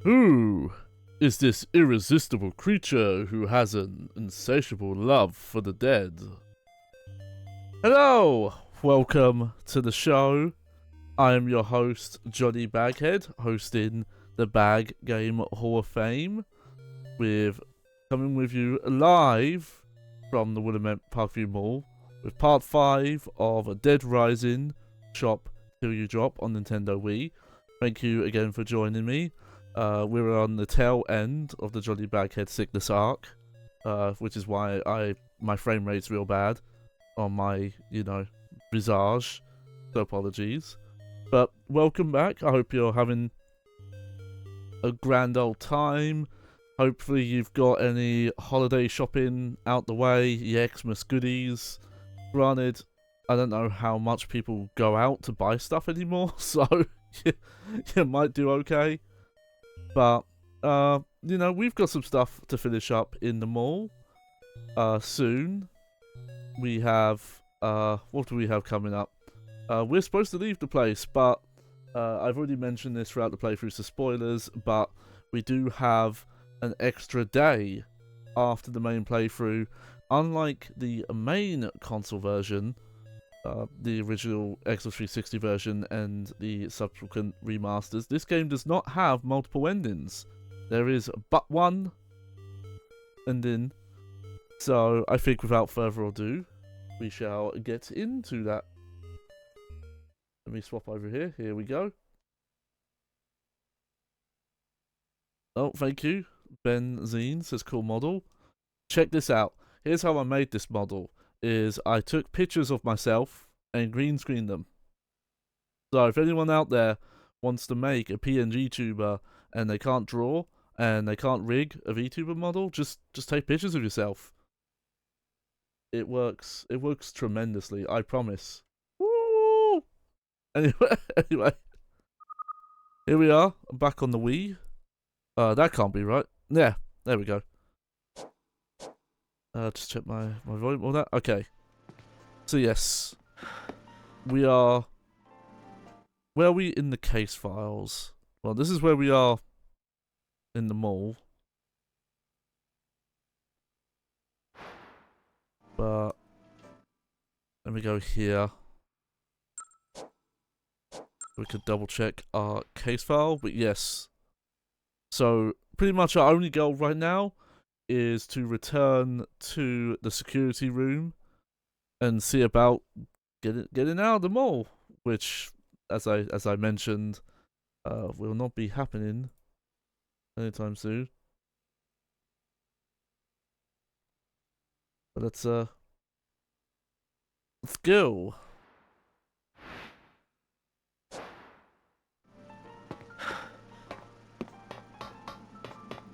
Who is this irresistible creature who has an insatiable love for the dead? Hello! Welcome to the show. I am your host, Johnny Baghead, hosting the Bag Game Hall of Fame, coming with you live from the Willamette Parkview Mall with part 5 of Dead Rising Shop Till You Drop on Nintendo Wii. Thank you again for joining me. We're on the tail end of the Johnny Baghead sickness arc, which is why my frame rate's real bad on my, visage. So apologies. But welcome back. I hope you're having a grand old time. Hopefully you've got any holiday shopping out the way, your Xmas goodies. Granted, I don't know how much people go out to buy stuff anymore, so you might do okay. But, we've got some stuff to finish up in the mall soon. We have, what do we have coming up? We're supposed to leave the place, but I've already mentioned this throughout the playthrough, so spoilers, but we do have an extra day after the main playthrough. Unlike the main console version, the original Xbox 360 version and the subsequent remasters, this game does not have multiple endings. There is but one ending. So I think without further ado, we shall get into that. Let me swap over here. Here we go. Oh, thank you. Benzine says cool model. Check this out. Here's how I made this model. I took pictures of myself and green screened them. So if anyone out there wants to make a PNG tuber and they can't draw and they can't rig a VTuber model, just take pictures of yourself. It works. It works tremendously, I promise. Woo! Anyway. Here we are. I'm back on the Wii. That can't be right. Yeah, there we go. Just check my volume, all that. Okay. So yes, we are. Where are we in the case files? Well, this is where we are in the mall. But let me go here. We could double check our case file, but yes. So pretty much our only goal right now is to return to the security room and see about getting out of the mall, which, as I mentioned, will not be happening anytime soon. But let's go.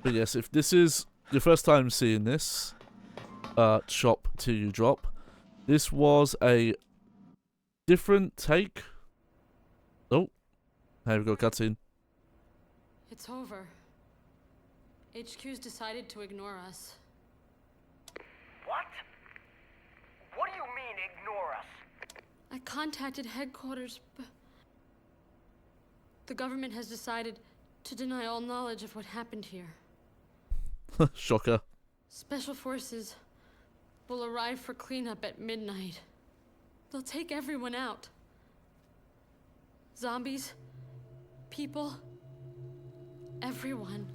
But yes, if this is your first time seeing this shop till you drop, this was a different take. Oh, here we go, cutscene. It's over. HQ's decided to ignore us. What? What do you mean, ignore us? I contacted headquarters, but the government has decided to deny all knowledge of what happened here. Shocker. Special forces will arrive for cleanup at midnight. They'll take everyone out. Zombies, people, everyone.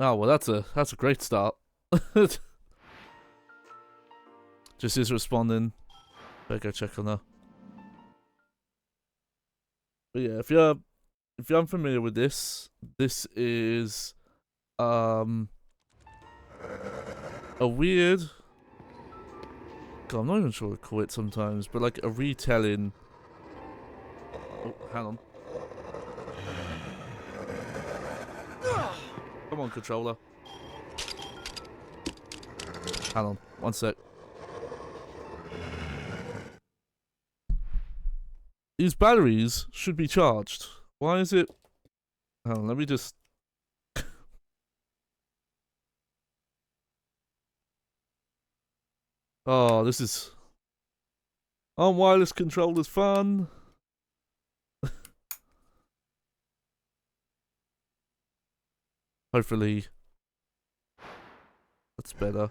Oh well, that's a great start. Just is responding. Better go check on her. But yeah, if you're if you're unfamiliar with this, this is a weird. God, I'm not even sure what to call it sometimes, but like a retelling. Oh, hang on. Come on, controller. Hang on, one sec. These batteries should be charged. Why is it? Hang on, let me just. Oh, this is. Oh, wireless controller's fun. Hopefully, that's better.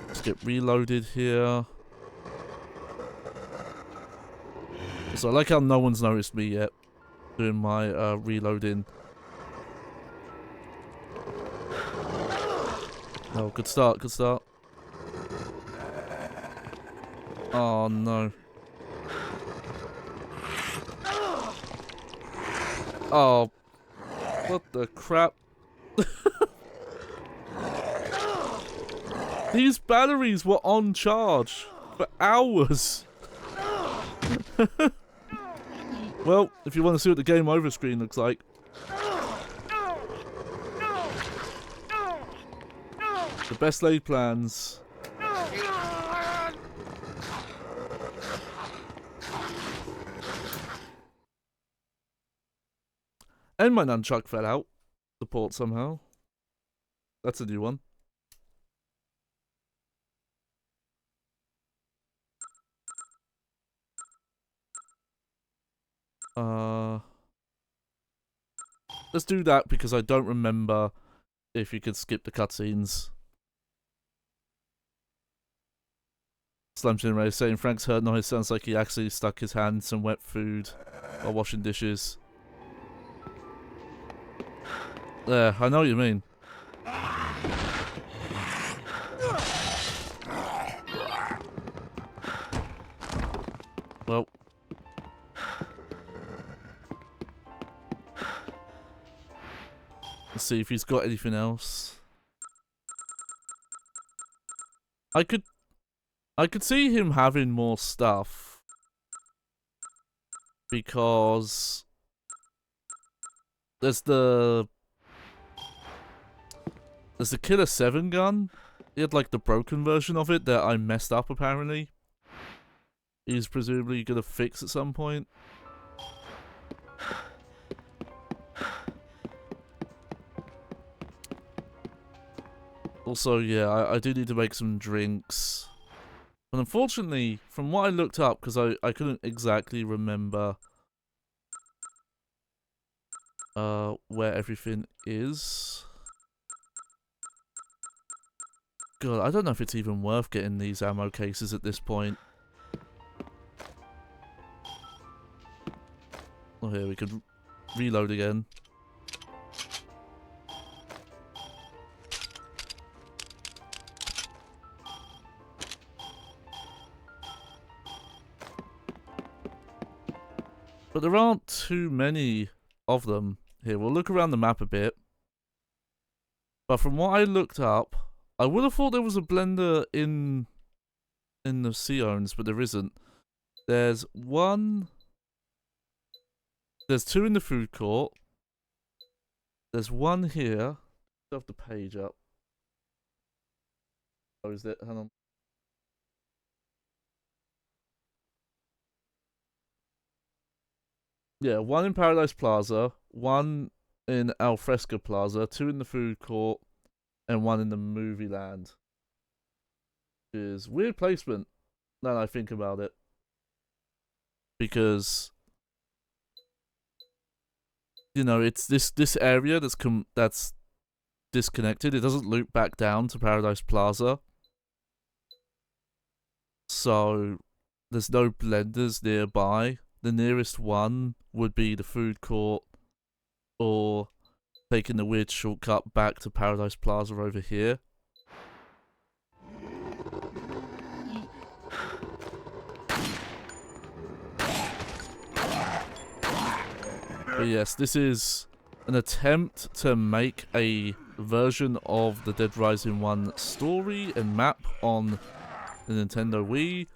Let's get reloaded here. So I like how no one's noticed me yet doing my reloading. Oh, good start, good start. Oh no. Oh, what the crap? These batteries were on charge for hours. Well, if you want to see what the game over screen looks like. The best laid plans. And my nunchuck fell out the port somehow. That's a new one. Let's do that because I don't remember if you could skip the cutscenes. Slam Jim Ray saying Frank's hurt noise sounds like he actually stuck his hand in some wet food while washing dishes. There, I know what you mean. Well. Let's see if he's got anything else. I could see him having more stuff. Because there's the Killer 7 gun. He had like the broken version of it that I messed up apparently. He's presumably gonna fix at some point. Also, yeah, I do need to make some drinks. But unfortunately, from what I looked up, because I couldn't exactly remember where everything is. God, I don't know if it's even worth getting these ammo cases at this point. Oh, here, we could reload again. But there aren't too many of them here. We'll look around the map a bit. But from what I looked up, I would have thought there was a blender in the Siones, but there isn't. There's one. There's two in the food court. There's one here. I have the page up. Oh, is it? Hang on. Yeah, one in Paradise Plaza, one in Alfresca Plaza, two in the food court, and one in the movie land. Which is weird placement now that I think about it. Because, you know, it's this area that's disconnected. It doesn't loop back down to Paradise Plaza. So there's no blenders nearby. The nearest one would be the food court, or taking the weird shortcut back to Paradise Plaza over here. But yes, this is an attempt to make a version of the Dead Rising 1 story and map on the Nintendo Wii.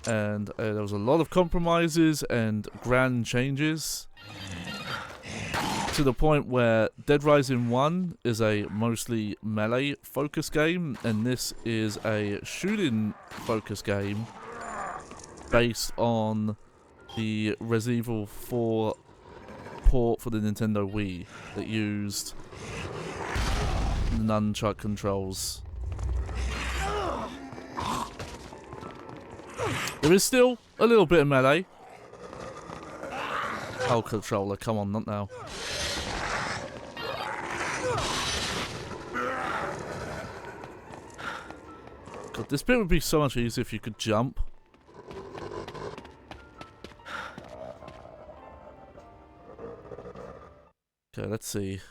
And there was a lot of compromises and grand changes. To the point where Dead Rising 1 is a mostly melee focus game, and this is a shooting focus game based on the Resident Evil 4 port for the Nintendo Wii that used the nunchuck controls. There is still a little bit of melee. Oh, controller, come on, not now. God, this bit would be so much easier if you could jump. Okay, let's see.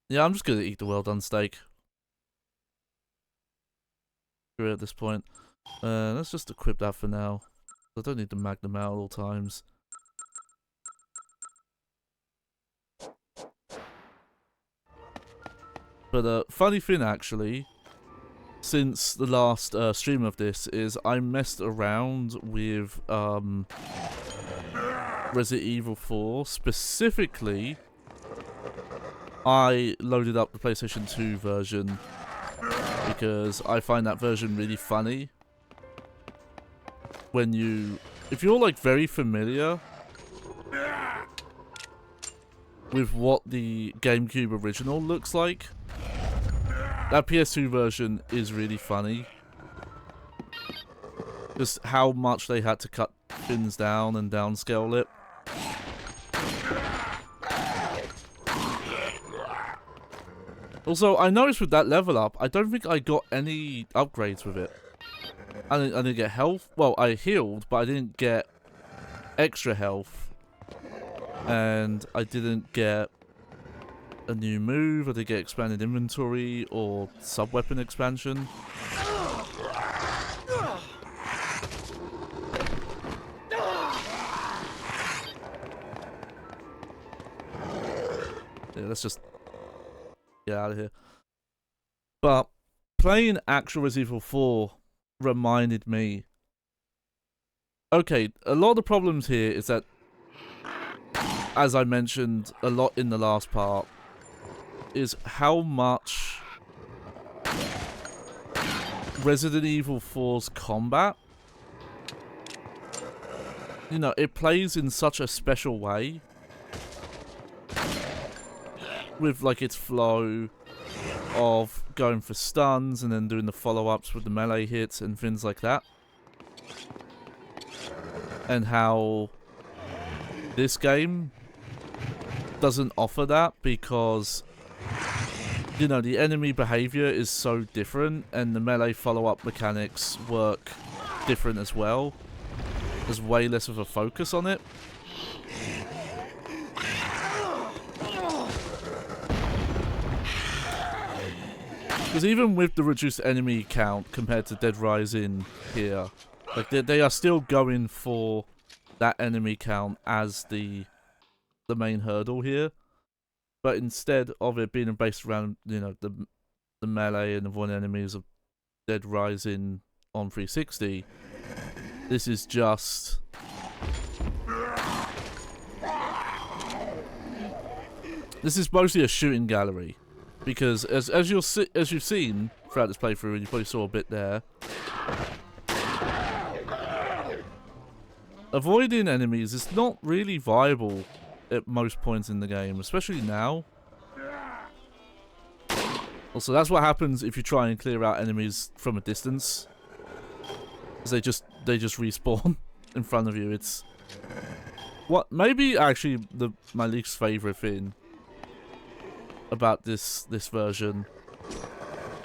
Yeah, I'm just gonna eat the well done steak. At this point. Let's just equip that for now. I don't need to magnum out at all times. But funny thing actually, since the last stream of this, is I messed around with Resident Evil 4. Specifically, I loaded up the PlayStation 2 version because I find that version really funny. If you're like very familiar with what the GameCube original looks like, that PS2 version is really funny. Just how much they had to cut things down and downscale it. Also, I noticed with that level up, I don't think I got any upgrades with it. I didn't get health. Well, I healed, but I didn't get extra health. And I didn't get a new move, I didn't get expanded inventory or sub-weapon expansion. Yeah, let's just get out of here. But playing actual Resident Evil 4 reminded me, okay, a lot of the problems here is that, as I mentioned a lot in the last part, is how much Resident Evil 4's combat, you know, it plays in such a special way with like its flow of going for stuns and then doing the follow-ups with the melee hits and things like that. And how this game doesn't offer that because, you know, the enemy behavior is so different and the melee follow-up mechanics work different as well. There's way less of a focus on it. Because even with the reduced enemy count compared to Dead Rising here, like they are still going for that enemy count as the main hurdle here. But instead of it being based around, you know, the melee and avoiding enemies of Dead Rising on 360, this is just mostly a shooting gallery. Because as you've seen throughout this playthrough, and you probably saw a bit there, avoiding enemies is not really viable at most points in the game, especially now. Also, that's what happens if you try and clear out enemies from a distance. They just respawn in front of you. It's what maybe actually my least favorite thing about this version,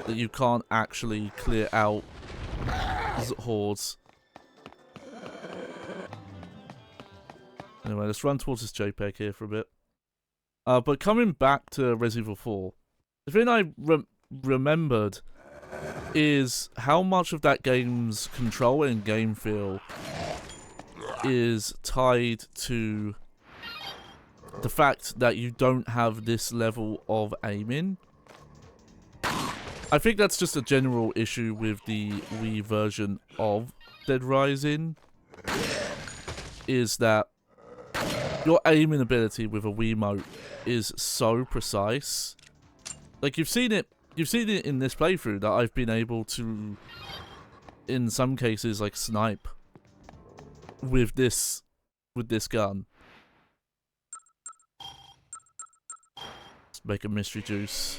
that you can't actually clear out hordes. Anyway, let's run towards this JPEG here for a bit. But coming back to Resident Evil 4, the thing I remembered is how much of that game's control and game feel is tied to the fact that you don't have this level of aiming. I think that's just a general issue with the Wii version of Dead Rising, is that your aiming ability with a Wiimote is so precise. Like, you've seen it in this playthrough that I've been able to, in some cases, like, snipe with this gun. Let's make a mystery juice.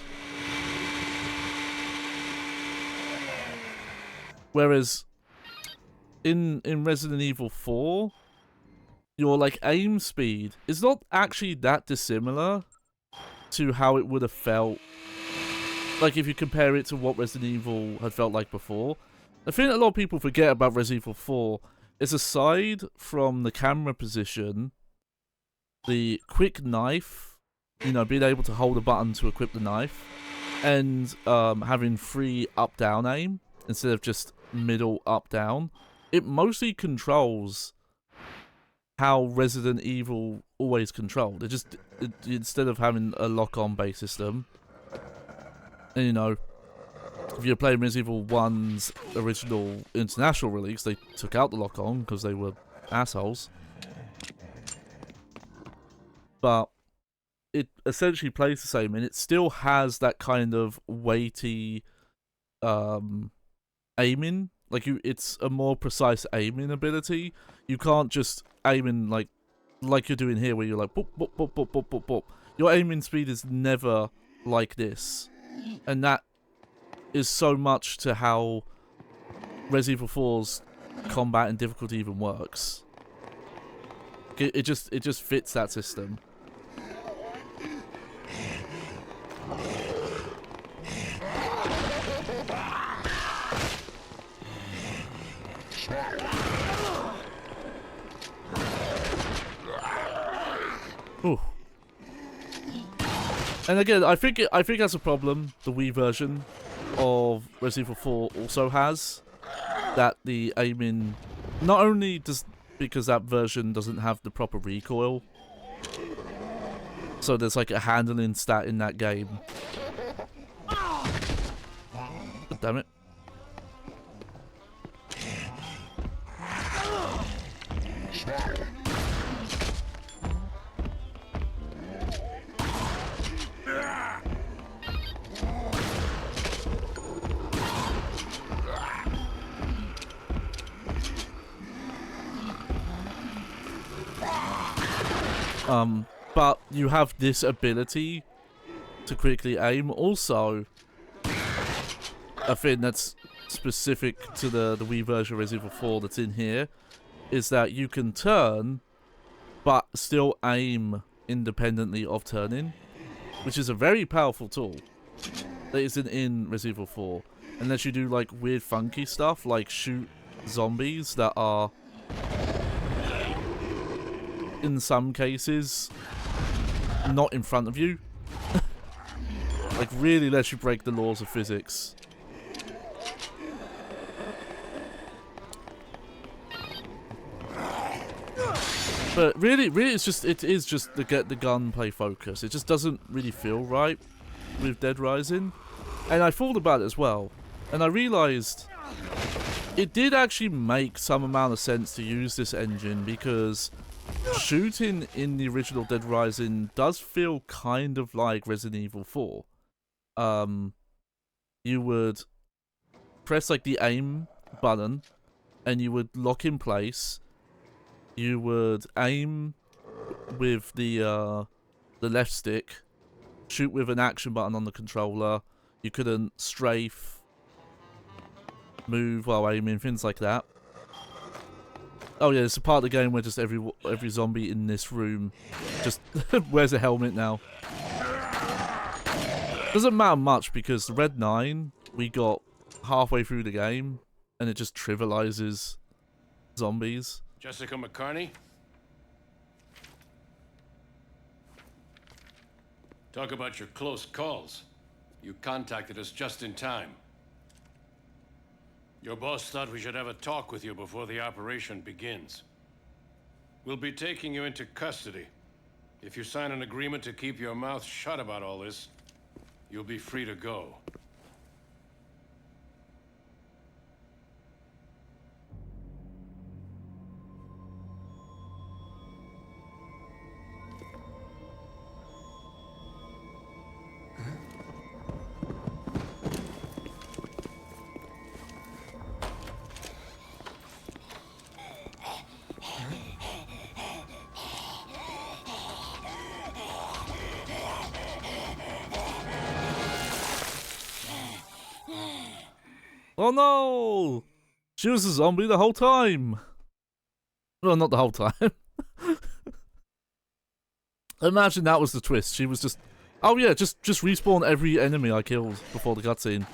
Whereas in Resident Evil 4, your like aim speed is not actually that dissimilar to how it would have felt, like, if you compare it to what Resident Evil had felt like before. The thing that a lot of people forget about Resident Evil 4 is, aside from the camera position, the quick knife, you know, being able to hold a button to equip the knife, and having free up-down aim instead of just middle up-down, it mostly controls how Resident Evil always controlled. Instead of having a lock-on base system, and, you know, if you're playing Resident Evil 1's original international release, they took out the lock-on because they were assholes. But it essentially plays the same, and it still has that kind of weighty aiming. Like, it's a more precise aiming ability. You can't just aim in like you're doing here, where you're like boop boop boop boop boop boop boop. Your aiming speed is never like this, and that is so much to how Resident Evil 4's combat and difficulty even works. It just fits that system. Ooh. And again, I think that's a problem the Wii version of Resident Evil 4 also has, that the aiming, not only does, because that version doesn't have the proper recoil, so there's like a handling stat in that game. God damn it. But you have this ability to quickly aim. Also, a thing that's specific to the Wii version of Resident Evil 4 that's in here is that you can turn, but still aim independently of turning, which is a very powerful tool that isn't in Resident Evil 4. Unless you do like weird funky stuff, like shoot zombies that are, in some cases, not in front of you. Like, really lets you break the laws of physics. But really it is just the get the gunplay focus. It just doesn't really feel right with Dead Rising. And I thought about it as well, and I realised it did actually make some amount of sense to use this engine, because shooting in the original Dead Rising does feel kind of like Resident Evil 4. You would press like the aim button, and you would lock in place. You would aim with the left stick, shoot with an action button on the controller. You couldn't strafe, move while aiming, things like that. Oh yeah, it's a part of the game where just every zombie in this room just wears a helmet now. Doesn't matter much, because the Red 9, we got halfway through the game and it just trivializes zombies. Jessica McCartney? Talk about your close calls. You contacted us just in time. Your boss thought we should have a talk with you before the operation begins. We'll be taking you into custody. If you sign an agreement to keep your mouth shut about all this, you'll be free to go. Oh no! She was a zombie the whole time! Well, not the whole time. Imagine that was the twist. She was just... Oh yeah, just respawn every enemy I killed before the cutscene.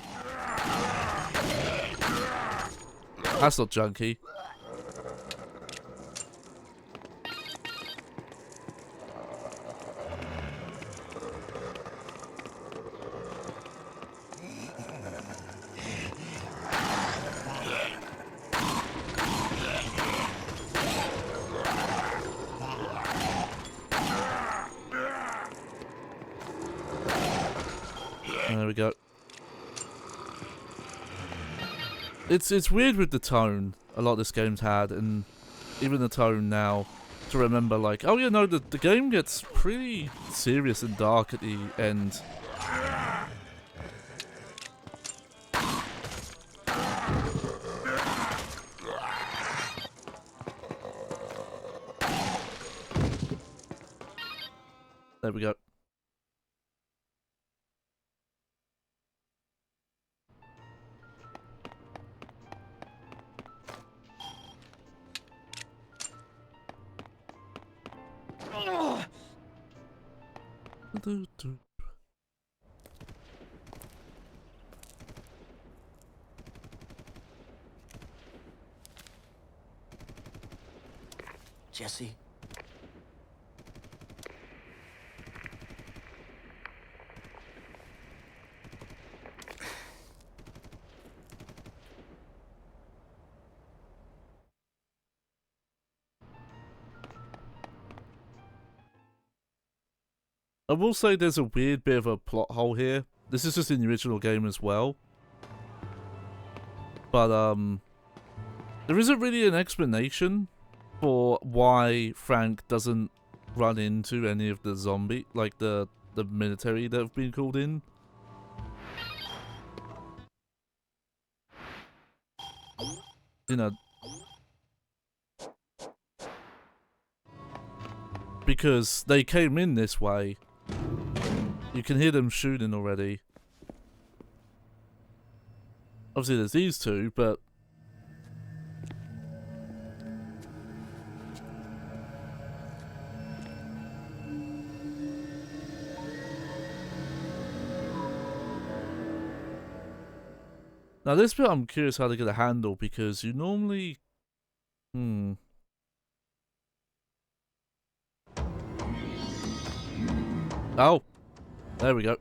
That's not junky. There we go. It's weird with the tone a lot of this game's had, and even the tone now, to remember like, oh yeah, no, the game gets pretty serious and dark at the end. There we go. Jesse? I will say there's a weird bit of a plot hole here. This is just in the original game as well. But, there isn't really an explanation for why Frank doesn't run into any of the zombie, like the military that have been called in. You know, because they came in this way. You can hear them shooting already. Obviously there's these two, but... Now this bit I'm curious how they're going to handle, because you normally... Oh! There we go.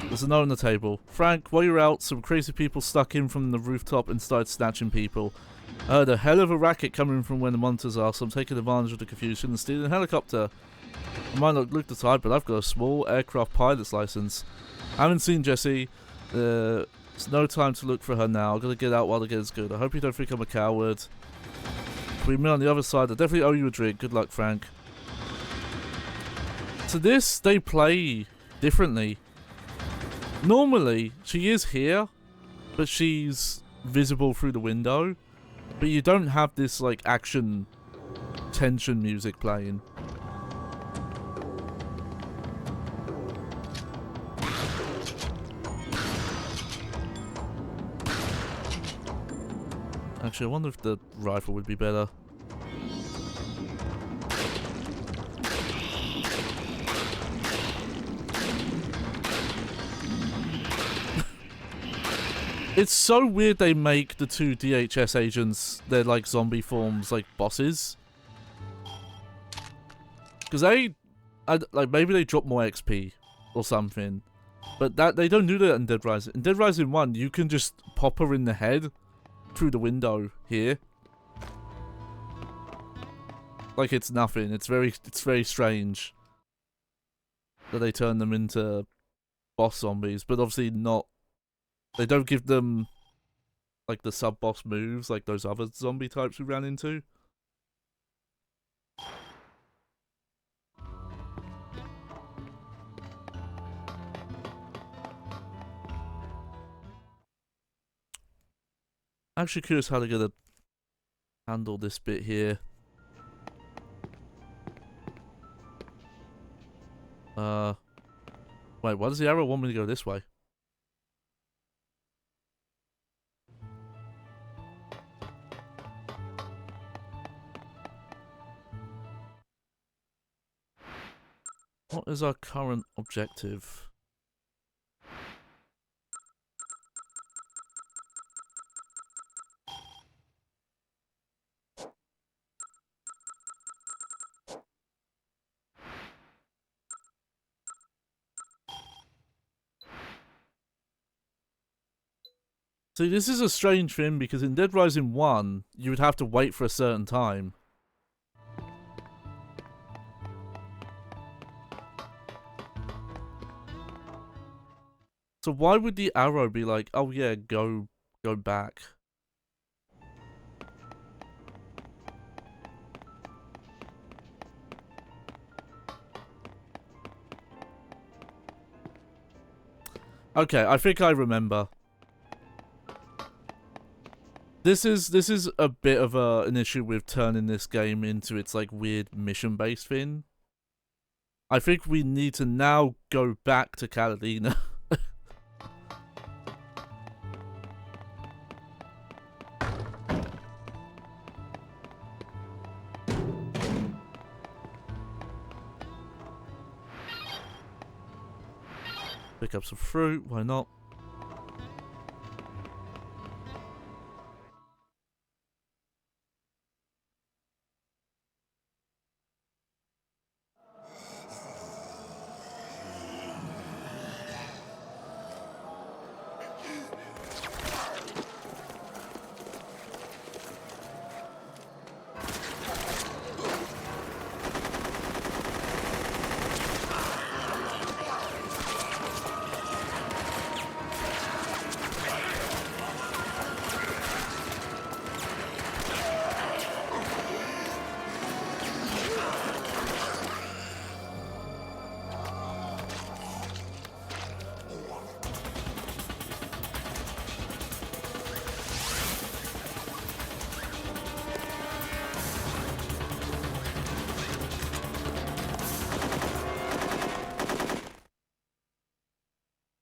There's a note on the table. Frank, while you're out, some crazy people stuck in from the rooftop and started snatching people. I heard a hell of a racket coming from where the monitors are, so I'm taking advantage of the confusion and stealing a helicopter. I might not look the type, but I've got a small aircraft pilot's license. I haven't seen Jessie. There's no time to look for her now. I've got to get out while the get's good. I hope you don't think I'm a coward. We meet on the other side. I definitely owe you a drink. Good luck, Frank. To this, they play differently. Normally, she is here, but she's visible through the window. But you don't have this, like, action tension music playing. Actually, I wonder if the rifle would be better. It's so weird they make the two DHS agents, they're like zombie forms, like bosses. Because like maybe they drop more XP or something. But that they don't do that in Dead Rising. In Dead Rising 1, you can just pop her in the head through the window here. like it's nothing. It's very strange that they turn them into boss zombies, but obviously not. They don't give them like the sub-boss moves like those other zombie types we ran into. I'm actually curious how they're gonna handle this bit here. Wait, why does the arrow want me to go this way? What is our current objective? See, this is a strange thing because in Dead Rising 1, you would have to wait for a certain time. So why would the arrow be like, oh yeah, go back? Okay, I think I remember. This is a bit of an issue with turning this game into its like weird mission-based thing. I think we need to now go back to Catalina. Pick up some fruit, why not?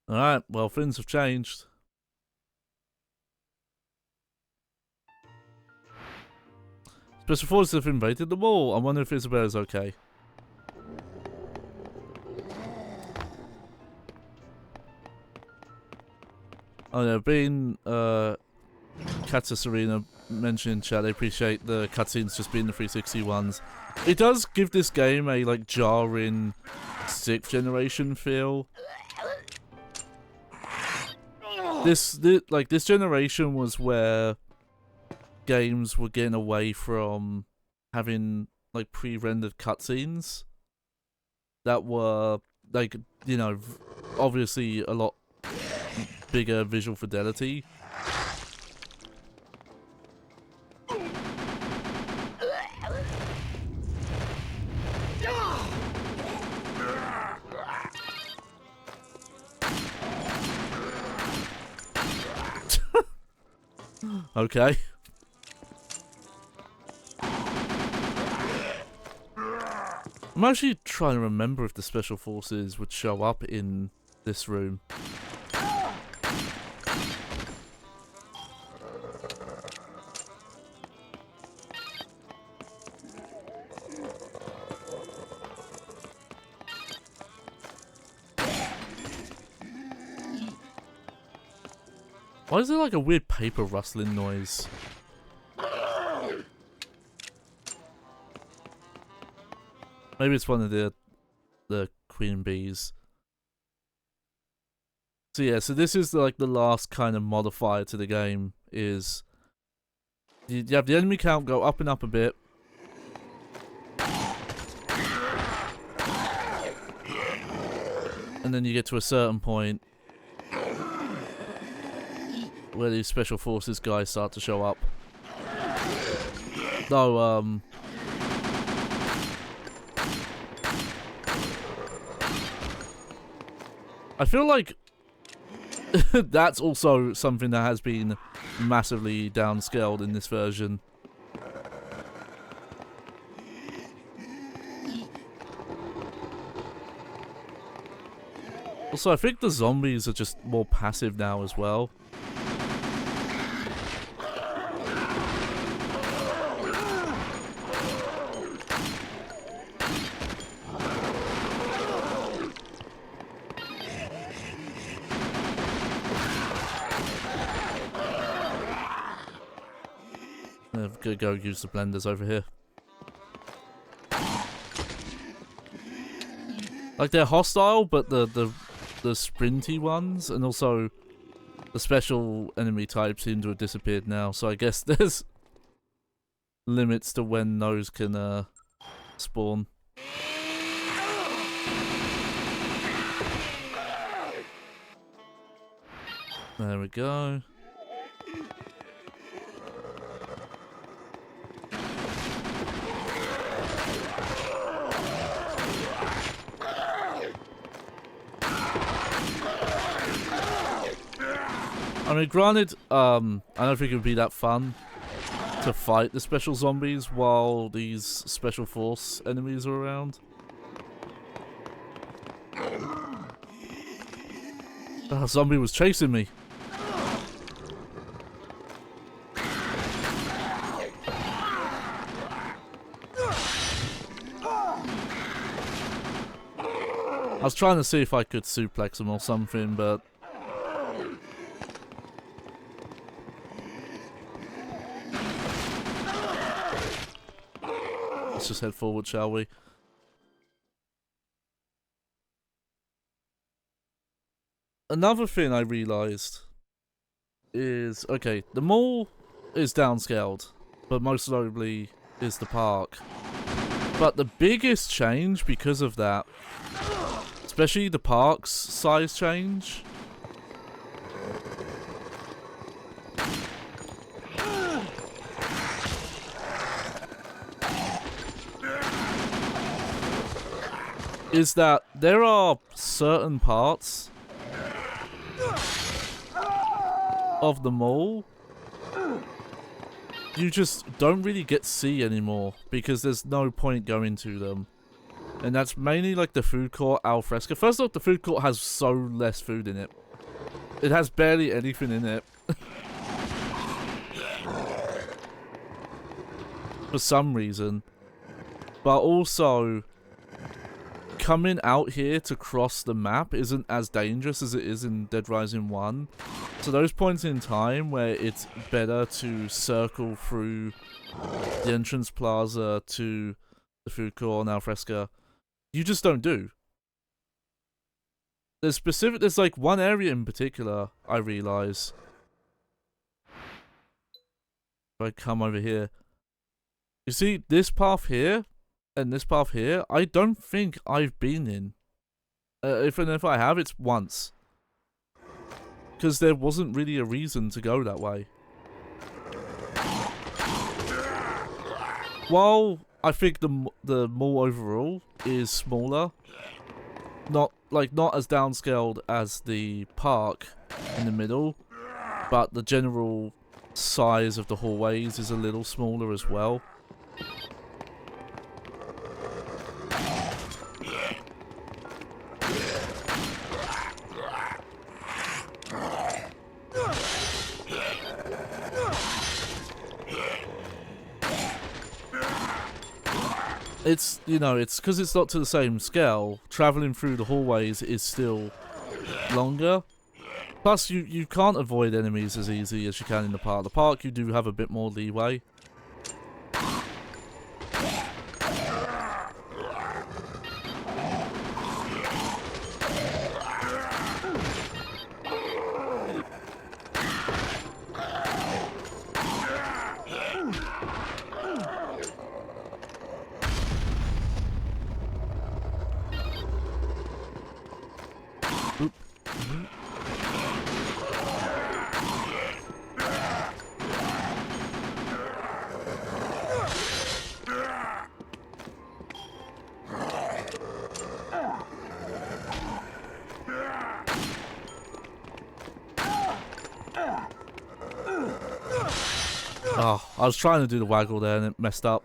Alright, well, things have changed. Special Forces have invaded the mall. I wonder if Isabella's okay. Oh yeah, being Kata Serena mentioned in chat, they appreciate the cutscenes just being the 360 ones. It does give this game a like jarring 6th generation feel. This generation was where games were getting away from having like pre-rendered cutscenes that were like, you know, obviously a lot bigger visual fidelity. Okay. I'm actually trying to remember if the Special Forces would show up in this room. Why is there like a weird paper rustling noise? Maybe it's one of the queen bees. So yeah, so this is like the last kind of modifier to the game is you have the enemy count go up and up a bit, And then you get to a certain point where these special forces guys start to show up. Though, I feel like that's also something that has been massively downscaled in this version. Also, I think the zombies are just more passive now as well. I'm gonna go use the blenders over here. Like, they're hostile, but the sprinty ones and also the special enemy types seem to have disappeared now, so I guess there's limits to when those can spawn. There we go. I mean, granted, I don't think it would be that fun to fight the special zombies while these special force enemies are around. A zombie was chasing me. I was trying to see if I could suplex him or something, but let's just head forward, shall we? Another thing I realised is, okay, the mall is downscaled, but most notably is the park. But the biggest change because of that, especially the park's size change, is that there are certain parts of the mall you just don't really get to see anymore because there's no point going to them. And that's mainly like the food court al fresco. First off, the food court has so less food in it. It has barely anything in it. For some reason. But also, coming out here to cross the map isn't as dangerous as it is in Dead Rising 1. So those points in time where it's better to circle through the entrance plaza to the food court and al fresco, you just don't do. There's like one area in particular I realise. If I come over here, you see this path here and this path here, I don't think I've been in. If I have, it's once. Because there wasn't really a reason to go that way. While I think the mall overall is smaller, not as downscaled as the park in the middle, but the general size of the hallways is a little smaller as well. It's, you know, it's because it's not to the same scale. Traveling through the hallways is still longer. Plus, you can't avoid enemies as easy as you can in the park. The park, you do have a bit more leeway. Oop. Oh, I was trying to do the waggle there and it messed up.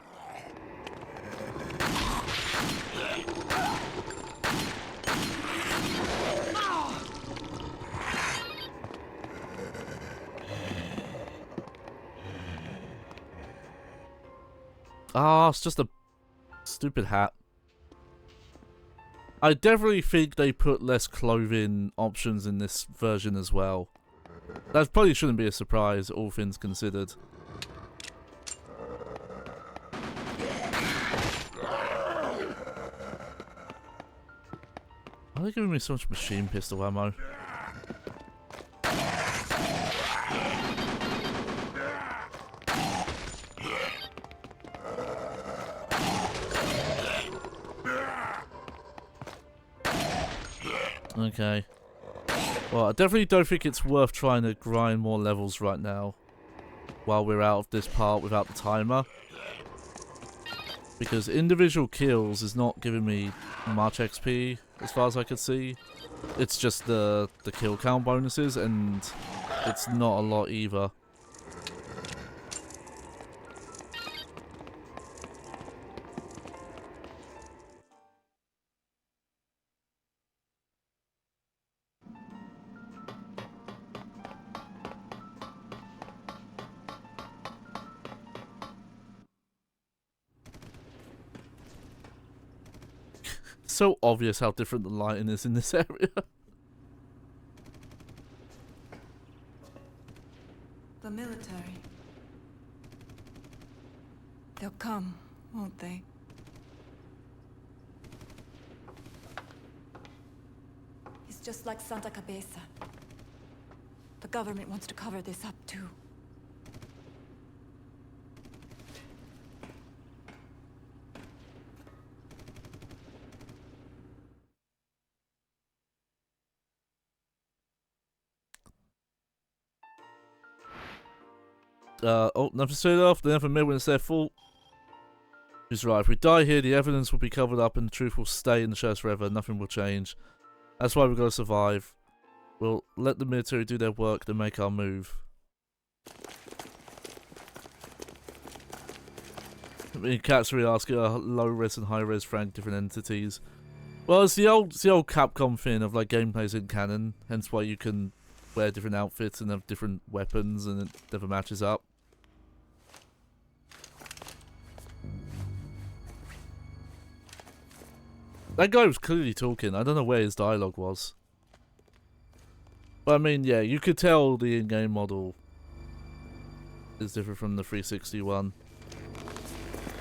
Ah, it's just a stupid hat. I definitely think they put less clothing options in this version as well. That probably shouldn't be a surprise, all things considered. Why are they giving me so much machine pistol ammo? Okay. Well, I definitely don't think it's worth trying to grind more levels right now while we're out of this part without the timer. Because individual kills is not giving me much XP as far as I could see. It's just the kill count bonuses, and it's not a lot either. So obvious how different the lighting is in this area. The military. They'll come, won't they? It's just like Santa Cabeza. The government wants to cover this up too. Oh, nothing straight off. They never admit when it's their fault. He's right. If we die here, the evidence will be covered up and the truth will stay in the shadows forever. Nothing will change. That's why we've got to survive. We'll let the military do their work, then make our move. I mean, Cat's really asking, low-res and high-res frank different entities. Well, it's the old Capcom thing of like gameplays in canon, hence why you can wear different outfits and have different weapons and it never matches up. That guy was clearly talking. I don't know where his dialogue was. But I mean, yeah, you could tell the in-game model is different from the 360 one.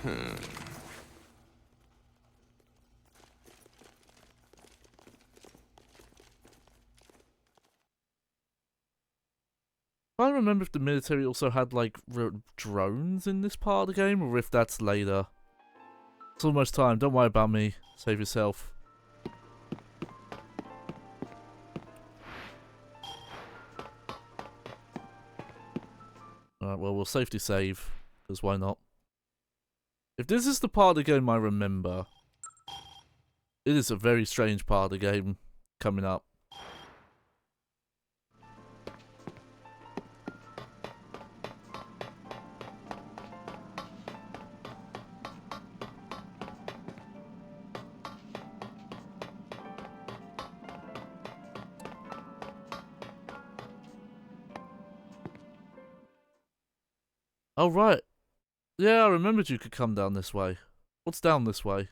I don't remember if the military also had like drones in this part of the game or if that's later. It's almost time. Don't worry about me. Save yourself. Alright, well, we'll safety save. Because why not? If this is the part of the game I remember, it is a very strange part of the game coming up. Oh, right. Yeah, I remembered you could come down this way. What's down this way?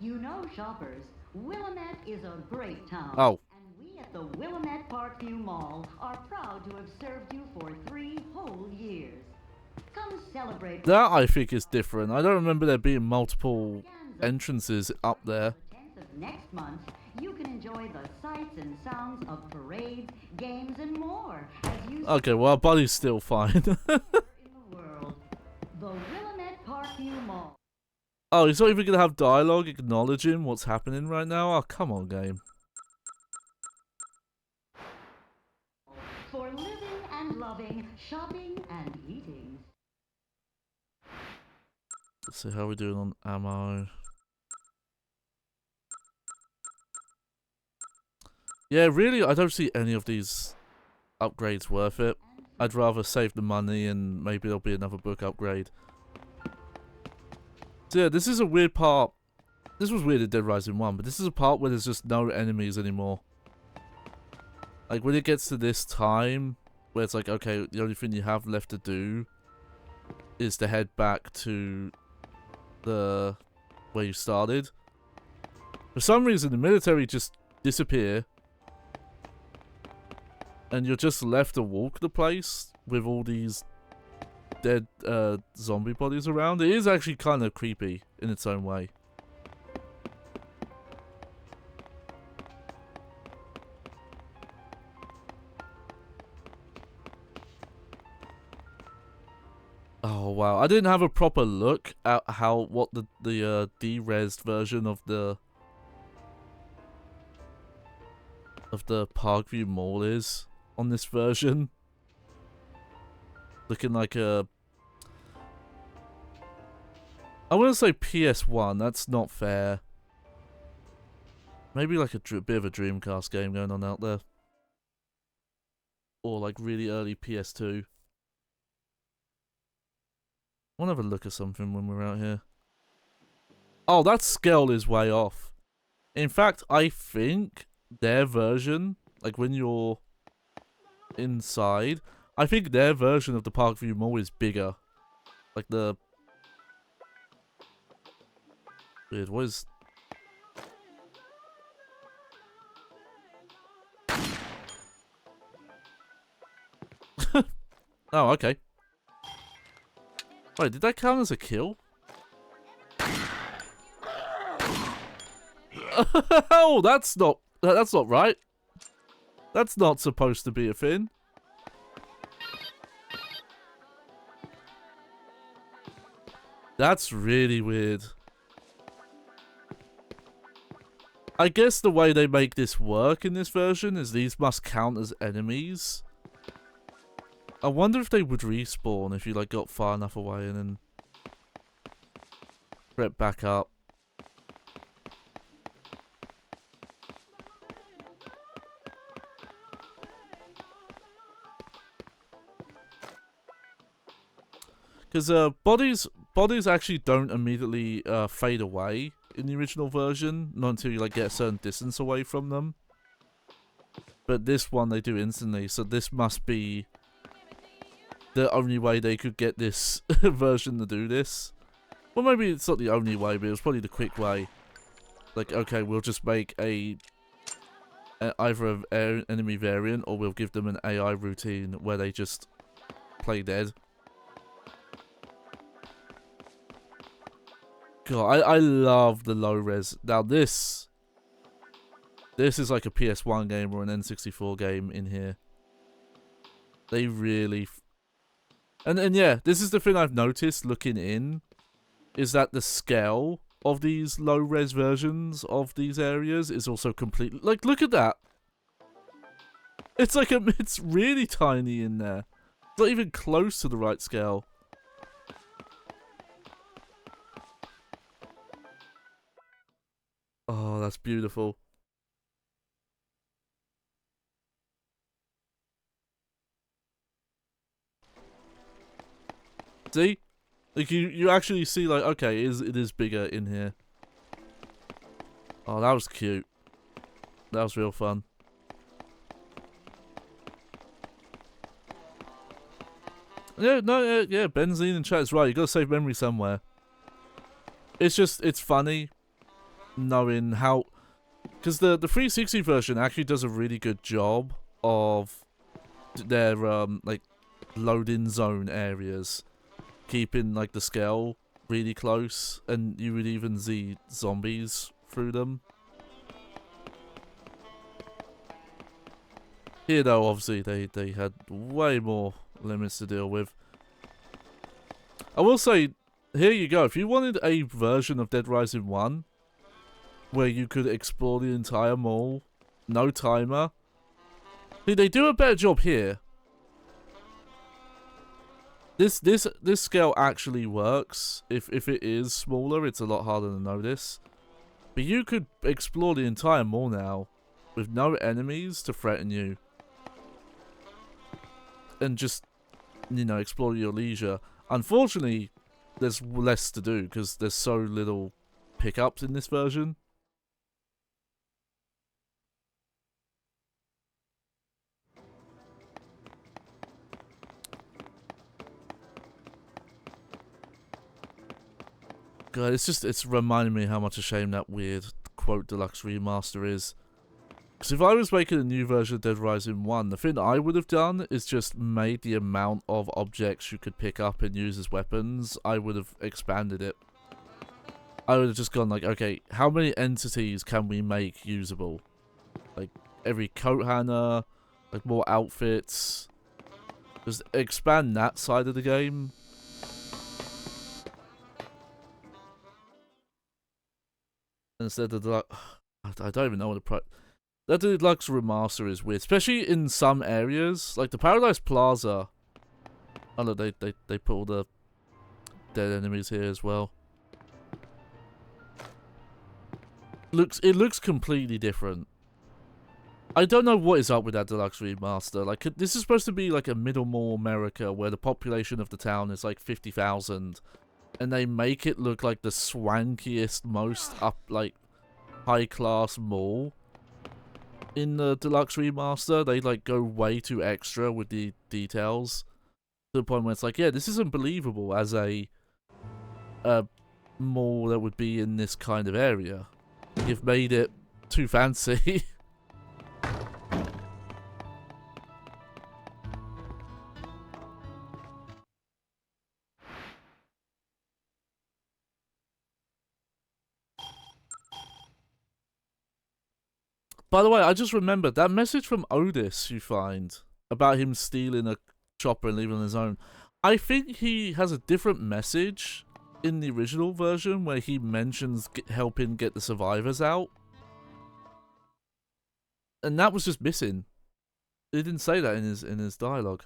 You know, shoppers, Willamette is a great town. Oh. And we at the Willamette Parkview Mall are proud to have served you for 3 whole years. Come celebrate. That, I think, is different. I don't remember there being multiple entrances up there. The 10th of next month, you can enjoy the sights and sounds of parades, games, and more as you Okay, well, our buddy's still fine. in the world. The Willamette Parkview Mall. Oh, he's not even gonna have dialogue acknowledging what's happening right now? Oh, come on, game. For living and loving, shopping and eating. Let's see how we're doing on ammo. Yeah, really, I don't see any of these upgrades worth it. I'd rather save the money and maybe there'll be another book upgrade. So yeah, this is a weird part. This was weird in Dead Rising 1, but this is a part where there's just no enemies anymore. Like, when it gets to this time, where it's like, okay, the only thing you have left to do is to head back to the where you started. For some reason, the military just disappear. And you're just left to walk the place with all these dead zombie bodies around. It is actually kind of creepy in its own way. Oh wow, I didn't have a proper look at what the de-resed version of the Parkview Mall is on this version. Looking like a, I wouldn't say PS1, that's not fair. Maybe like a bit of a Dreamcast game going on out there. Or like really early PS2. I want to have a look at something when we're out here. Oh, that scale is way off. In fact, I think their version, like when you're inside, I think their version of the Parkview Mall is bigger. Like the... Weird, what is... Oh, okay. Wait, did that count as a kill? Oh, that's not right. That's not supposed to be a thing. That's really weird. I guess the way they make this work in this version is these must count as enemies. I wonder if they would respawn if you like got far enough away and then crept back up. Because bodies actually don't immediately fade away in the original version, not until you like get a certain distance away from them. But this one they do instantly, so this must be the only way they could get this version to do this. Well, maybe it's not the only way, but it was probably the quick way. Like, okay, we'll just make either an enemy variant, or we'll give them an AI routine where they just play dead. God, I love the low res. Now this is like a PS1 game or an N64 game in here. They really... And yeah, this is the thing I've noticed looking in, is that the scale of these low res versions of these areas is also completely... Like, look at that! It's like it's really tiny in there. It's not even close to the right scale. Oh, that's beautiful. See? Like, you actually see, like, okay, it is bigger in here. Oh, that was cute. That was real fun. Yeah, no, yeah, Benzene and chat is right. You gotta save memory somewhere. It's just, it's funny knowing how... Because the 360 version actually does a really good job of their, like, load-in zone areas. Keeping, like, the scale really close. And you would even see zombies through them. Here, though, obviously, they had way more limits to deal with. I will say, here you go. If you wanted a version of Dead Rising 1 where you could explore the entire mall, no timer. See, they do a better job here. This scale actually works. If it is smaller, it's a lot harder to notice. But you could explore the entire mall now with no enemies to threaten you. And just, you know, explore your leisure. Unfortunately, there's less to do because there's so little pickups in this version. God, it's reminding me how much a shame that weird quote deluxe remaster is. Because if I was making a new version of Dead Rising 1, the thing I would have done is just made the amount of objects you could pick up and use as weapons, I would have expanded it. I would have just gone like, okay, how many entities can we make usable? Like, every coat hanger, like more outfits. Just expand that side of the game. Instead of the, I don't even know what the that deluxe remaster is weird, especially in some areas, like the Paradise Plaza. Oh no, they put all the dead enemies here as well. It looks completely different. I don't know what is up with that deluxe remaster. Like, this is supposed to be like a middle mall America where the population of the town is like 50,000. And they make it look like the swankiest, most like high-class mall. In the deluxe remaster, they like go way too extra with the details to the point where it's like, yeah, this isn't believable as a mall that would be in this kind of area. You've made it too fancy. By the way, I just remembered that message from Otis you find about him stealing a chopper and leaving on his own. I think he has a different message in the original version where he mentions helping get the survivors out. And that was just missing. He didn't say that in his dialogue.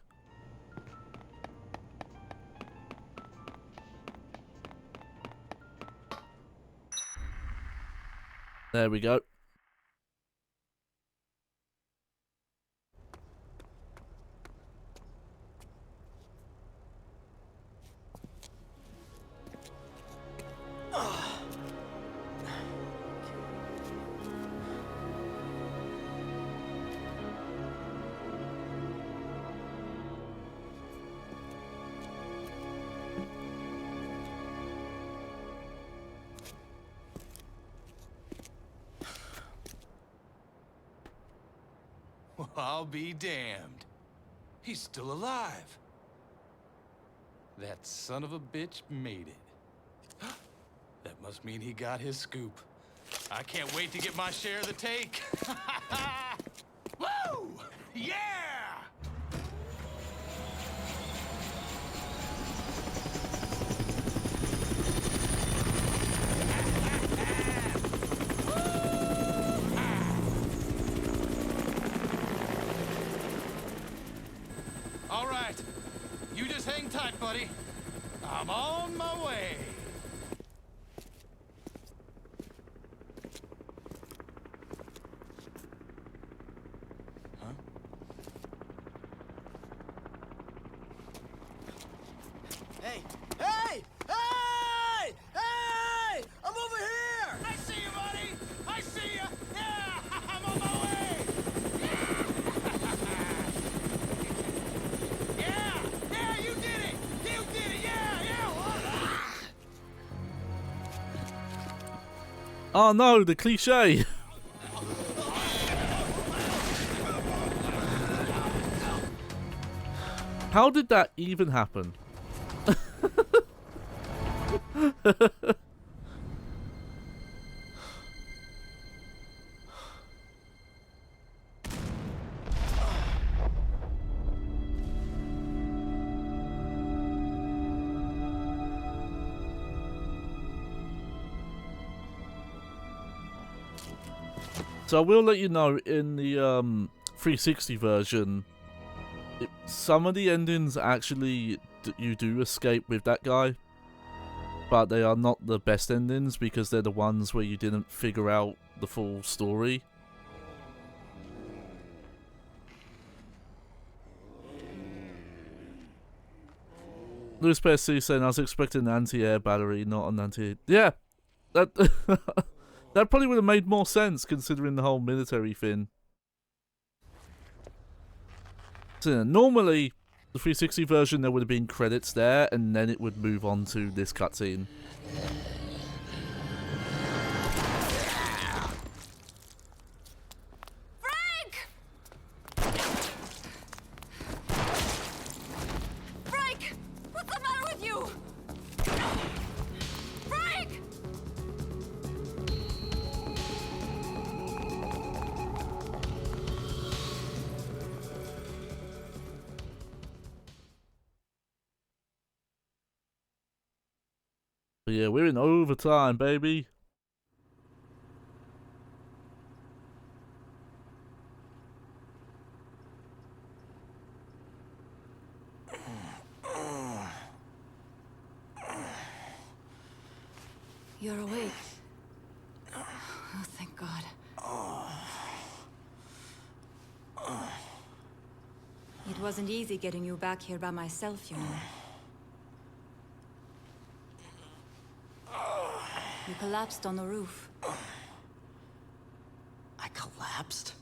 There we go. I'll be damned. He's still alive. That son of a bitch made it. That must mean he got his scoop. I can't wait to get my share of the take. Woo! Yeah! All right, you just hang tight, buddy. I'm on my way. Huh? Hey! Hey! Hey! Hey! I'm over here! I see you, buddy. I see you. Yeah, I'm on my way. Yeah, yeah, you did it. You did it. Yeah, yeah. Oh no, the cliche. How did that even happen? So I will let you know, in the 360 version, some of the endings actually you do escape with that guy, but they are not the best endings because they're the ones where you didn't figure out the full story. Louis Percy saying, I was expecting an anti-air battery, not an anti... Yeah, that that probably would have made more sense considering the whole military thing. So, normally, the 360 version, there would have been credits there, and then it would move on to this cutscene. But yeah, we're in overtime, baby. You're awake. Oh, thank God. It wasn't easy getting you back here by myself, you know. You collapsed on the roof. I collapsed?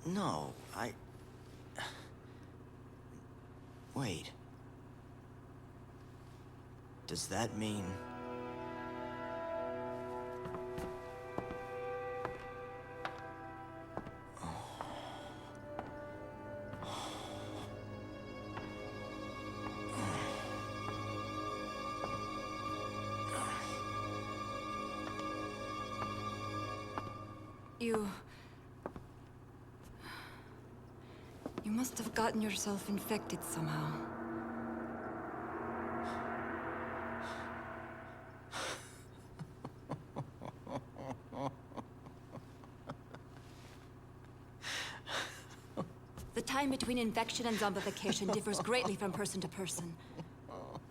No, Wait. Does that mean... You must have gotten yourself infected somehow. The time between infection and zombification differs greatly from person to person.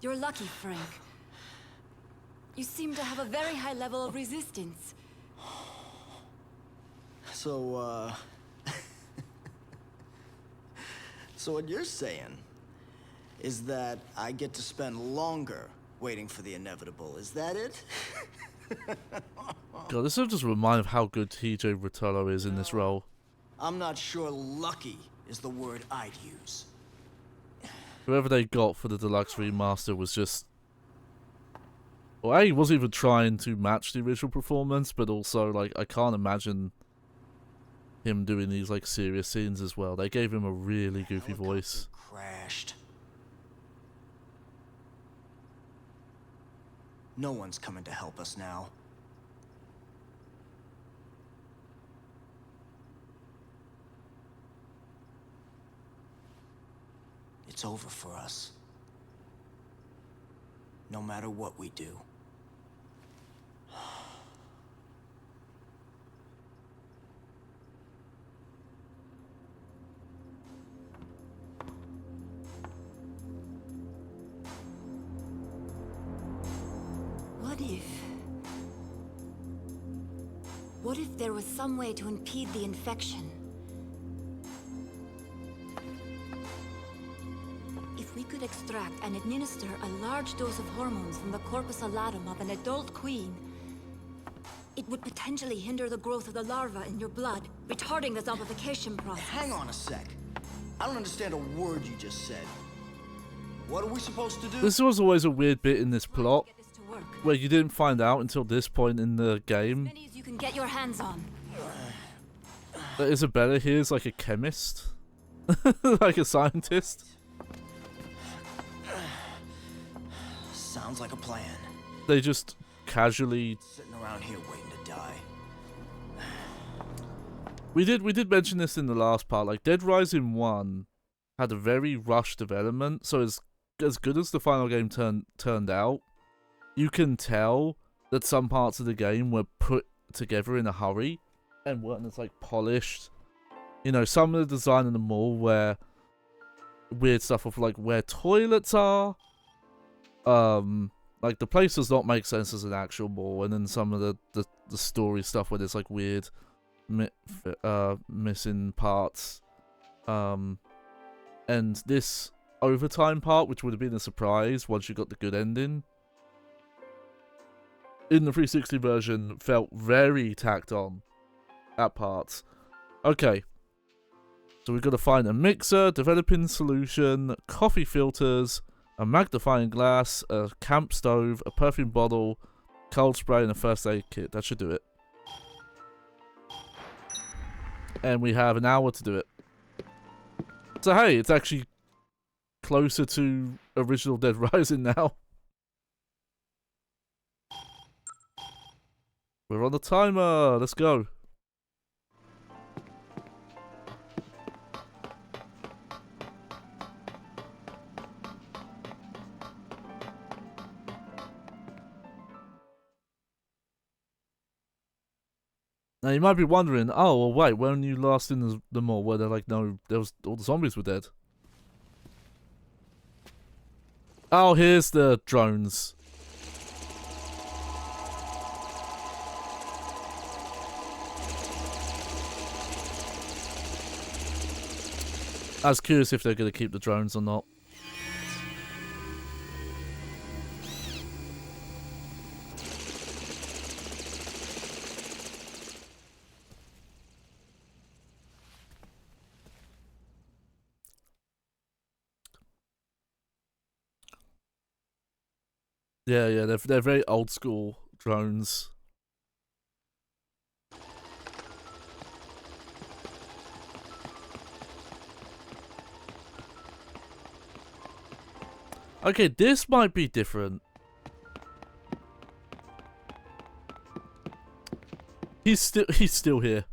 You're lucky, Frank. You seem to have a very high level of resistance. So, So what you're saying is that I get to spend longer waiting for the inevitable, is that it? God, this is just a reminder of how good TJ Rotolo is in this role. I'm not sure lucky is the word I'd use. Whoever they got for the deluxe remaster was just... Well, he wasn't even trying to match the original performance, but also, like, I can't imagine him doing these, like, serious scenes as well. They gave him a really goofy voice. Crashed. No one's coming to help us now. It's over for us. No matter what we do. What if there was some way to impede the infection? If we could extract and administer a large dose of hormones from the corpus allatum of an adult queen, it would potentially hinder the growth of the larva in your blood, retarding the zombification process. Hang on a sec. I don't understand a word you just said. What are we supposed to do? This was always a weird bit in this plot, where you didn't find out until this point in the game. As you can get your hands on. That Isabella here is like a chemist. Like a scientist. Sounds like a plan. They just casually... Sitting around here waiting to die. We did mention this in the last part, like Dead Rising 1 had a very rushed development, so as good as the final game turned out, you can tell that some parts of the game were put together in a hurry and weren't as like polished. You know, some of the design in the mall where weird stuff of like where toilets are. Like the place does not make sense as an actual mall, and then some of the story stuff where there's like weird missing parts. And this overtime part, which would have been a surprise once you got the good ending, in the 360 version felt very tacked on at parts. Okay. So we've got to find a mixer, developing solution, coffee filters, a magnifying glass, a camp stove, a perfume bottle, cold spray, and a first aid kit. That should do it. And we have an hour to do it. So hey, it's actually closer to original Dead Rising now. We're on the timer. Let's go. Now you might be wondering, oh well, wait, when you last in the mall, where they're like, no, there was all the zombies were dead. Oh, here's the drones. I was curious if they're going to keep the drones or not. Yeah, they're very old school drones. Okay, this might be different. He's still here.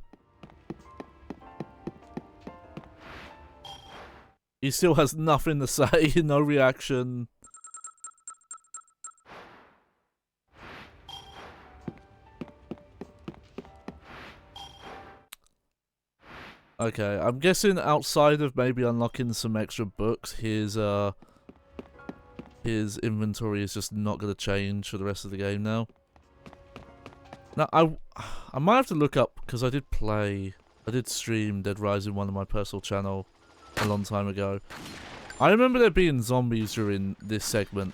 He still has nothing to say, no reaction. Okay, I'm guessing outside of maybe unlocking some extra books, his inventory is just not going to change for the rest of the game now. Now, I might have to look up, because I did stream Dead Rising 1 on my personal channel a long time ago. I remember there being zombies during this segment.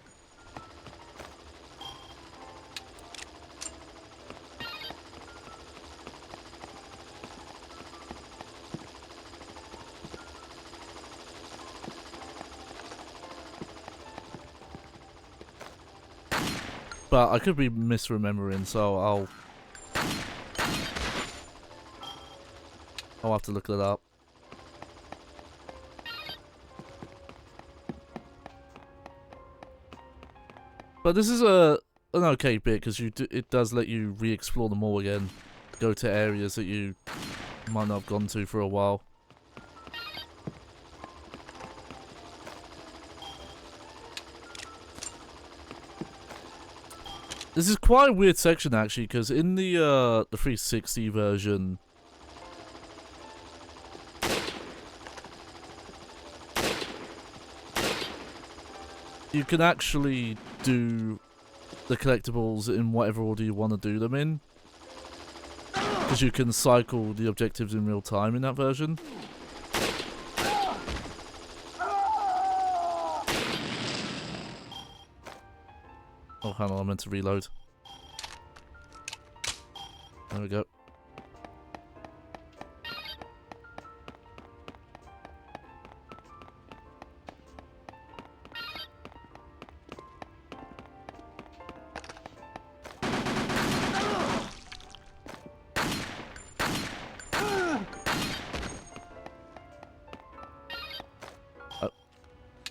But I could be misremembering, so I'll have to look that up. But this is an okay bit, because it does let you re-explore them all again. Go to areas that you might not have gone to for a while. This is quite a weird section actually, because in the 360 version, you can actually do the collectibles in whatever order you want to do them in, because you can cycle the objectives in real time in that version. Oh, hang on, I meant to reload. There we go.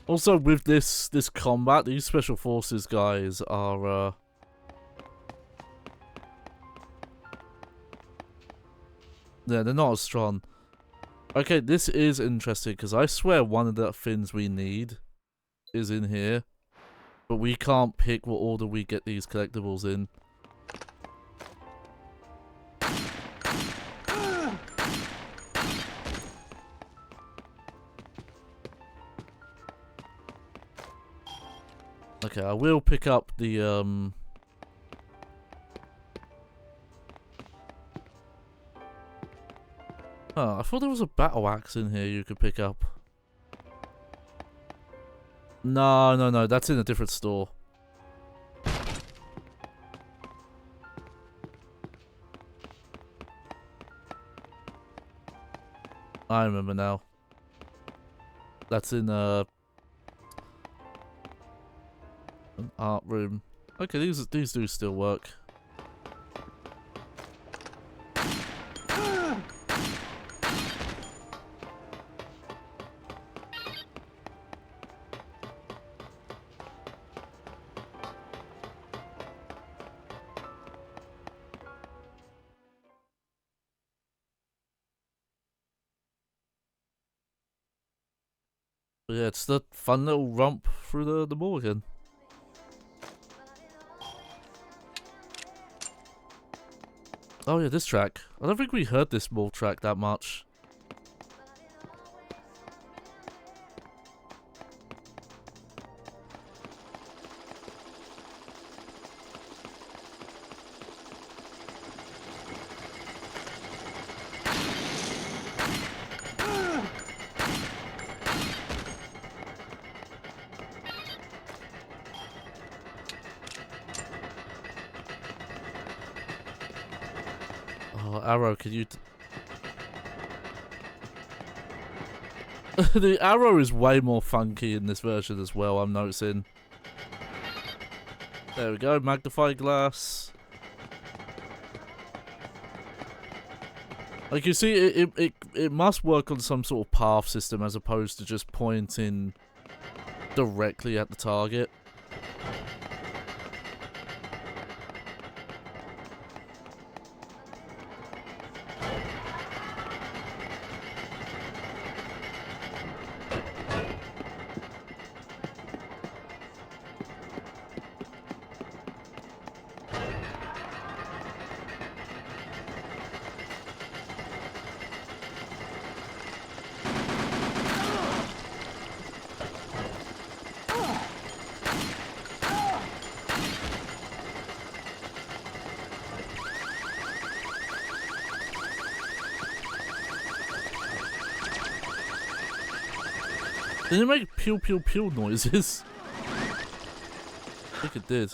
Also, with this combat, these special forces guys are yeah, they're not as strong. Okay, this is interesting because I swear one of the things we need is in here, but we can't pick what order we get these collectibles in. Okay, I will pick up the Oh, I thought there was a battle axe in here you could pick up. No, no, no, that's in a different store. I remember now. That's in an art room. Okay, these do still work. But yeah, it's the fun little romp through the mall again. Oh yeah, this track. I don't think we heard this mall track that much. Oh, arrow, can you... The arrow is way more funky in this version as well, I'm noticing. There we go, magnifying glass. Like you see, it must work on some sort of path system as opposed to just pointing directly at the target. Did it make pew pew pew noises? I think it did.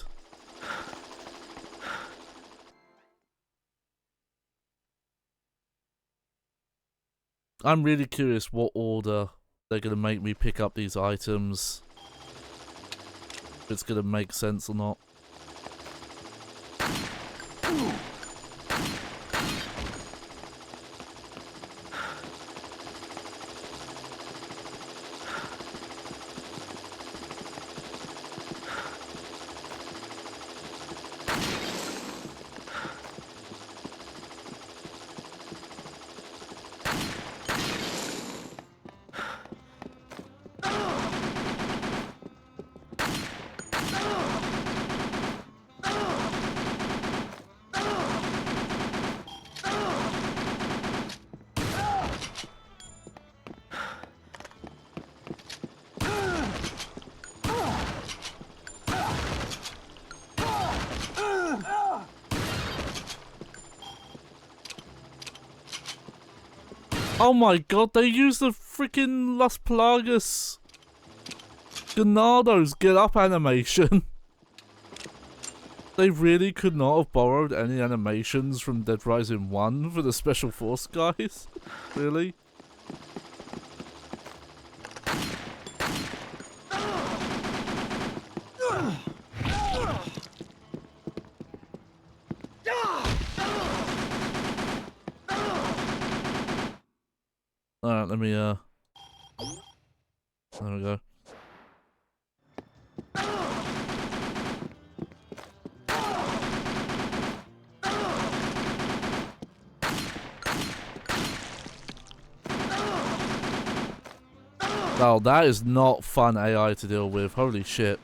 I'm really curious what order they're gonna make me pick up these items. If it's gonna make sense or not. Oh my god, they used the freaking Las Plagas Ganado's get up animation. They really could not have borrowed any animations from Dead Rising 1 for the Special Force guys? Really? Alright, let me, there we go. Oh, that is not fun AI to deal with. Holy shit.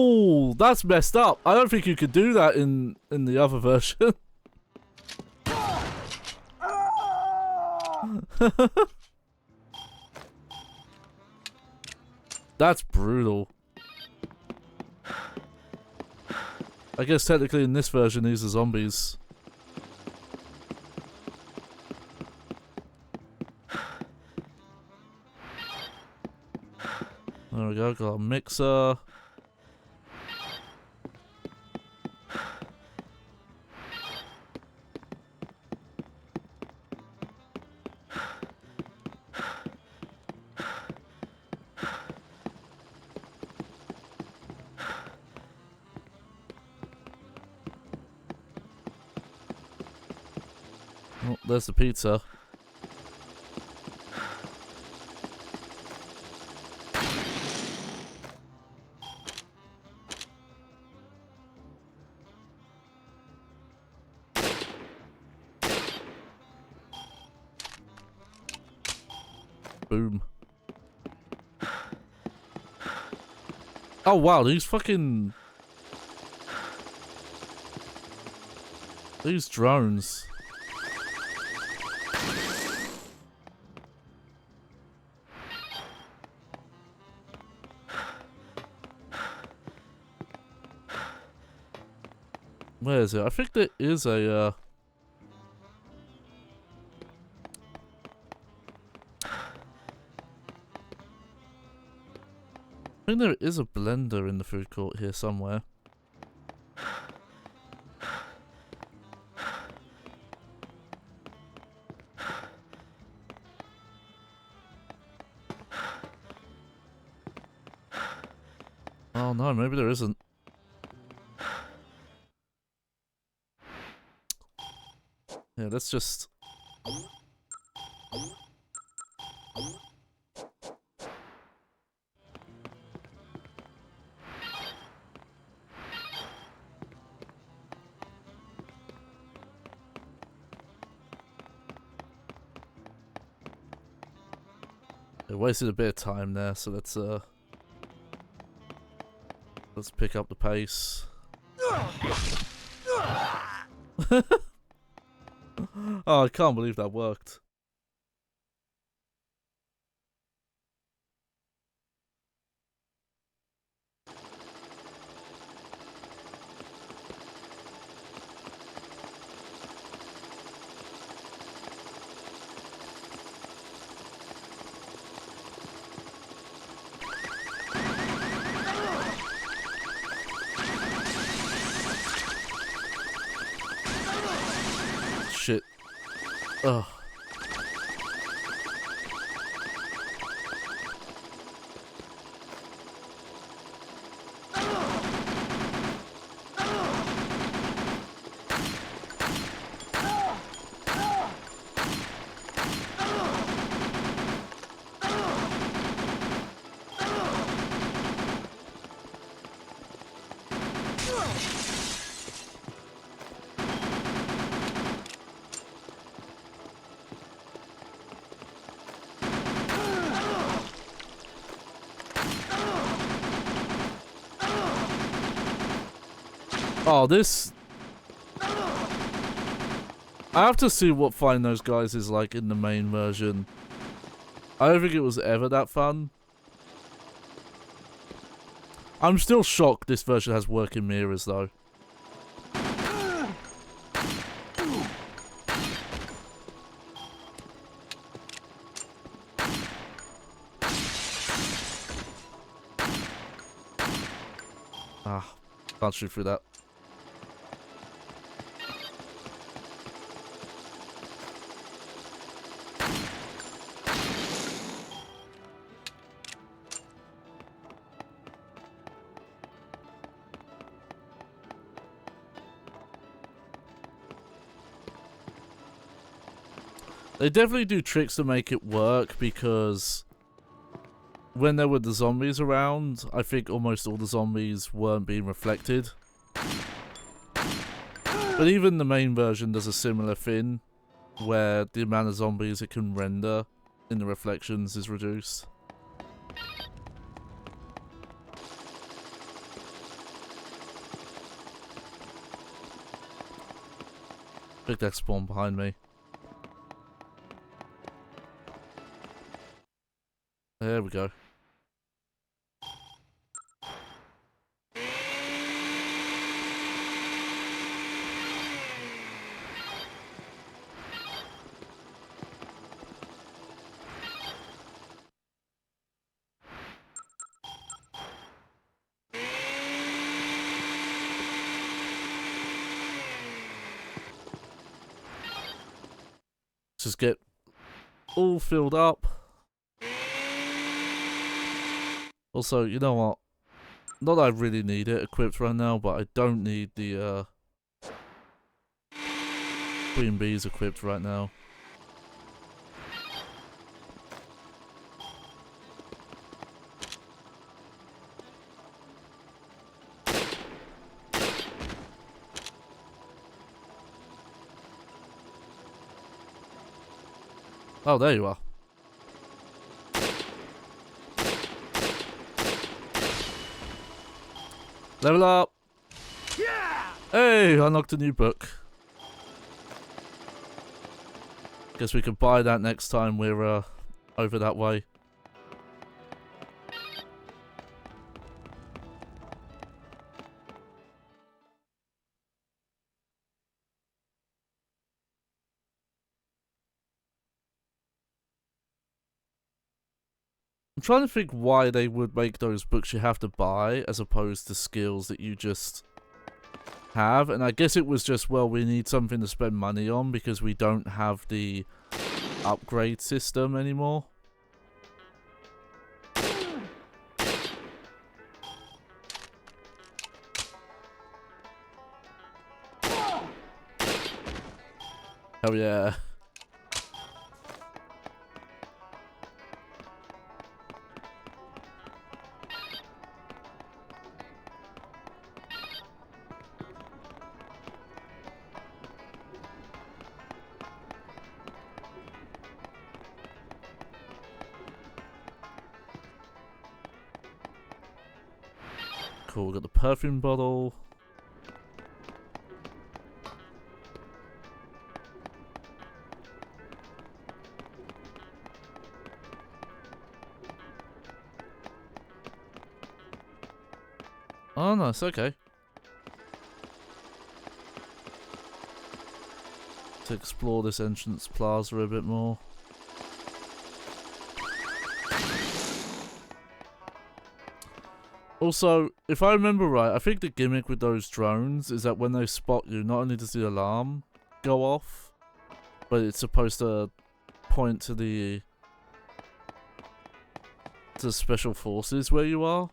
Oh, that's messed up. I don't think you could do that in the other version. That's brutal. I guess technically in this version these are zombies. There we go, got a mixer. Oh, there's the pizza. Boom. Oh wow, these fucking... These drones. Where is it? I think there is a, I think there is a blender in the food court here somewhere. Oh no, maybe there isn't. Yeah, let's just... I wasted a bit of time there, so let's pick up the pace. Oh, I can't believe that worked. Shit. Ugh. Oh, this... I have to see what fighting those guys is like in the main version. I don't think it was ever that fun. I'm still shocked this version has working mirrors though. Ah, can't shoot through that. They definitely do tricks to make it work, because when there were the zombies around, I think almost all the zombies weren't being reflected. But even the main version does a similar thing, where the amount of zombies it can render in the reflections is reduced. Big deck spawn behind me. There we go. Just get all filled up. Also, you know what? Not that I really need it equipped right now, but I don't need the Queen Bees equipped right now. Oh, there you are. Level up! Yeah! Hey, unlocked a new book. Guess we could buy that next time we're over that way. I'm trying to think why they would make those books you have to buy as opposed to skills that you just have. And I guess it was just, well, we need something to spend money on because we don't have the upgrade system anymore. Hell yeah. Cool, got the perfume bottle. Oh, nice, okay. To explore this entrance plaza a bit more. Also, if I remember right, I think the gimmick with those drones is that when they spot you, not only does the alarm go off, but it's supposed to point to the special forces where you are.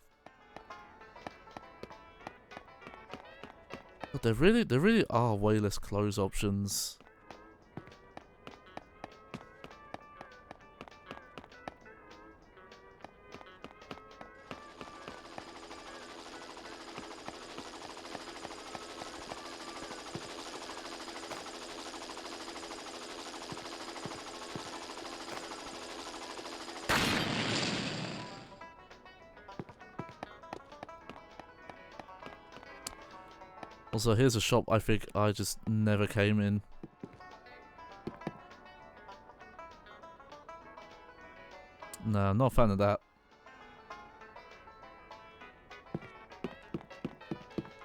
But there really are way less close options. Also, here's a shop I think I just never came in. No, I'm not a fan of that.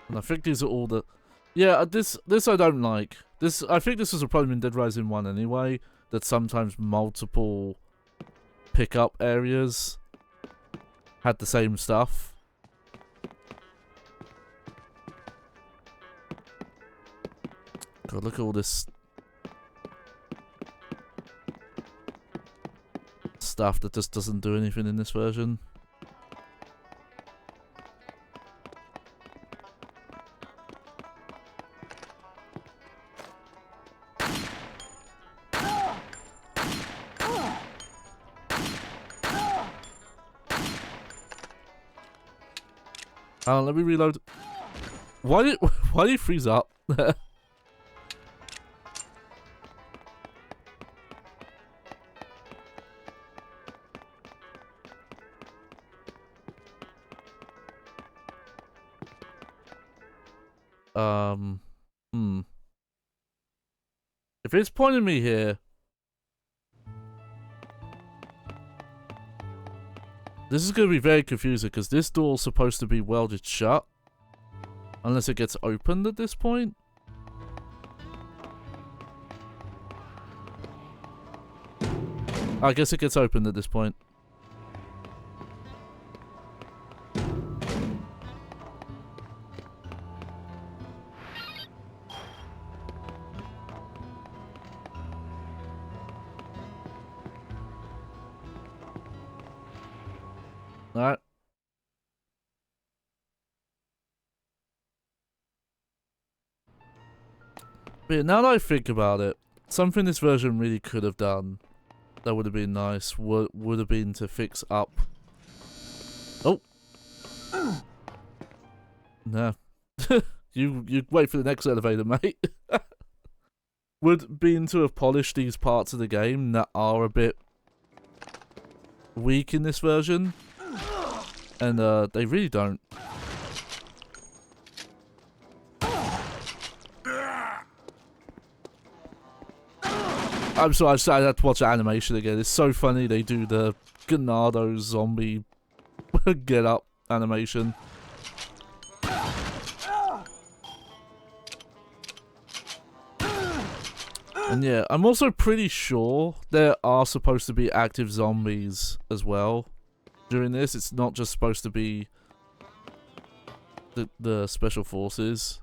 And I think these are all the... Yeah, this I don't like. I think this was a problem in Dead Rising 1 anyway, that sometimes multiple pickup areas had the same stuff. God, look at all this stuff that just doesn't do anything in this version. Let me reload. Why did you freeze up? If it's pointing me here, this is going to be very confusing because this door's supposed to be welded shut. Unless it gets opened at this point. I guess it gets opened at this point. Alright. But yeah, now that I think about it, something this version really could have done that would have been nice would have been to fix up. Oh. Nah. you wait for the next elevator, mate. Would been to have polished these parts of the game that are a bit weak in this version. And they really don't. I'm sorry, I had to watch the animation again. It's so funny they do the Ganado zombie get up animation. And yeah, I'm also pretty sure there are supposed to be active zombies as well during this. It's not just supposed to be the special forces.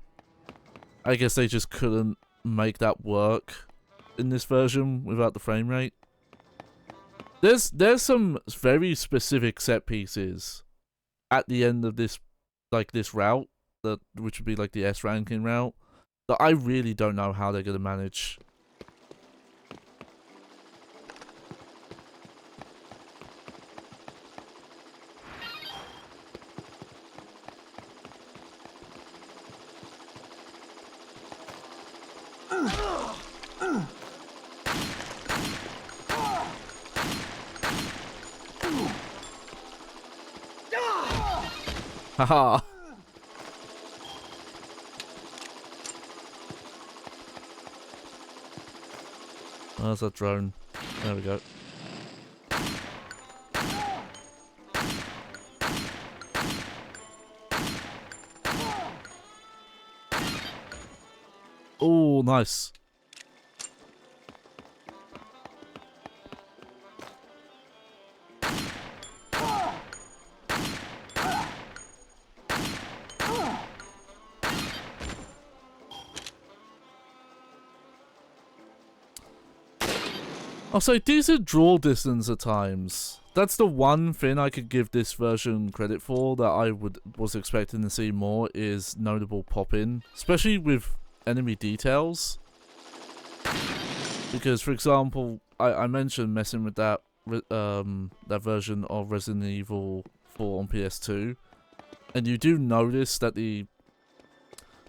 I guess they just couldn't make that work in this version without the frame rate. There's some very specific set pieces at the end of this, like this route, which would be like the S ranking route, that I really don't know how they're gonna manage. Haha. Oh, there's that drone. There we go. Oh, nice. Also, decent draw distance at times. That's the one thing I could give this version credit for that I was expecting to see more, is notable pop-in, especially with enemy details. Because, for example, I mentioned messing with that that version of Resident Evil 4 on PS2, and you do notice that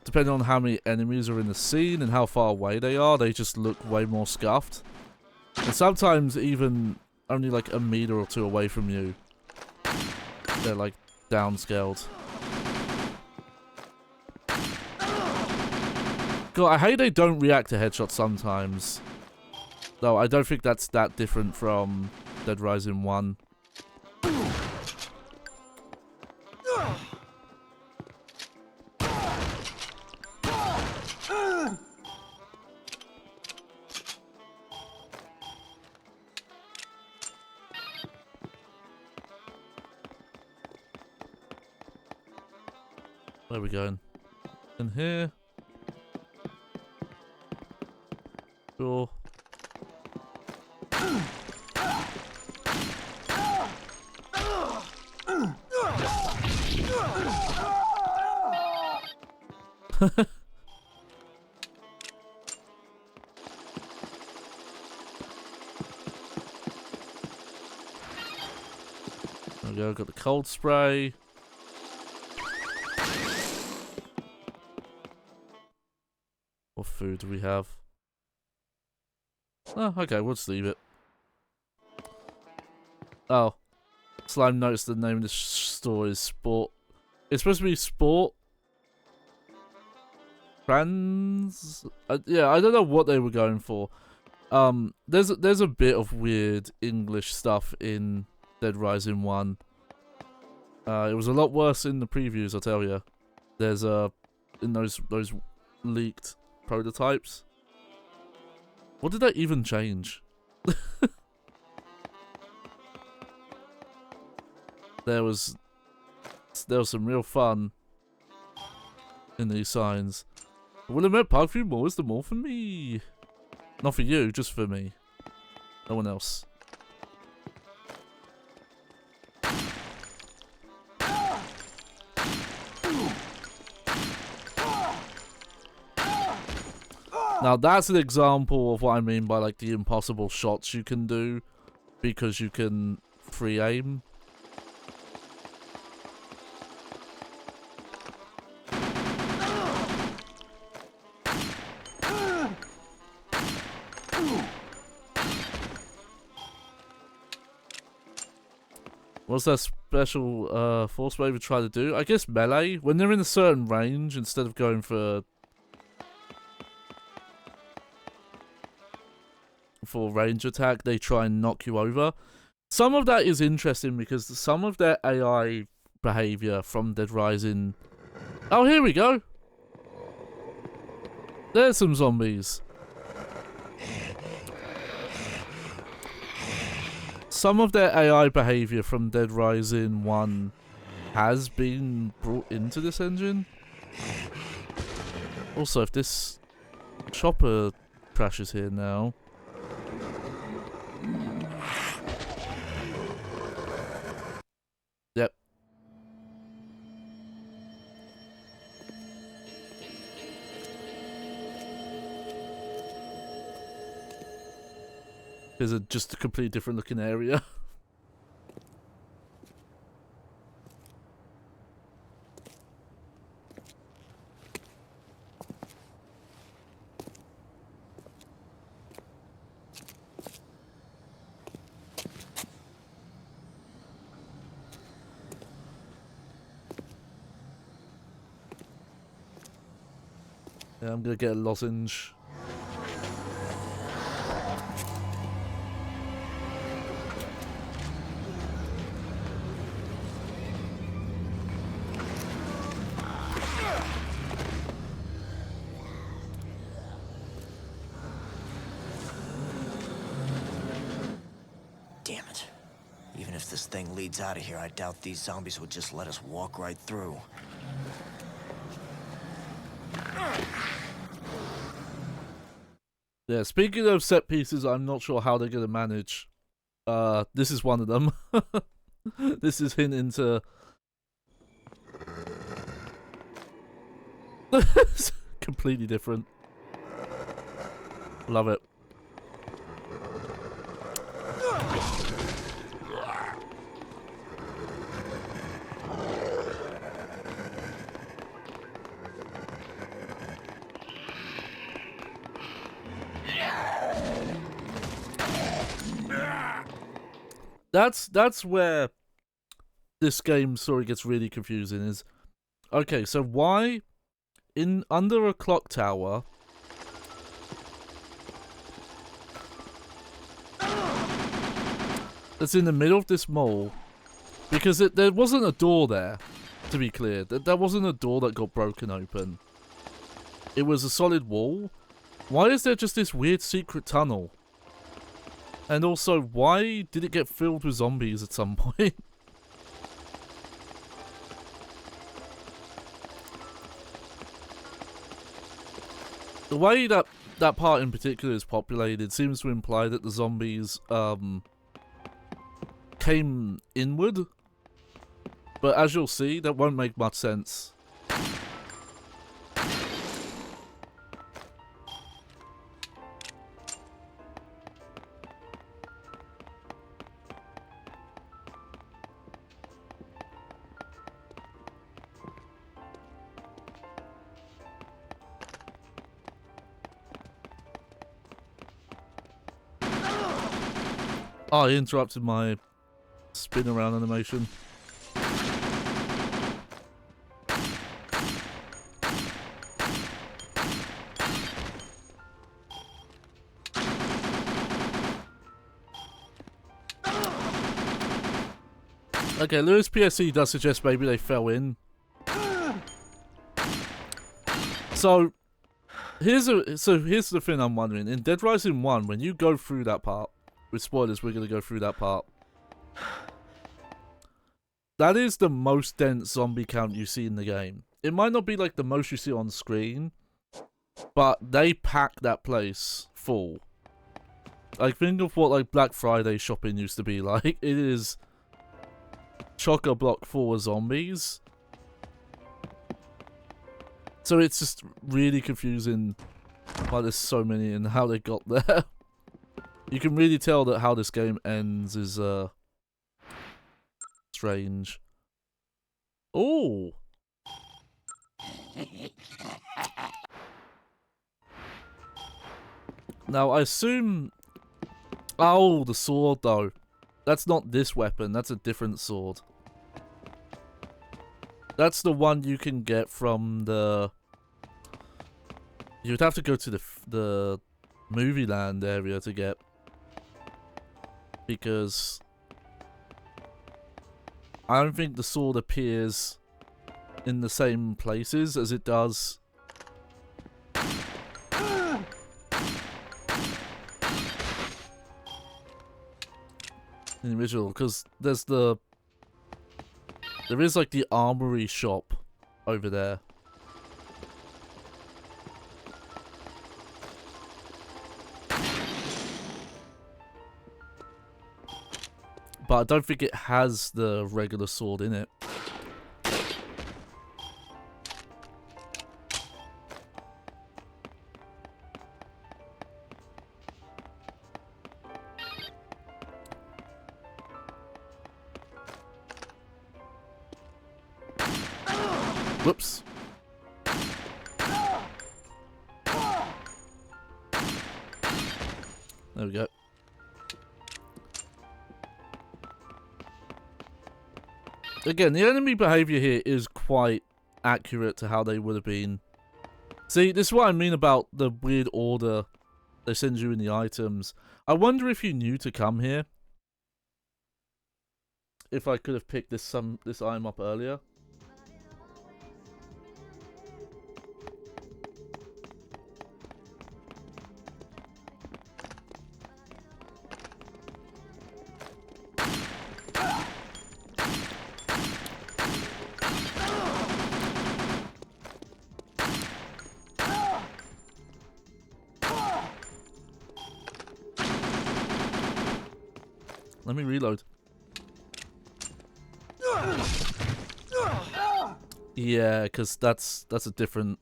depending on how many enemies are in the scene and how far away they are, they just look way more scuffed. And sometimes even only like a meter or two away from you, they're like downscaled. God, I hate they don't react to headshots sometimes. Though I don't think that's that different from Dead Rising 1. Where are we going? In here? Sure. There we go, got the cold spray. What food do we have? Oh, okay, we'll just leave it. Oh. Slime noticed the name of the store is Sport. It's supposed to be Sport. yeah, I don't know what they were going for. There's a bit of weird English stuff in Dead Rising 1. It was a lot worse in the previews, I'll tell you. There's in those leaked prototypes. What did that even change? There was some real fun in these signs. Willamette Parkview Mall is the mall for me. Not for you, just for me. No one else. Now that's an example of what I mean by like the impossible shots you can do because you can free aim. What's that special force wave try to do? I guess melee. When they're in a certain range, instead of going for range attack, they try and knock you over. Some of that is interesting because some of their AI behavior from Dead Rising... Oh, here we go! There's some zombies. Some of their AI behavior from Dead Rising 1 has been brought into this engine. Also, if this chopper crashes here now... Yep. Is it just a completely different looking area? Yeah, I'm gonna get a lozenge. Damn it. Even if this thing leads out of here, I doubt these zombies would just let us walk right through. Yeah, speaking of set pieces, I'm not sure how they're gonna manage. This is one of them. This is hinting to... completely different. Love it. That's where this game sort of gets really confusing. Is okay, so why under a clock tower that's in the middle of this mall, because there wasn't a door there, to be clear. There wasn't a door that got broken open. It was a solid wall. Why is there just this weird secret tunnel? And also, why did it get filled with zombies at some point? The way that part in particular is populated seems to imply that the zombies came inward. But as you'll see, that won't make much sense. Oh, he interrupted my spin around animation. Okay, Lewis PSC does suggest maybe they fell in. So here's the thing I'm wondering. In Dead Rising 1, when you go through that part, with spoilers, we're gonna go through that part. That is the most dense zombie count you see in the game. It might not be like the most you see on screen, but they pack that place full. Like, think of what like Black Friday shopping used to be like. It is chock-a-block full of zombies. So it's just really confusing why there's so many and how they got there. You can really tell that how this game ends is strange. Oh. Now I assume. Oh, the sword though. That's not this weapon. That's a different sword. That's the one you can get from the. You'd have to go to the movie land area to get, because I don't think the sword appears in the same places as it does in the original, because there is like the armory shop over there. But I don't think it has the regular sword in it. Whoops. There we go. Again, the enemy behavior here is quite accurate to how they would have been. See, this is what I mean about the weird order they send you in the items. I wonder if you knew to come here. If I could have picked this item up earlier. Let me reload. Yeah, because that's a different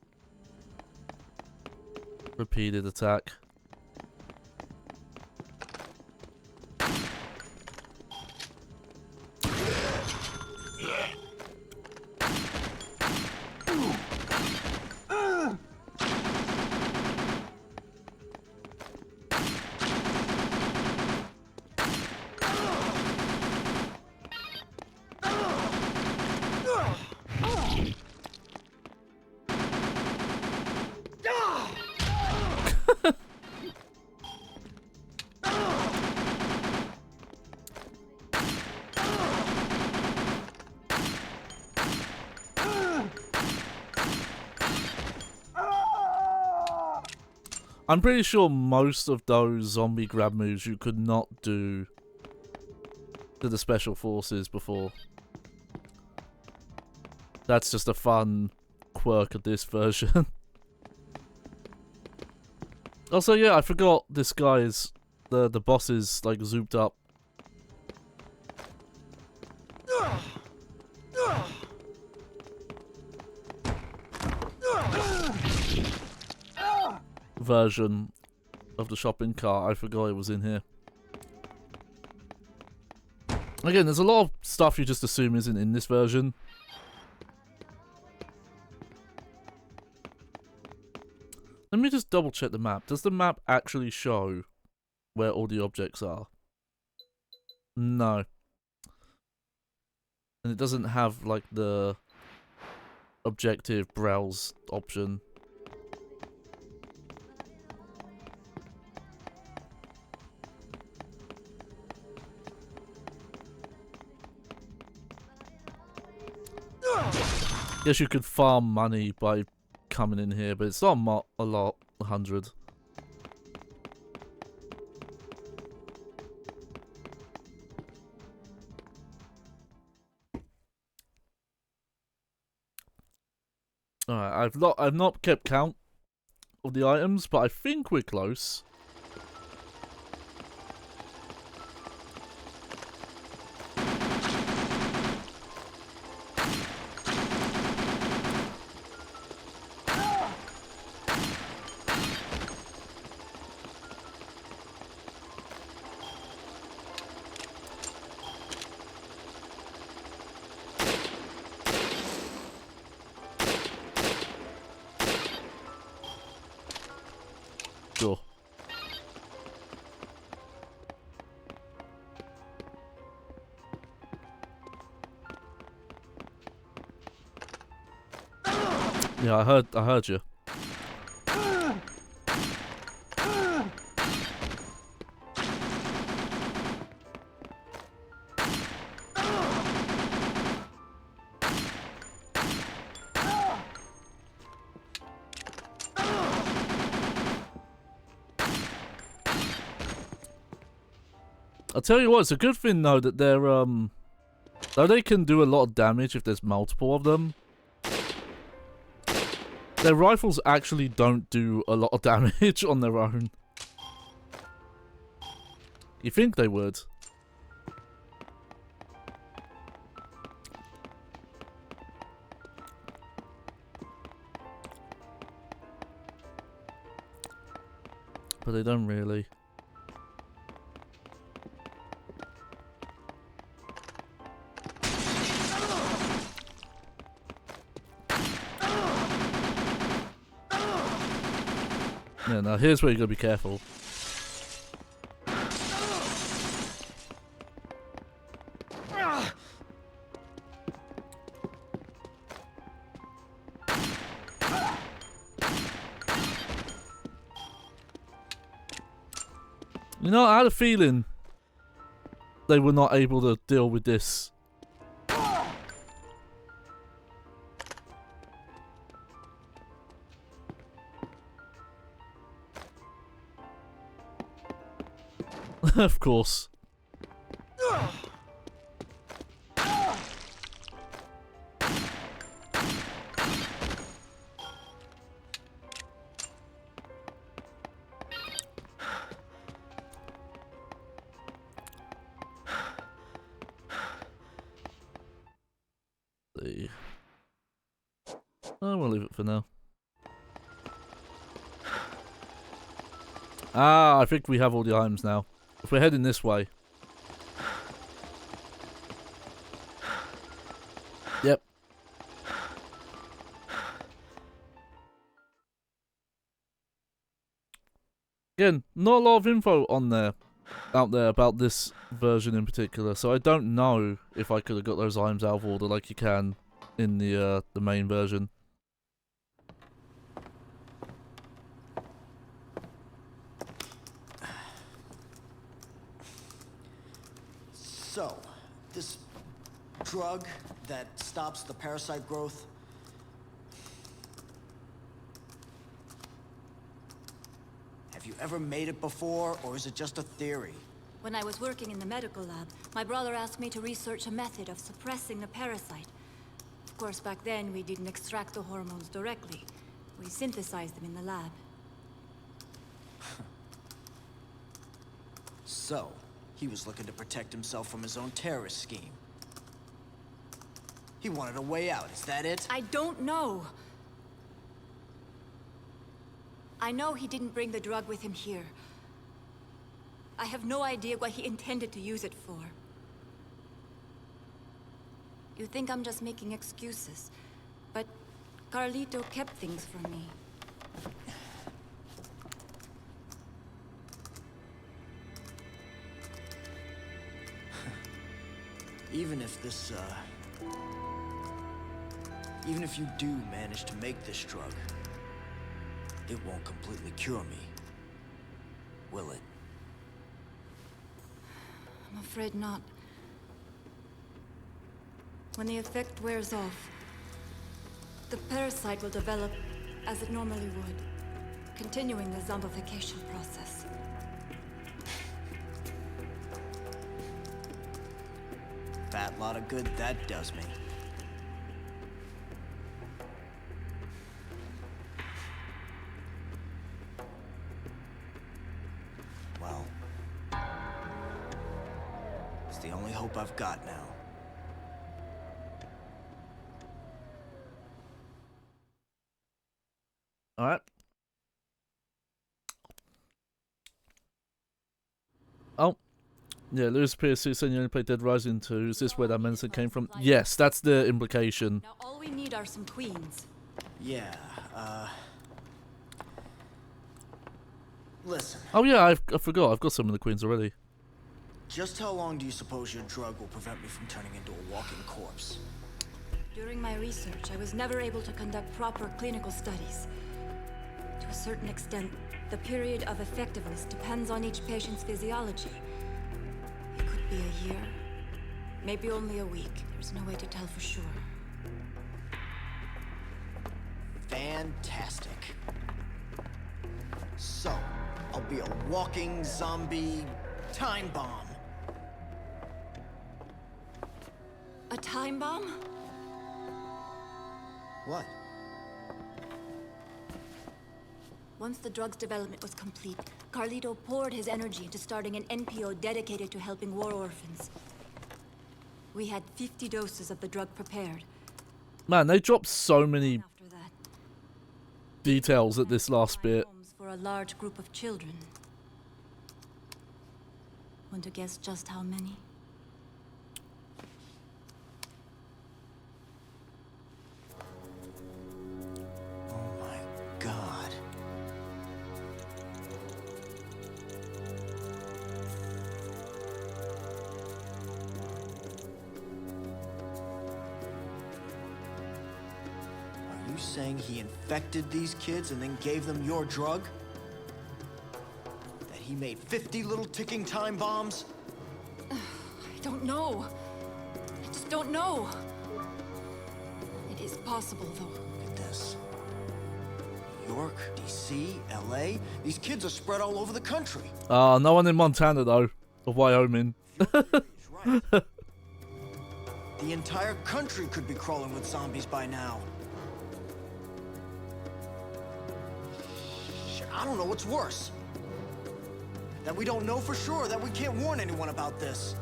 repeated attack. I'm pretty sure most of those zombie grab moves you could not do to the special forces before. That's just a fun quirk of this version. Also, yeah, I forgot this guy is the boss is like zooped up. Version of the shopping cart. I forgot it was in here. Again, there's a lot of stuff you just assume isn't in this version. Let me just double check the map. Does the map actually show where all the objects are? No. And it doesn't have like the objective browse option. Guess you could farm money by coming in here, but it's not a lot. 100. Alright, I've not kept count of the items, but I think we're close. Sure. Yeah, I heard you. I'll tell you what, it's a good thing though that they're though they can do a lot of damage if there's multiple of them, their rifles actually don't do a lot of damage on their own. You think they would? But they don't really. Yeah, now here's where you gotta be careful. You know, I had a feeling they were not able to deal with this. Of course. I'm gonna leave it for now. Ah, I think we have all the items now. If we're heading this way. Yep. Again, not a lot of info out there about this version in particular, so I don't know if I could have got those items out of order like you can in the main version. So, this drug that stops the parasite growth, have you ever made it before, or is it just a theory? When I was working in the medical lab, my brother asked me to research a method of suppressing the parasite. Of course, back then, we didn't extract the hormones directly. We synthesized them in the lab. So, he was looking to protect himself from his own terrorist scheme. He wanted a way out, is that it? I don't know. I know he didn't bring the drug with him here. I have no idea what he intended to use it for. You think I'm just making excuses, but Carlito kept things from me. Even if this, even if you do manage to make this drug, it won't completely cure me, will it? I'm afraid not. When the effect wears off, The parasite will develop as it normally would, continuing the zombification process. Fat lot of good that does me. Well, it's the only hope I've got now. All right. Oh. Yeah, Lewis Pierce, who said you only played Dead Rising 2. Is this where that medicine came from? Yes, that's the implication. Now all we need are some queens. Yeah, listen. Oh yeah, I forgot. I've got some of the queens already. Just how long do you suppose your drug will prevent me from turning into a walking corpse? During my research, I was never able to conduct proper clinical studies. To a certain extent, the period of effectiveness depends on each patient's physiology. It could be a year, maybe only a week. There's no way to tell for sure. Fantastic. So, I'll be a walking zombie time bomb. A time bomb? What? Once the drug's development was complete, Carlito poured his energy into starting an NPO dedicated to helping war orphans. We had 50 doses of the drug prepared. Man, they dropped so many After that, details at this last bit. homes for a large group of children. Want to guess just how many? Oh my God. Are you saying he infected these kids and then gave them your drug? That he made 50 little ticking time bombs? I don't know. I just don't know. It is possible, though. Look at this. New York, DC, LA. These kids are spread all over the country. No one in Montana though, or Wyoming. He's right. The entire country could be crawling with zombies by now. Shit, I don't know what's worse. That we don't know for sure, that we can't warn anyone about this.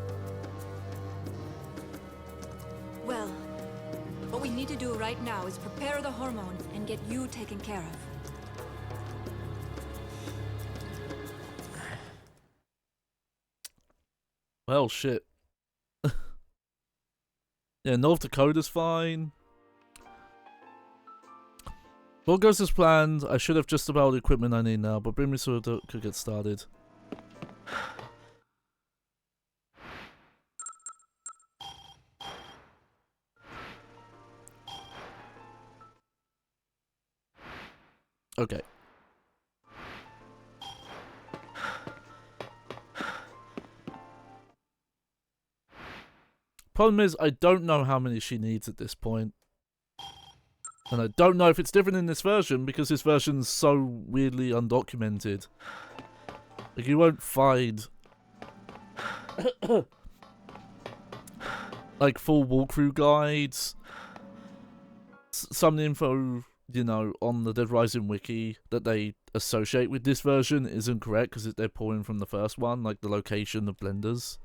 Well, what we need to do right now is prepare the hormone and get you taken care of. Well, shit. Yeah, North Dakota's fine. All goes as planned. I should have just about all the equipment I need now, but bring me so I could get started. Okay. Problem is, I don't know how many she needs at this point. And I don't know if it's different in this version, because this version's so weirdly undocumented. Like, you won't find like full walkthrough guides. Some of the info, you know, on the Dead Rising wiki that they associate with this version isn't correct because they're pulling from the first one, like the location of blenders.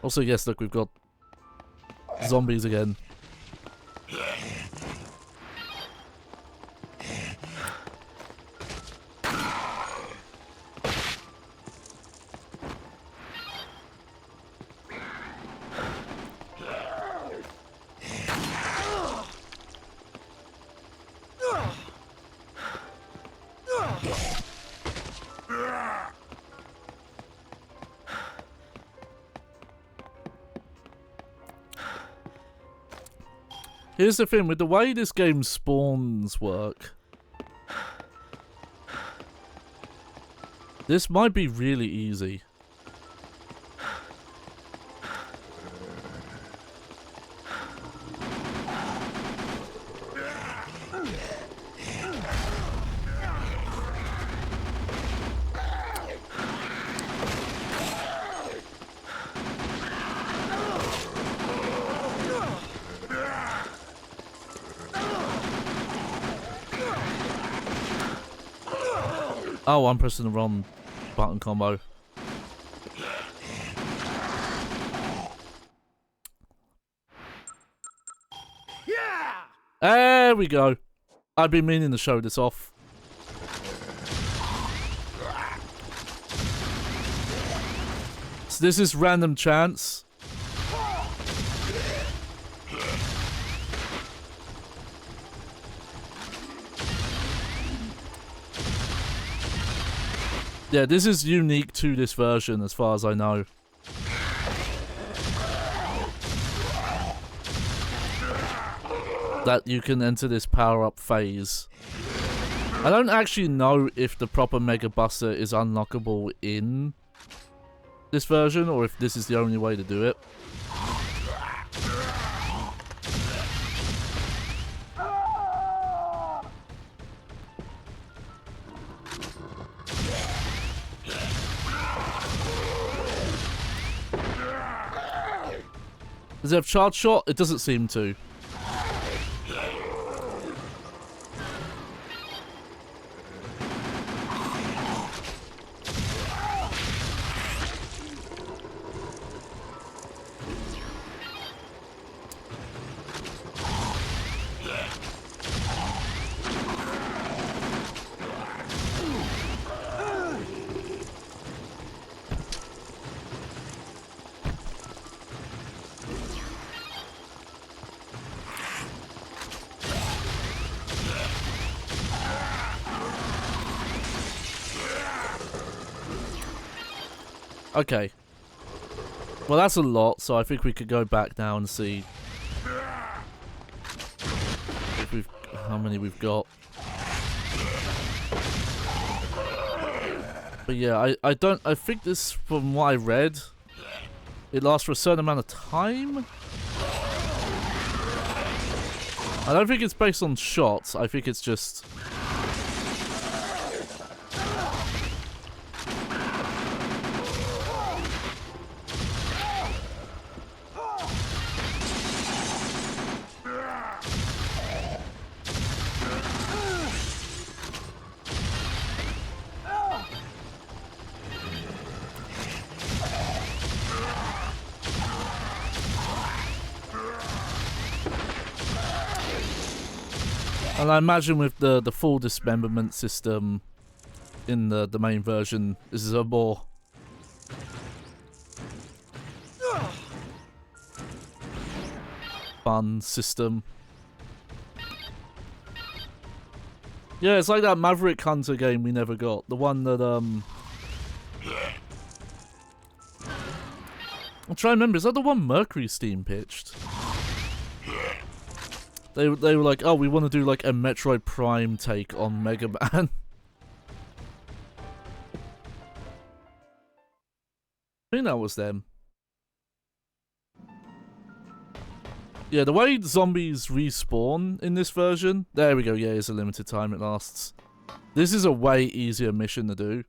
Also, yes, look, we've got zombies again. Here's the thing, with the way this game's spawns work, this might be really easy. Oh, I'm pressing the wrong button combo. Yeah! There we go. I've been meaning to show this off. So this is random chance. Yeah, this is unique to this version as far as I know. That you can enter this power-up phase. I don't actually know if the proper Mega Buster is unlockable in this version, or if this is the only way to do it. Does it have charge shot? It doesn't seem to. Okay. Well, that's a lot, so I think we could go back now and see if how many we've got. But yeah, I think this, from what I read, it lasts for a certain amount of time. I don't think it's based on shots, I think it's just... And I imagine with the full dismemberment system in the main version, this is a more fun system. Yeah, it's like that Maverick Hunter game we never got. The one that I'm trying to remember, is that the one Mercury Steam pitched? They were like, oh, we want to do like a Metroid Prime take on Mega Man. I think that was them. Yeah, the way zombies respawn in this version, there we go, yeah, it's a limited time it lasts. This is a way easier mission to do.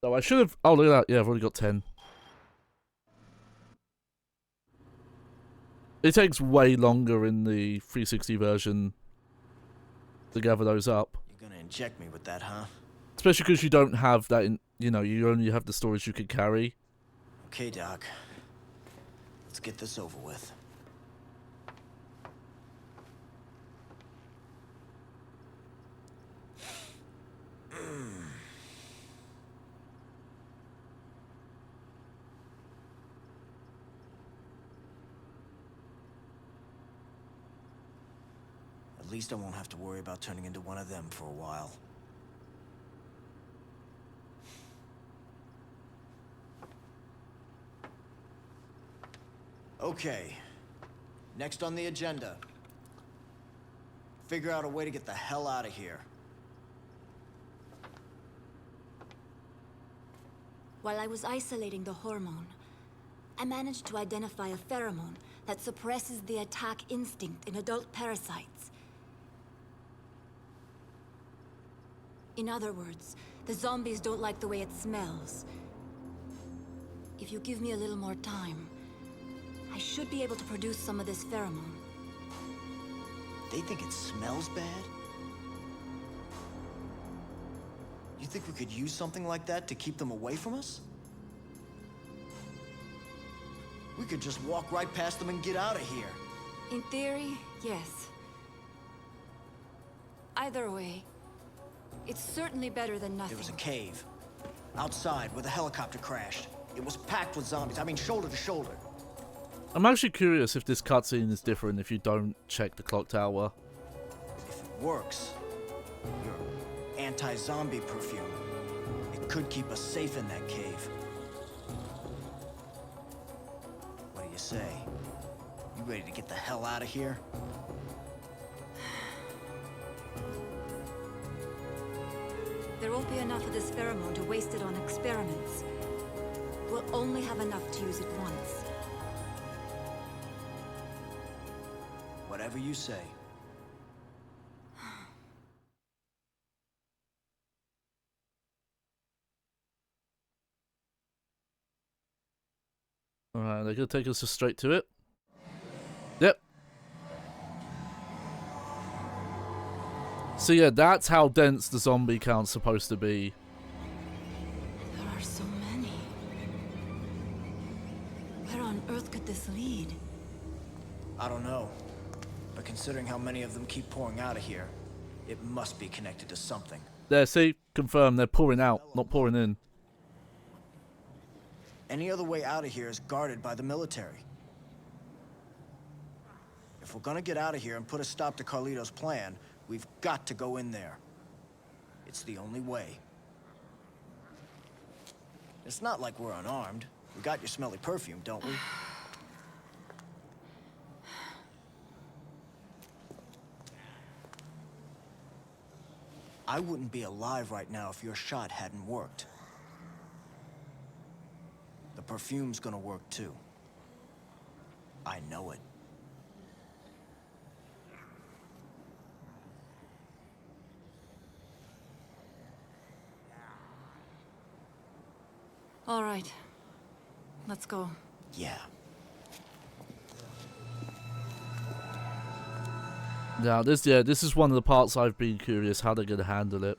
So I should have, oh look at that, yeah, I've already got 10. It takes way longer in the 360 version to gather those up. You're gonna inject me with that, huh? Especially because you don't have that in, you know, you only have the storage you could carry. Okay, Doc. Let's get this over with. At least I won't have to worry about turning into one of them for a while. Okay. Next on the agenda. Figure out a way to get the hell out of here. While I was isolating the hormone, I managed to identify a pheromone that suppresses the attack instinct in adult parasites. In other words, the zombies don't like the way it smells. If you give me a little more time, I should be able to produce some of this pheromone. They think it smells bad? think we could use something like that to keep them away from us? We could just walk right past them and get out of here. In theory, yes. Either way, it's certainly better than nothing. There was a cave. Outside, where the helicopter crashed. It was packed with zombies. I mean, shoulder to shoulder. I'm actually curious if this cutscene is different if you don't check the clock tower. If it works, your anti-zombie perfume, it could keep us safe in that cave. What do you say? You ready to get the hell out of here? There won't be enough of this pheromone to waste it on experiments. We'll only have enough to use it once. Whatever you say. Alright, they're gonna take us straight to it. Yep. So yeah, that's how dense the zombie count's supposed to be. There are so many. Where on earth could this lead? I don't know. But considering how many of them keep pouring out of here, it must be connected to something. There, see? Confirmed, they're pouring out, not pouring in. Any other way out of here is guarded by the military. If we're gonna get out of here and put a stop to Carlito's plan, we've got to go in there. It's the only way. It's not like we're unarmed. We got your smelly perfume, don't we? I wouldn't be alive right now if your shot hadn't worked. The perfume's gonna work too. I know it. All right. Let's go. Yeah. Now, this is one of the parts I've been curious how they're going to handle it.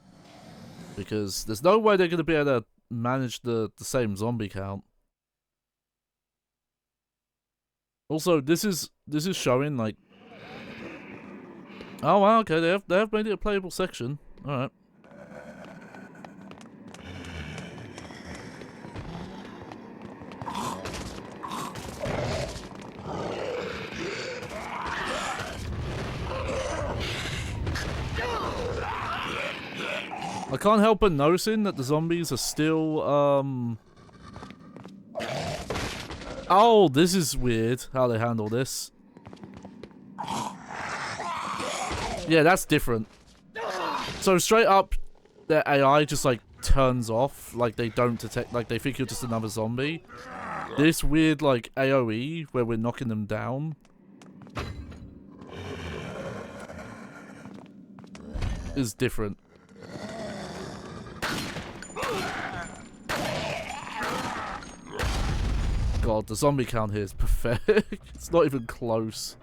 Because there's no way they're going to be able to manage the same zombie count. Also, this is showing, like... Oh, wow, okay, they have made it a playable section. Alright. I can't help but noticing that the zombies are still, Oh, this is weird, how they handle this. Yeah, that's different. So straight up, their AI just, like, turns off. Like, they don't detect, like, they think you're just another zombie. This weird, like, AoE, where we're knocking them down, is different. God, the zombie count here is pathetic. It's not even close.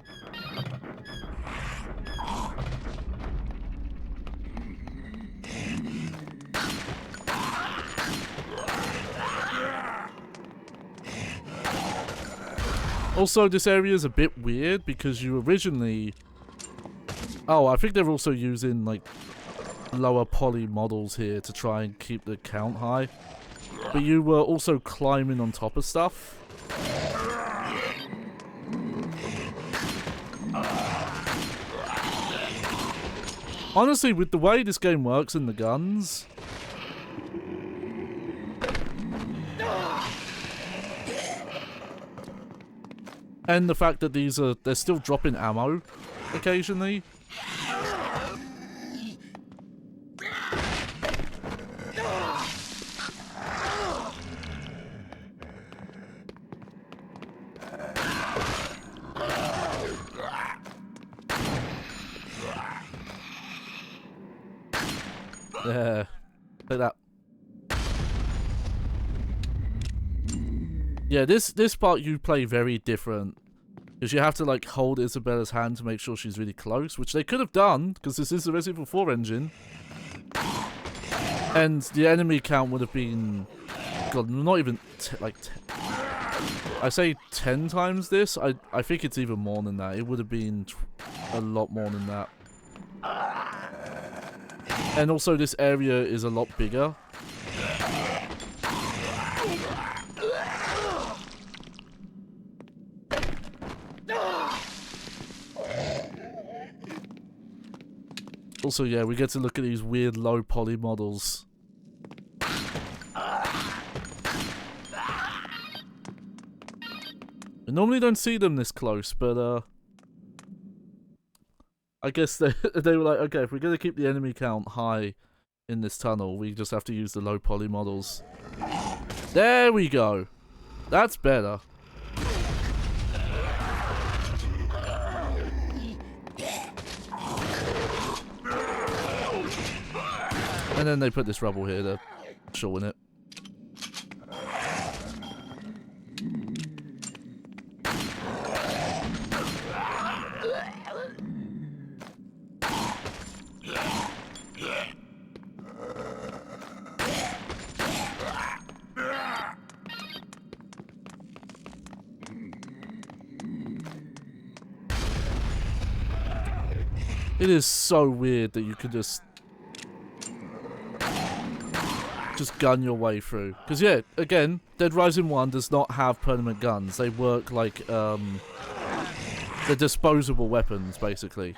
Also, this area is a bit weird because you originally... Oh, I think they're also using, like, lower poly models here to try and keep the count high. But you were also climbing on top of stuff. Honestly, with the way this game works and the guns... And the fact that they're still dropping ammo occasionally. Yeah, like that. Yeah, this part you play very different. Because you have to, like, hold Isabella's hand to make sure she's really close, which they could have done, because this is the Resident Evil 4 engine. And the enemy count would have been, God, not even I say 10 times this. I think it's even more than that. It would have been a lot more than that. And also, this area is a lot bigger. Also, yeah, we get to look at these weird low poly models. We normally don't see them this close, but I guess they were like, okay, if we're gonna keep the enemy count high in this tunnel, we just have to use the low poly models. There we go. That's better. And then they put this rubble here to shorten it. It is so weird that you could just gun your way through. Because yeah, again, Dead Rising 1 does not have permanent guns. They work like they're disposable weapons, basically.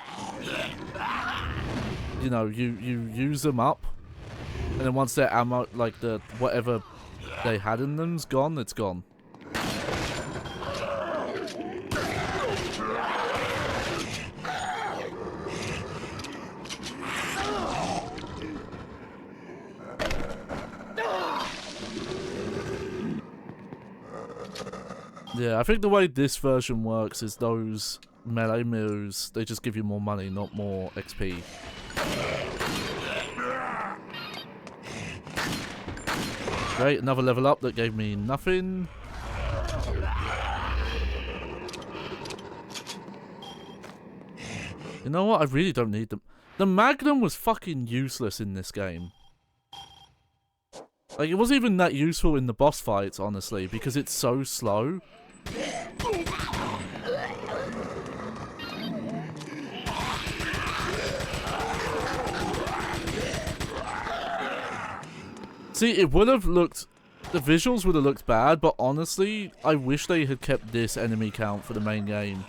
You know, you use them up, and then once their ammo, like the whatever they had in them's gone, it's gone. Yeah, I think the way this version works is those melee moves, they just give you more money, not more XP. Great, another level up that gave me nothing. You know what? I really don't need them. The Magnum was fucking useless in this game. Like, it wasn't even that useful in the boss fights, honestly, because it's so slow. See, it would have looked... The visuals would have looked bad, but honestly, I wish they had kept this enemy count for the main game.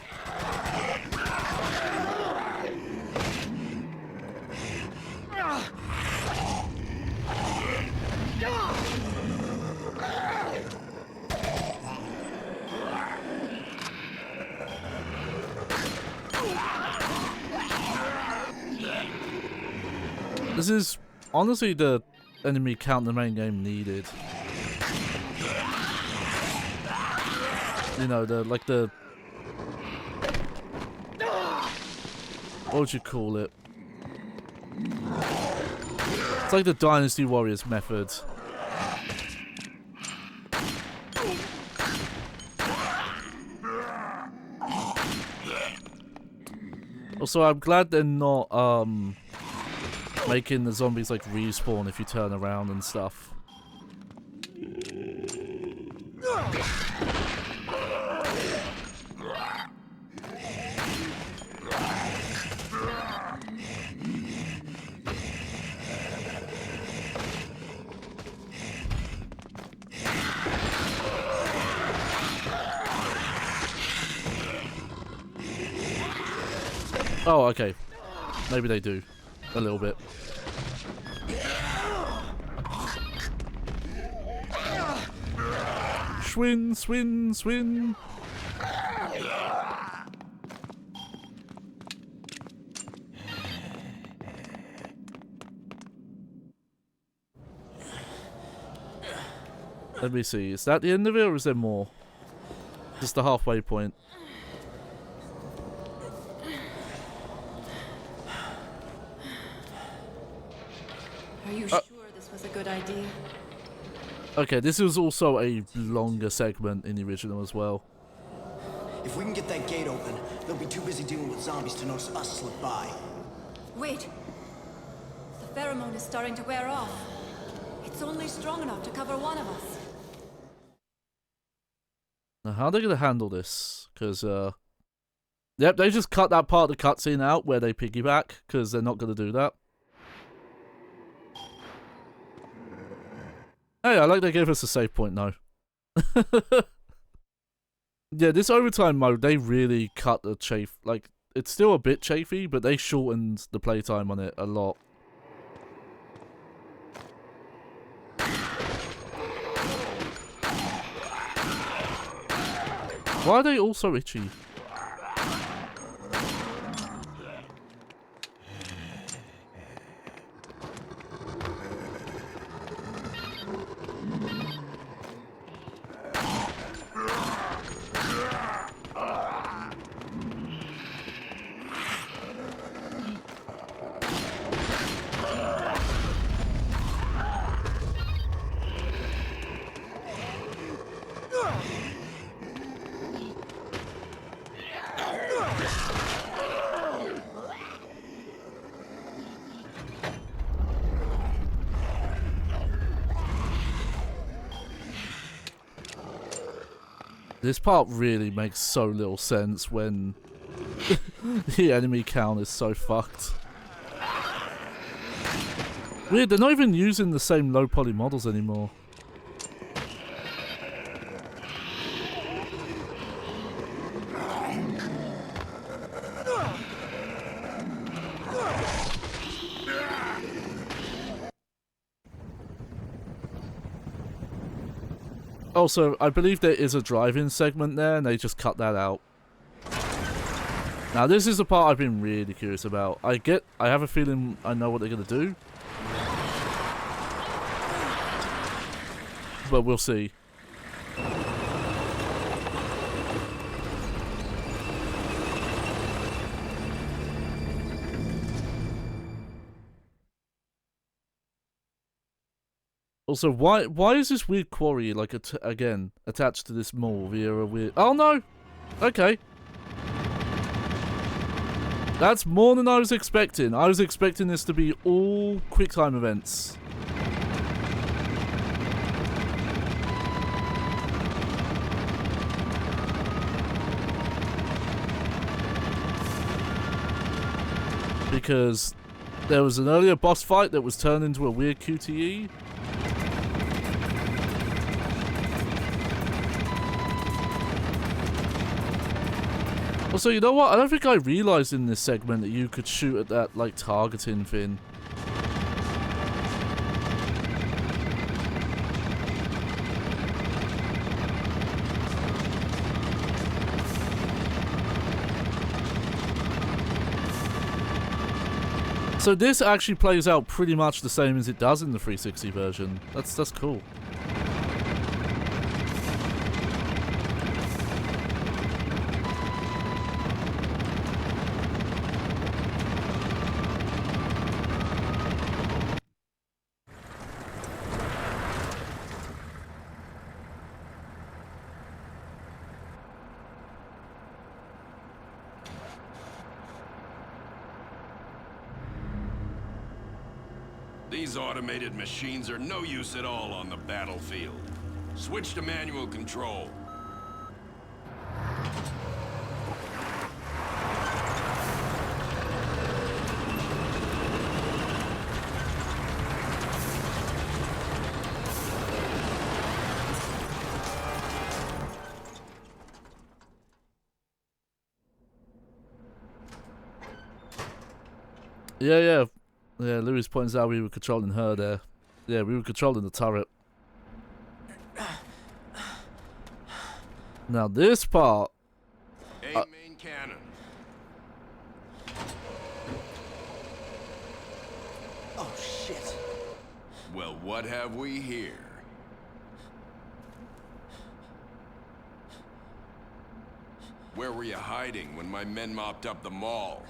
This is honestly the enemy count the main game needed. You know, the what would you call it? It's like the Dynasty Warriors method. Also, I'm glad they're not making the zombies like respawn if you turn around and stuff. Oh, okay. Maybe they do. A little bit. Swin, swin, swin. Let me see. Is that the end of it, or is there more? Just the halfway point. Are you sure this was a good idea? Okay, this was also a longer segment in the original as well. If we can get that gate open, they'll be too busy dealing with zombies to notice us slip by. Wait. The pheromone is starting to wear off. it's only strong enough to cover one of us. Now, how are they going to handle this? Because, yep, they just cut that part of the cutscene out where they piggyback, because they're not going to do that. Hey, I like they gave us a save point, though. Yeah, this overtime mode, they really cut the chafe. Like, it's still a bit chafy, but they shortened the playtime on it a lot. Why are they all so itchy? This part really makes so little sense when the enemy count is so fucked. Weird, they're not even using the same low poly models anymore. Also, I believe there is a drive-in segment there, and they just cut that out. Now, this is the part I've been really curious about. I have a feeling I know what they're going to do. But we'll see. Also, why is this weird quarry, like, again, attached to this mall via a weird... Oh, no! Okay. That's more than I was expecting. I was expecting this to be all QuickTime events. Because there was an earlier boss fight that was turned into a weird QTE. Also, you know what? I don't think I realised in this segment that you could shoot at that, like, targeting thing. So this actually plays out pretty much the same as it does in the 360 version. That's cool. These automated machines are no use at all on the battlefield. Switch to manual control. Yeah. Yeah, Louis points out we were controlling her there. Yeah, we were controlling the turret. Now this part... main cannon. Oh, shit. Well, what have we here? Where were you hiding when my men mopped up the mall?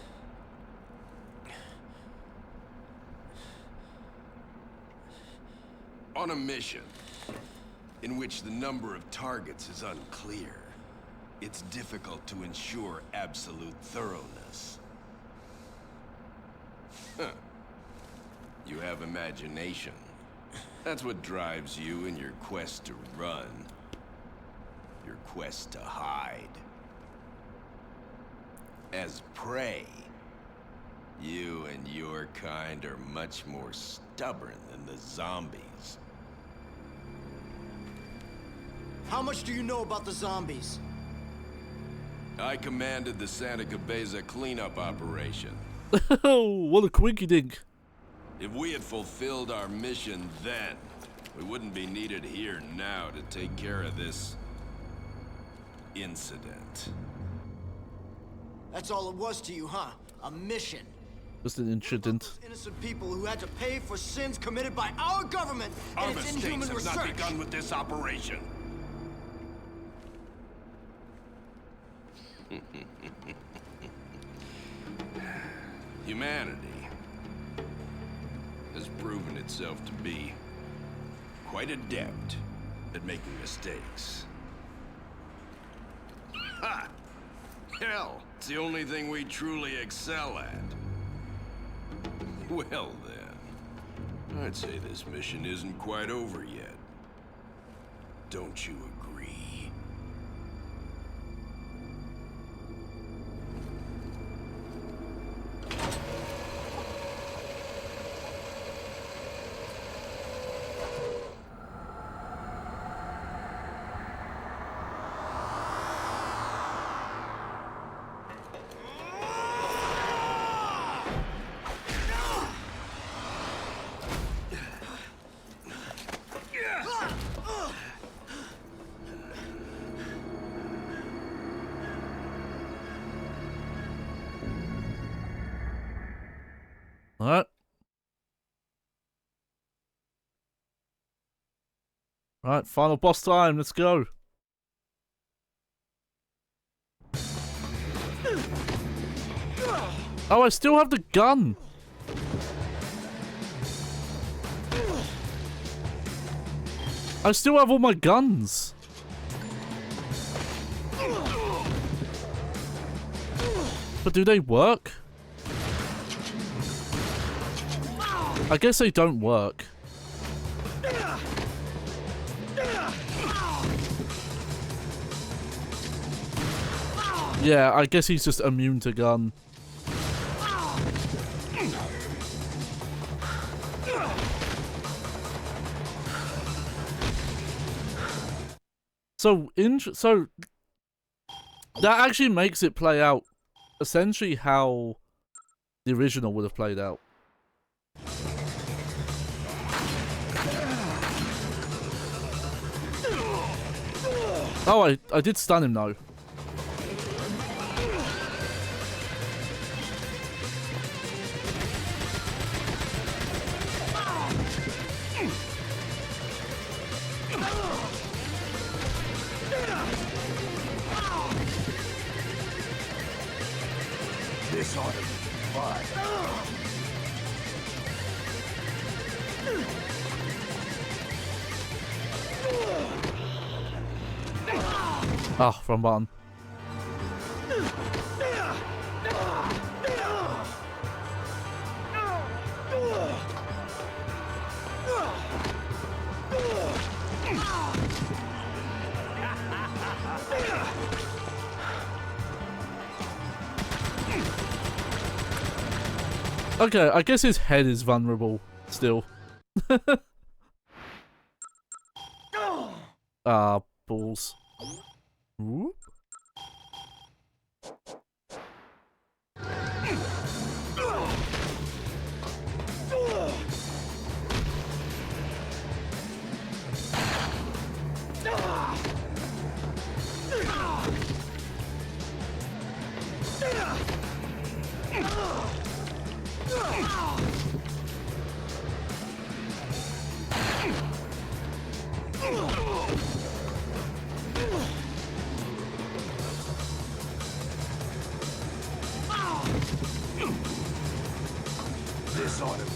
On a mission in which the number of targets is unclear, it's difficult to ensure absolute thoroughness. Huh. You have imagination. That's what drives you in your quest to run. Your quest to hide. As prey, you and your kind are much more stubborn than the zombies. How much do you know about the zombies? I commanded the Santa Cabeza cleanup operation. Oh, what a quinky dink. If we had fulfilled our mission then, we wouldn't be needed here now to take care of this incident. That's all it was to you, huh? A mission. Just an incident. Those innocent people who had to pay for sins committed by our government Our and its mistakes inhuman have research. not begun with this operation. Humanity has proven itself to be quite adept at making mistakes. Ha! Hell, it's the only thing we truly excel at. Well then, I'd say this mission isn't quite over yet. Don't you agree? Alright. Right, final boss time, let's go. Oh, I still have the gun. I still have all my guns. But do they work? I guess they don't work. Yeah, I guess he's just immune to gun. So that actually makes it play out essentially how the original would have played out. Oh, I did stun him though. This ought to be fun. Ah, wrong button. Okay, I guess his head is vulnerable still. Ah, balls. Whoop. This ought to be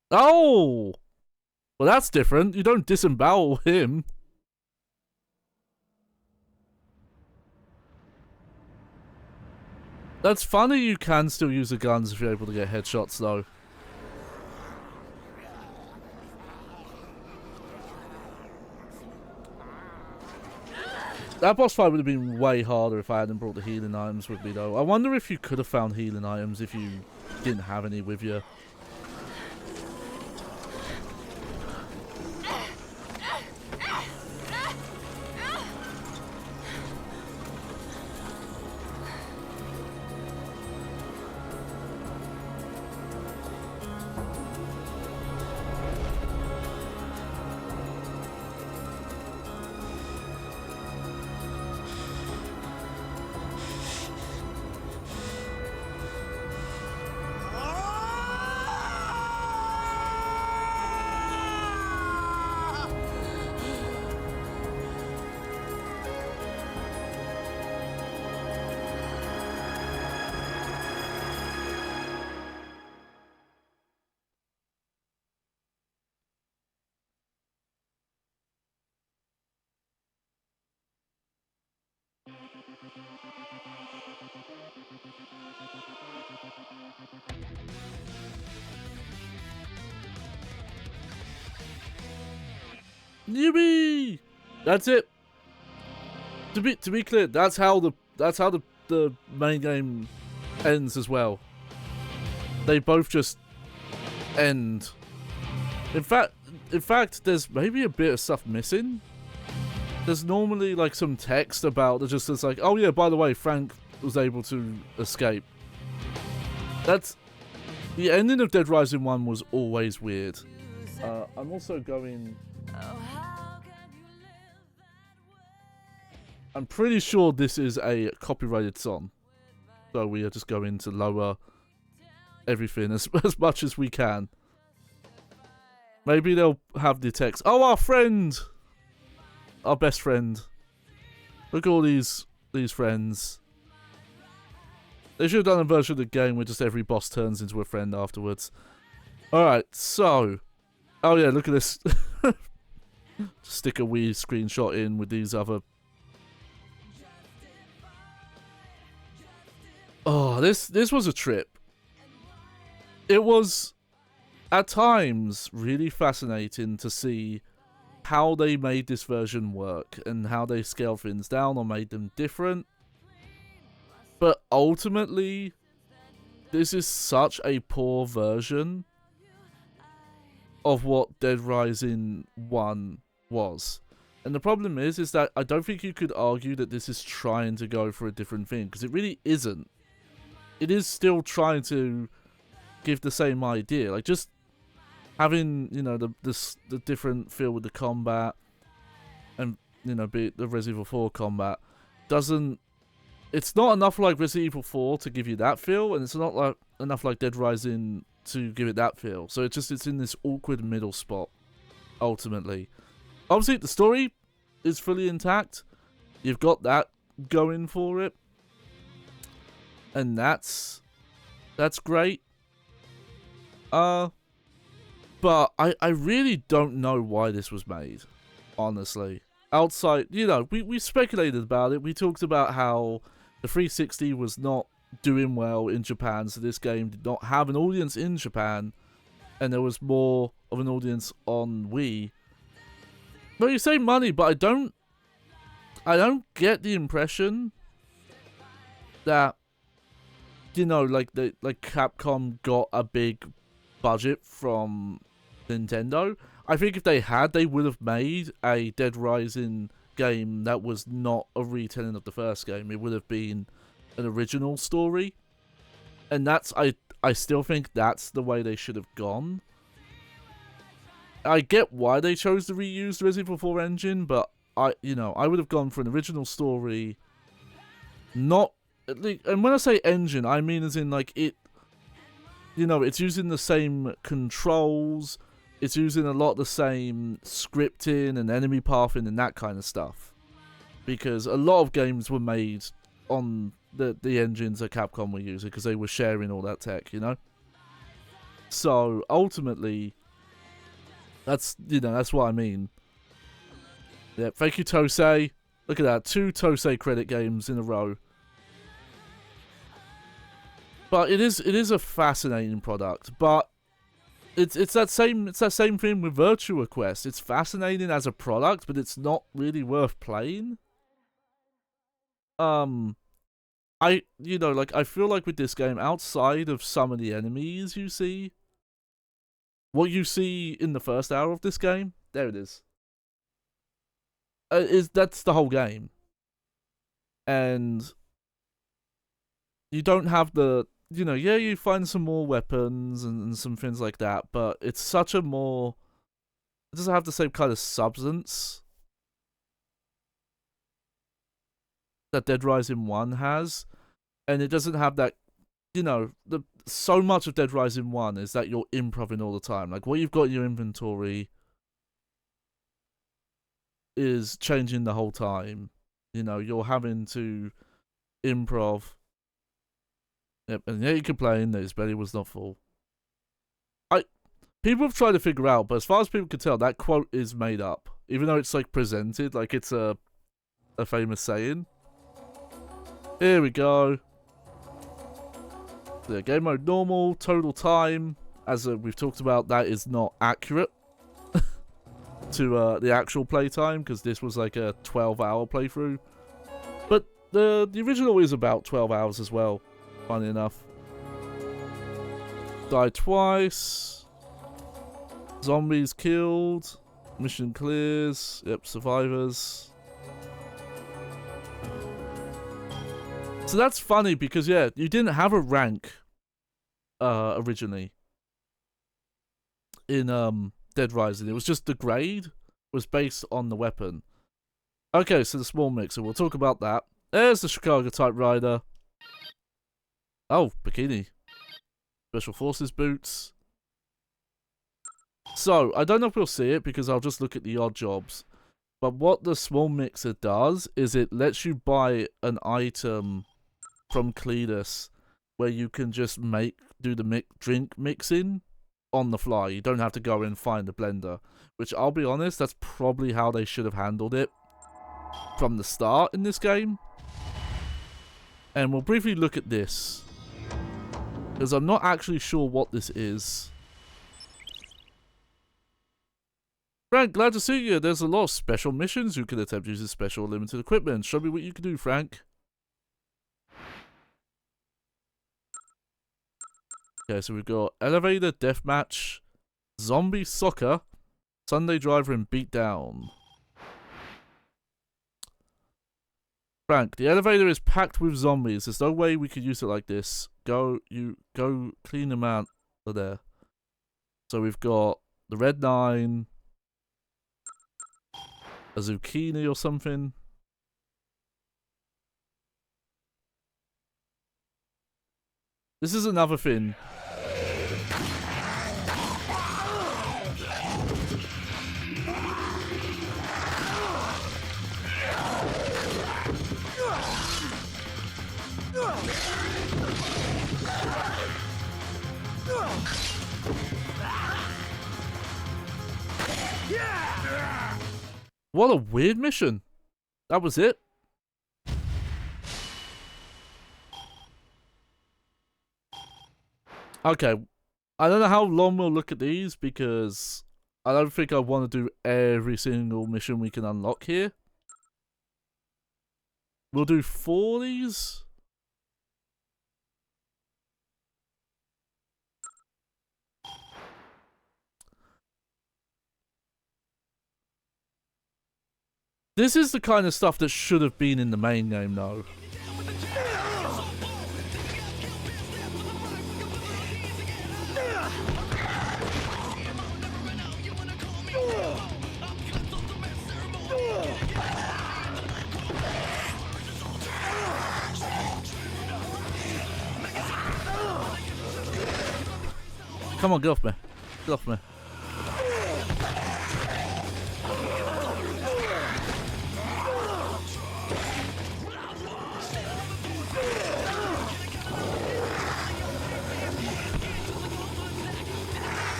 Oh! Well, that's different. You don't disembowel him. That's funny you can still use the guns if you're able to get headshots, though. That boss fight would have been way harder if I hadn't brought the healing items with me, though. I wonder if you could have found healing items if you didn't have any with you. Newbie! That's it. To be clear, that's how the main game ends as well. They both just end. In fact, there's maybe a bit of stuff missing. There's normally like some text about that just says like, oh yeah, by the way, Frank was able to escape. That's the ending of Dead Rising 1 was always weird. I'm also going. I'm pretty sure this is a copyrighted song, so we are just going to lower everything as much as we can. Maybe they'll have the text. Oh, our friend, our best friend. Look at all these friends. They should have done a version of the game where just every boss turns into a friend afterwards. All right, so. Oh yeah, look at this. Stick a wee screenshot in with these other. Oh, this was a trip. It was, at times, really fascinating to see how they made this version work and how they scaled things down or made them different. But ultimately, this is such a poor version of what Dead Rising 1 was. And the problem is that I don't think you could argue that this is trying to go for a different thing, because it really isn't. It is still trying to give the same idea, like just having, you know, the different feel with the combat, and, you know, be it the Resident Evil 4 combat doesn't. It's not enough like Resident Evil 4 to give you that feel, and it's not like enough like Dead Rising to give it that feel. So it's in this awkward middle spot, ultimately. Obviously, the story is fully intact. You've got that going for it, and that's great. But I really don't know why this was made, honestly. Outside, you know, we speculated about it. We talked about how the 360 was not doing well in Japan, so this game did not have an audience in Japan, and there was more of an audience on Wii. Well, you say money, but I don't get the impression that, you know, like Capcom got a big budget from Nintendo. I think if they had, they would have made a Dead Rising game that was not a retelling of the first game. It would have been an original story. And that's, I still think that's the way they should have gone. I get why they chose to reuse the Resident Evil 4 engine, but I would have gone for an original story. Not, and when I say engine, I mean as in like it, you know, it's using the same controls. It's using a lot of the same scripting and enemy pathing and that kind of stuff. because a lot of games were made on the engines that Capcom were using because they were sharing all that tech, you know? So, ultimately, that's what I mean. Yeah, thank you, Tosei. Look at that, 2 Tosei credit games in a row. But it is a fascinating product, but it's that same thing with Virtua Quest. It's fascinating as a product, but it's not really worth playing. I feel like with this game, outside of some of the enemies you see, what you see in the first hour of this game, there it is. That's the whole game. And you don't have the, yeah, you find some more weapons and some things like that, but it's such a more, it doesn't have the same kind of substance that Dead Rising 1 has, and it doesn't have that, so much of Dead Rising 1 is that you're improving all the time. Like, what you've got in your inventory is changing the whole time. You're having to improv. Yep, and yeah, you complain that his belly was not full. People have tried to figure out, but as far as people can tell, that quote is made up. Even though it's, like, presented like it's a famous saying. Here we go. The game mode normal, total time, as we've talked about, that is not accurate to the actual playtime, because this was like a 12-hour playthrough. But the original is about 12 hours as well, funny enough. Die twice. Zombies killed. Mission clears. Yep, survivors. So that's funny because, yeah, you didn't have a rank originally in Dead Rising. It was just the grade was based on the weapon. Okay, so the small mixer, we'll talk about that. There's the Chicago typewriter. Oh, bikini. Special Forces boots. So, I don't know if we'll see it because I'll just look at the odd jobs. But what the small mixer does is it lets you buy an item from Cletus where you can just do the drink mixing on the fly. You don't have to go and find a blender, which I'll be honest, that's probably how they should have handled it from the start in this game. And we'll briefly look at this because I'm not actually sure what this is. Frank, glad to see you. There's a lot of special missions you can attempt using special limited equipment. Show me what you can do, Frank. Okay, so we've got Elevator, Deathmatch, Zombie Soccer, Sunday Driver, and Beatdown. Frank, the elevator is packed with zombies. There's no way we could use it like this. Go clean them out of there. So we've got the Red 9, a zucchini or something. This is another thing. What a weird mission. That was it. Okay. I don't know how long we'll look at these because I don't think I want to do every single mission we can unlock here. We'll do 4 of these. This is the kind of stuff that should have been in the main game, though. Come on, get off me. Get off me.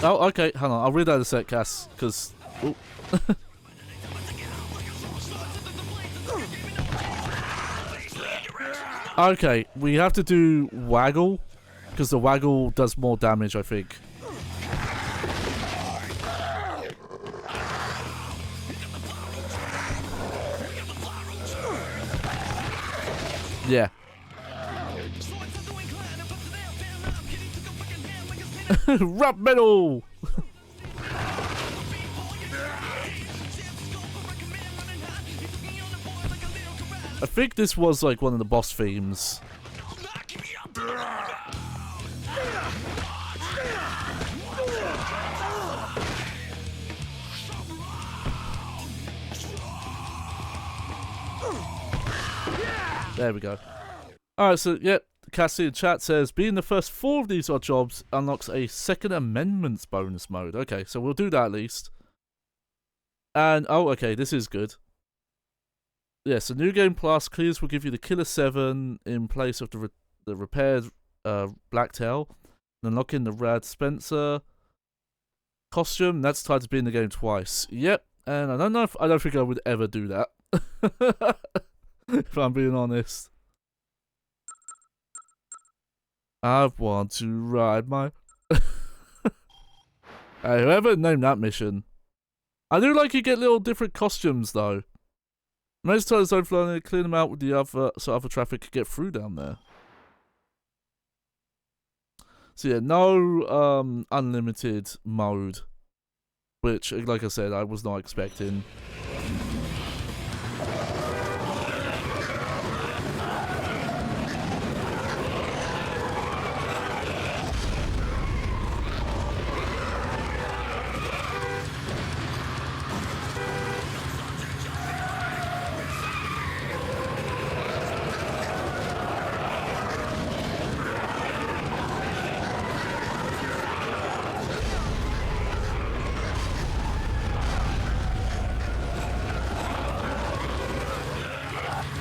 Oh, okay, hang on. I'll read that in a sec, Cass, because... Okay, we have to do waggle, because the waggle does more damage, I think. Yeah. Rap metal! I think this was like one of the boss themes. There we go. Alright, so yeah, Cassie in chat says, being the first 4 of these odd jobs unlocks a Second Amendments bonus mode. Okay, so we'll do that at least. And, oh, okay, this is good. Yeah, so New Game Plus clears will give you the Killer 7 in place of the repaired Blacktail. And unlocking the Rad Spencer costume, that's tied to being in the game twice. Yep, and I don't think I would ever do that. If I'm being honest. I want to ride my... Hey, whoever named that mission. I do like you get little different costumes, though. Most times don't fly, clear them out with the other, so other traffic could get through down there. So yeah, no unlimited mode. Which, like I said, I was not expecting.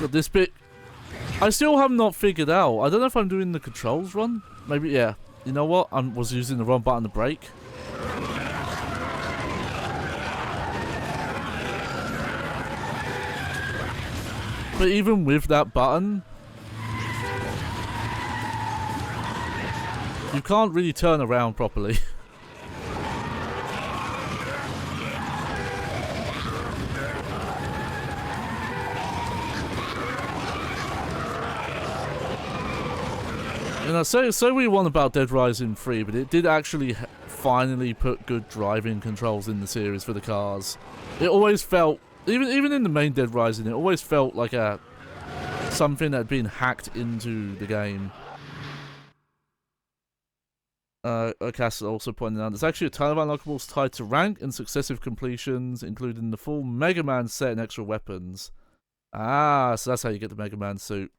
This bit, I still have not figured out. I don't know if I'm doing the controls wrong. Maybe, yeah. You know what? I was using the wrong button to brake. But even with that button, you can't really turn around properly. You know, so we won about Dead Rising 3, but it did actually finally put good driving controls in the series for the cars. It always felt, even in the main Dead Rising, it always felt like something that had been hacked into the game. Cass also pointed out, there's actually a ton of unlockables tied to rank and successive completions, including the full Mega Man set and extra weapons. Ah, so that's how you get the Mega Man suit.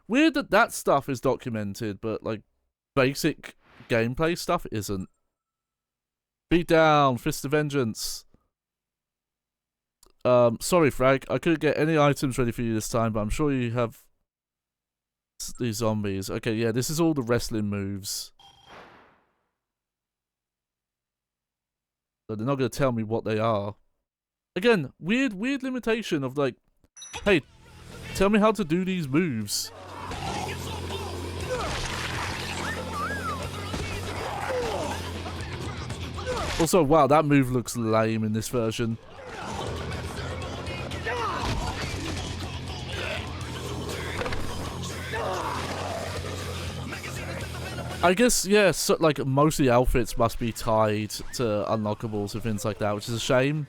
Weird that that stuff is documented, but like basic gameplay stuff isn't. Beat down, Fist of Vengeance. Sorry, Frank, I couldn't get any items ready for you this time, but I'm sure you have these zombies. Okay, yeah, this is all the wrestling moves. So they're not going to tell me what they are. Again, weird limitation of like, hey, tell me how to do these moves. Also, wow, that move looks lame in this version. I guess, yeah, so, like, most of the outfits must be tied to unlockables and things like that, which is a shame.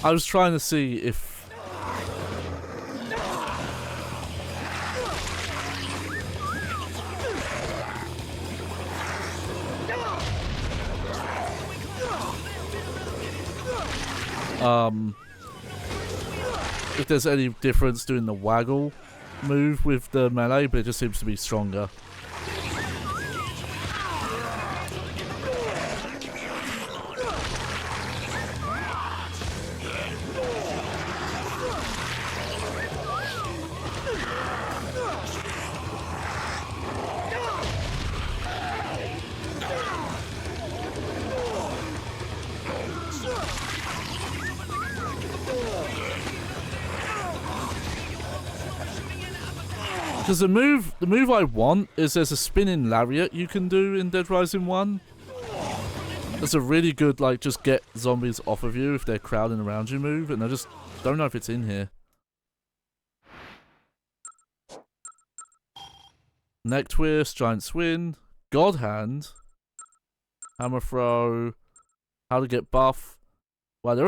I was trying to see if... if there's any difference doing the waggle move with the melee, but it just seems to be stronger. Because the move I want is there's a spinning lariat you can do in Dead Rising 1. It's a really good, like, just get zombies off of you if they're crowding around you move, and I just don't know if it's in here. Neck twist, giant swing, god hand, hammer throw, how to get buff. Well,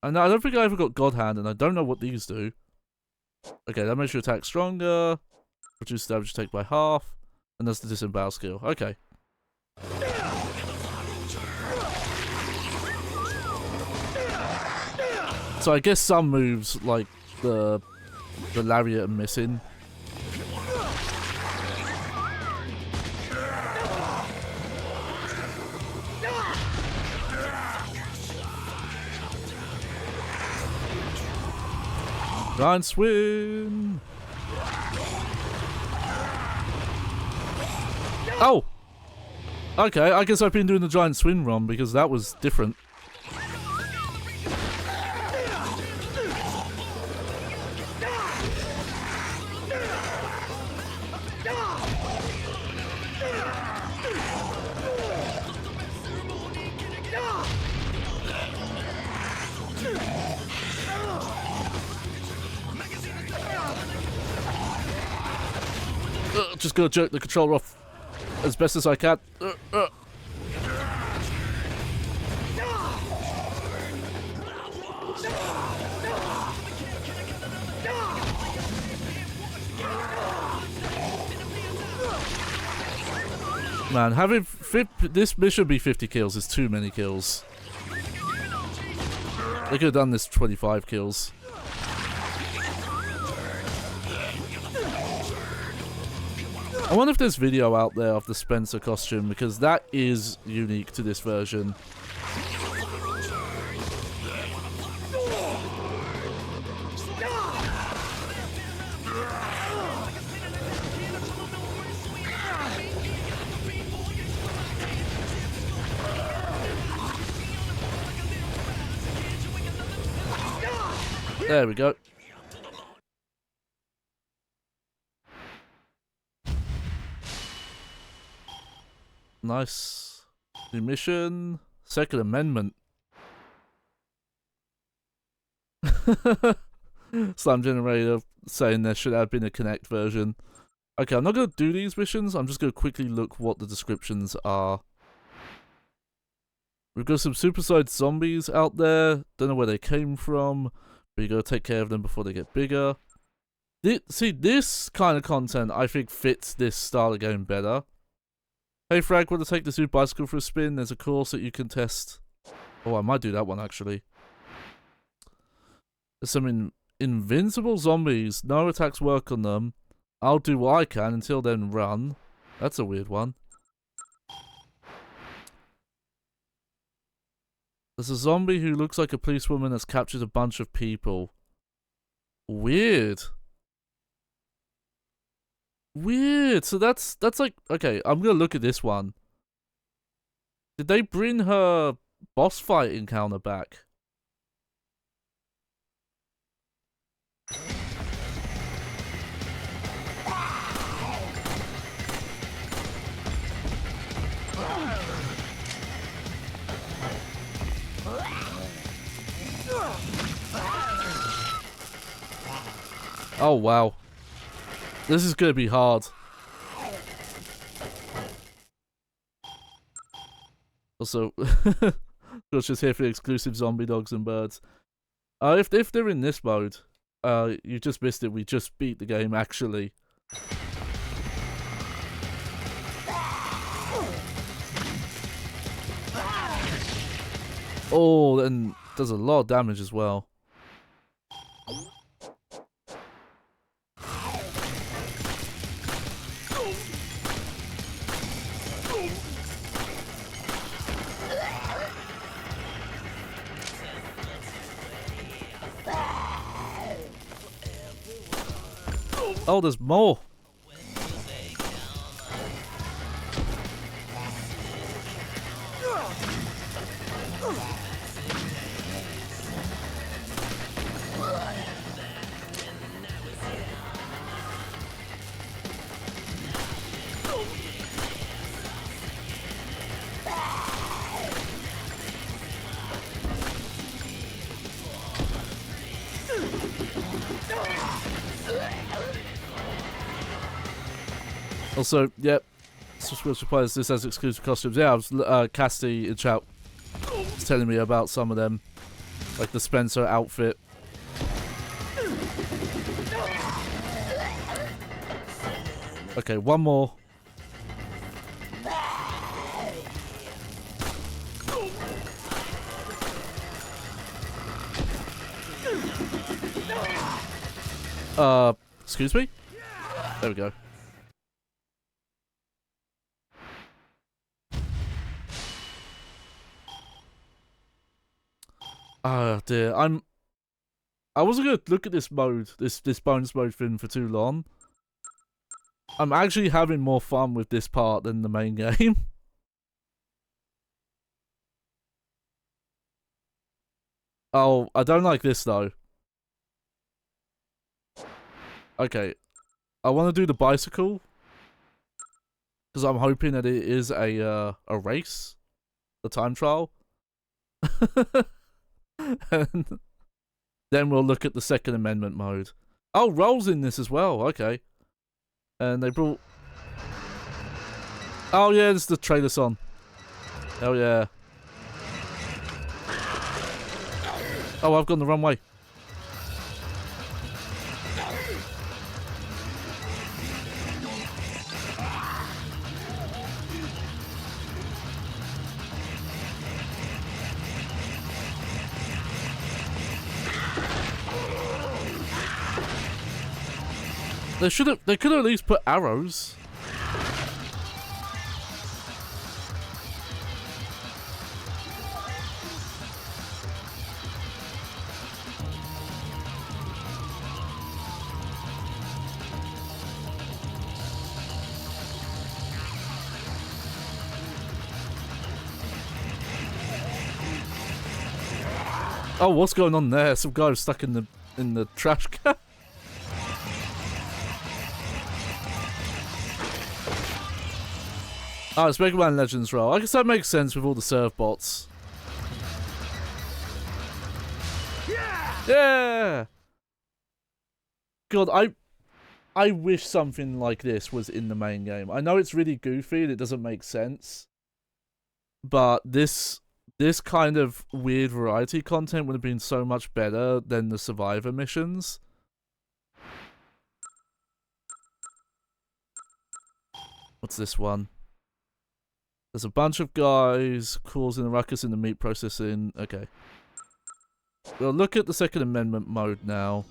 I don't think I ever got god hand, and I don't know what these do. Okay, that makes your attack stronger, reduce damage take by half, and that's the disembowel skill. Okay. So I guess some moves, like the lariat, are missing. Giant swing! Oh! Okay, I guess I've been doing the giant swing run because that was different. Just gonna jerk the controller off as best as I can. Man, having this mission be 50 kills is too many kills. They could have done this 25 kills. I wonder if there's video out there of the Spencer costume, because that is unique to this version. There we go. Nice. New mission. Second Amendment. Slime generator saying there should have been a Kinect version. Okay, I'm not going to do these missions. I'm just going to quickly look what the descriptions are. We've got some supersized zombies out there. Don't know where they came from, but you got to take care of them before they get bigger. See, this kind of content I think fits this style of game better. Hey Frag, want to take this new bicycle for a spin? There's a course that you can test. Oh, I might do that one actually. There's some invincible zombies. No attacks work on them. I'll do what I can until then run. That's a weird one. There's a zombie who looks like a policewoman that's captured a bunch of people. Weird. Weird. So that's like, okay, I'm gonna look at this one. Did they bring her boss fight encounter back? Oh wow. This is gonna be hard. Also, Josh is here for the exclusive zombie dogs and birds. If they're in this mode, you just missed it. We just beat the game actually. Oh, and Does a lot of damage as well. Oh, there's more. Also, yep, surprise, this has exclusive costumes. Yeah, I was, Casty in chat was telling me about some of them, like the Spencer outfit. Okay, one more. Excuse me? There we go. Oh dear, I wasn't gonna look at this mode, this bonus mode thing for too long. I'm actually having more fun with this part than the main game. Oh, I don't like this though. Okay, I want to do the bicycle because I'm hoping that it is a race, the time trial. And then we'll look at the Second Amendment mode. Oh, Roll's in this as well. Okay. And they brought... Oh yeah, this is the trailer song. Oh yeah. Oh, I've gone the wrong way. They could have at least put arrows. Oh, what's going on there? Some guy was stuck in the trash can. Oh, it's Mega Man Legends role. I guess that makes sense with all the serve bots. Yeah! God, I wish something like this was in the main game. I know it's really goofy and it doesn't make sense. But this kind of weird variety content would have been so much better than the Survivor missions. What's this one? There's a bunch of guys causing a ruckus in the meat processing. Okay. We'll look at the Second Amendment mode now.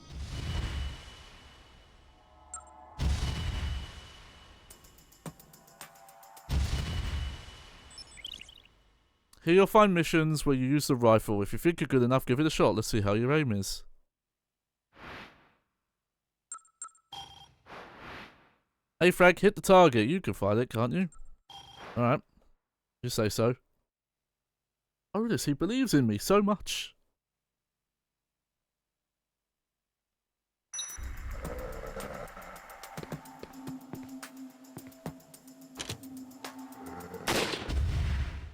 Here you'll find missions where you use the rifle. If you think you're good enough, give it a shot. Let's see how your aim is. Hey Frank, hit the target. You can find it, can't you? Alright. You say so. Otis, he believes in me so much.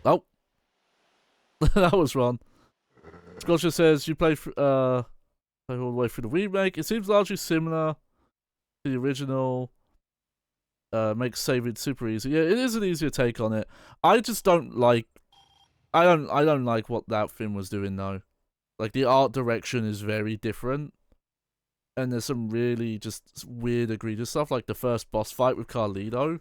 Oh. That was wrong. Scorcher says you play all the way through the remake. It seems largely similar to the original. Makes saving super easy. Yeah, it is an easier take on it. I just don't like... I don't like what that thing was doing though. Like, the art direction is very different. And there's some really just weird, egregious stuff, like the first boss fight with Carlito.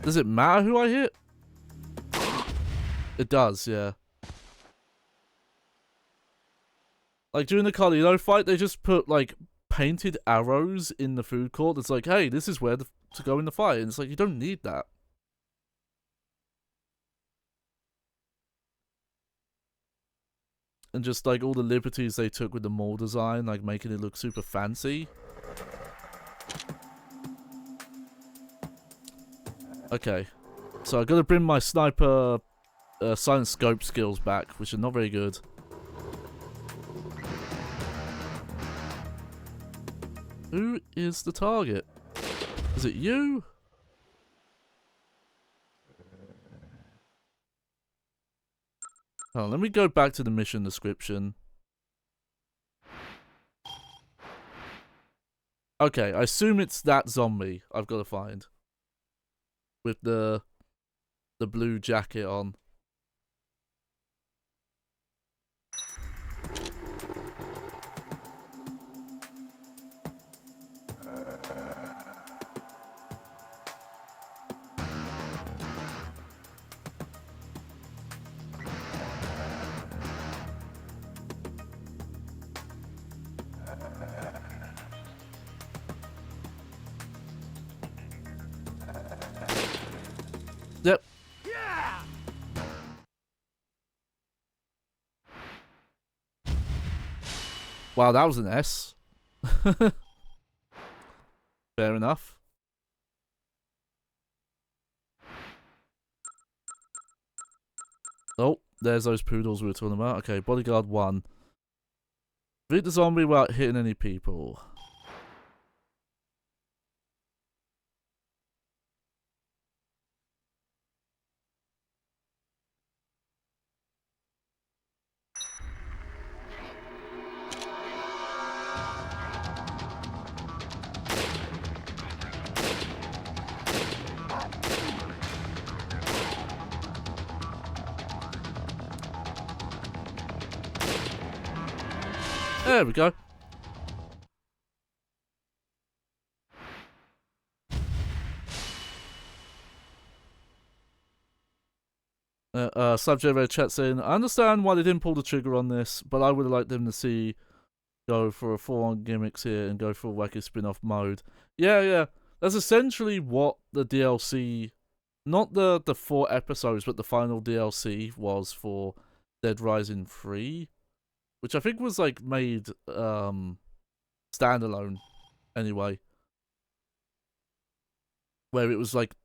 Does it matter who I hit? It does, yeah. Like, during the Carlino fight, they just put, like, painted arrows in the food court. It's like, hey, this is where to go in the fight. And it's like, you don't need that. And just, like, all the liberties they took with the mall design, like, making it look super fancy. Okay. So I gotta bring my sniper silent scope skills back, which are not very good. Who is the target? Is it you? Oh, let me go back to the mission description. Okay, I assume it's that zombie I've got to find. With the blue jacket on. Yep. Yeah! Wow, that was an S. Fair enough. Oh, there's those poodles we were talking about. Okay, bodyguard 1. Beat the zombie without hitting any people. There we go. Subject chat saying, I understand why they didn't pull the trigger on this, but I would have liked them to go for a full-on gimmicks here and go for a wacky spin-off mode. Yeah. That's essentially what the DLC, not the 4 episodes, but the final DLC was for Dead Rising 3. Which I think was, like, made, standalone, anyway. Where it was, like,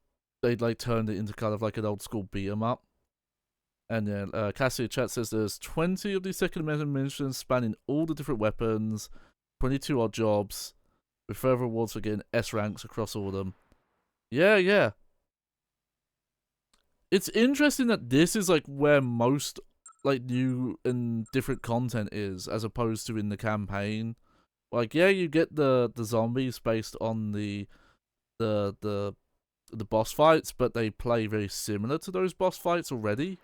they'd, like, turned it into kind of, like, an old-school beat-em-up. And then, Cassie chat says there's 20 of these Second Amendment missions spanning all the different weapons, 22 odd jobs, with further rewards for getting S ranks across all of them. Yeah. It's interesting that this is, like, where most like new and different content is, as opposed to in the campaign. Like, yeah, you get the zombies based on the boss fights, but they play very similar to those boss fights already.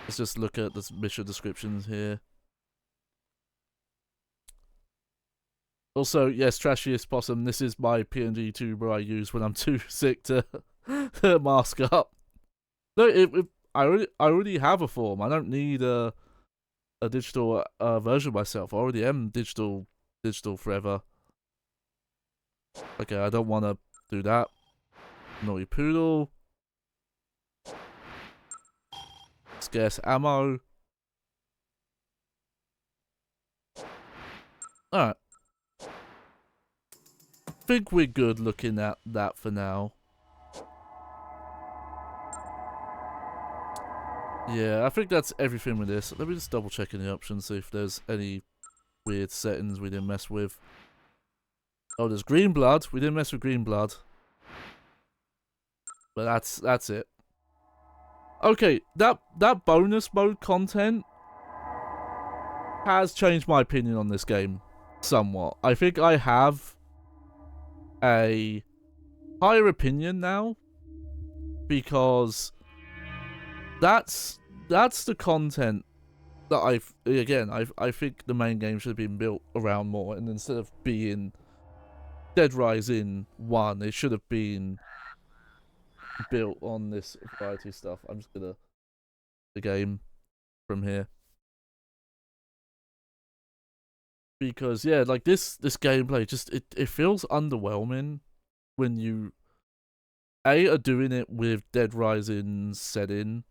Let's just look at the mission descriptions here. Also, yes, Trashiest Possum, this is my PNG tuber I use when I'm too sick to mask up. No, I already have a form. I don't need a digital version of myself. I already am digital forever. Okay, I don't want to do that. Naughty poodle. Scarce ammo. Alright. Think we're good looking at that for now. Yeah, I think that's everything with this. Let me just double check in the options, see if there's any weird settings we didn't mess with. Oh, there's green blood. We didn't mess with green blood. But that's it. Okay, that bonus mode content has changed my opinion on this game somewhat. I think I have a higher opinion now, because that's the content that I think the main game should have been built around more, and instead of being Dead Rising 1. It should have been built on this variety stuff. I'm just gonna the game from here. Because yeah, like this gameplay just it feels underwhelming when you are doing it with Dead Rising's setting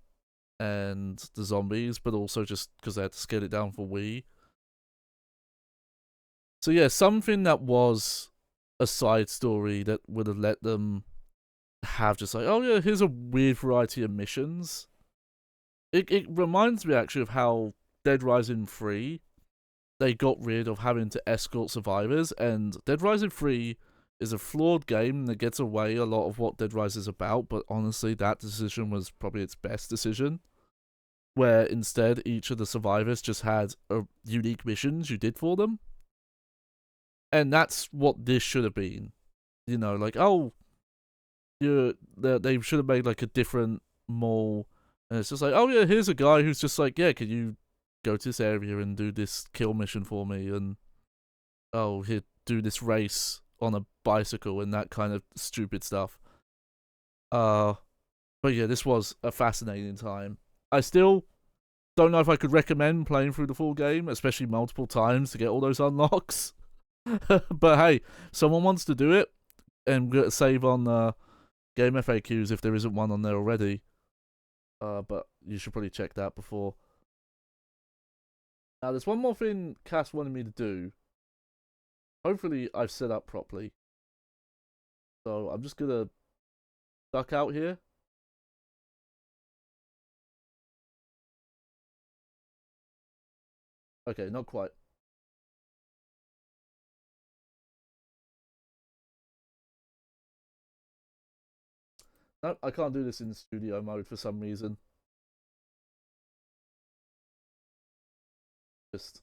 and the zombies, but also just because they had to scale it down for Wii. So yeah, something that was a side story that would have let them have just like, oh yeah, here's a weird variety of missions. It reminds me actually of how Dead Rising 3, they got rid of having to escort survivors, and Dead Rising 3 is a flawed game that gets away a lot of what Dead Rising is about, but honestly that decision was probably its best decision, where instead each of the survivors just had unique missions you did for them. And that's what this should have been. You know, like, oh, they should have made like a different mall, and it's just like, oh yeah, here's a guy who's just like, yeah, can you go to this area and do this kill mission for me, and oh, here, do this race on a bicycle and that kind of stupid stuff. But yeah, this was a fascinating time. I still don't know if I could recommend playing through the full game, especially multiple times to get all those unlocks. But hey, someone wants to do it, and we're gonna save on game FAQs if there isn't one on there already. But you should probably check that before. Now, there's one more thing Cass wanted me to do. Hopefully, I've set up properly. So I'm just gonna duck out here. Okay, not quite. No, I can't do this in studio mode for some reason. Just...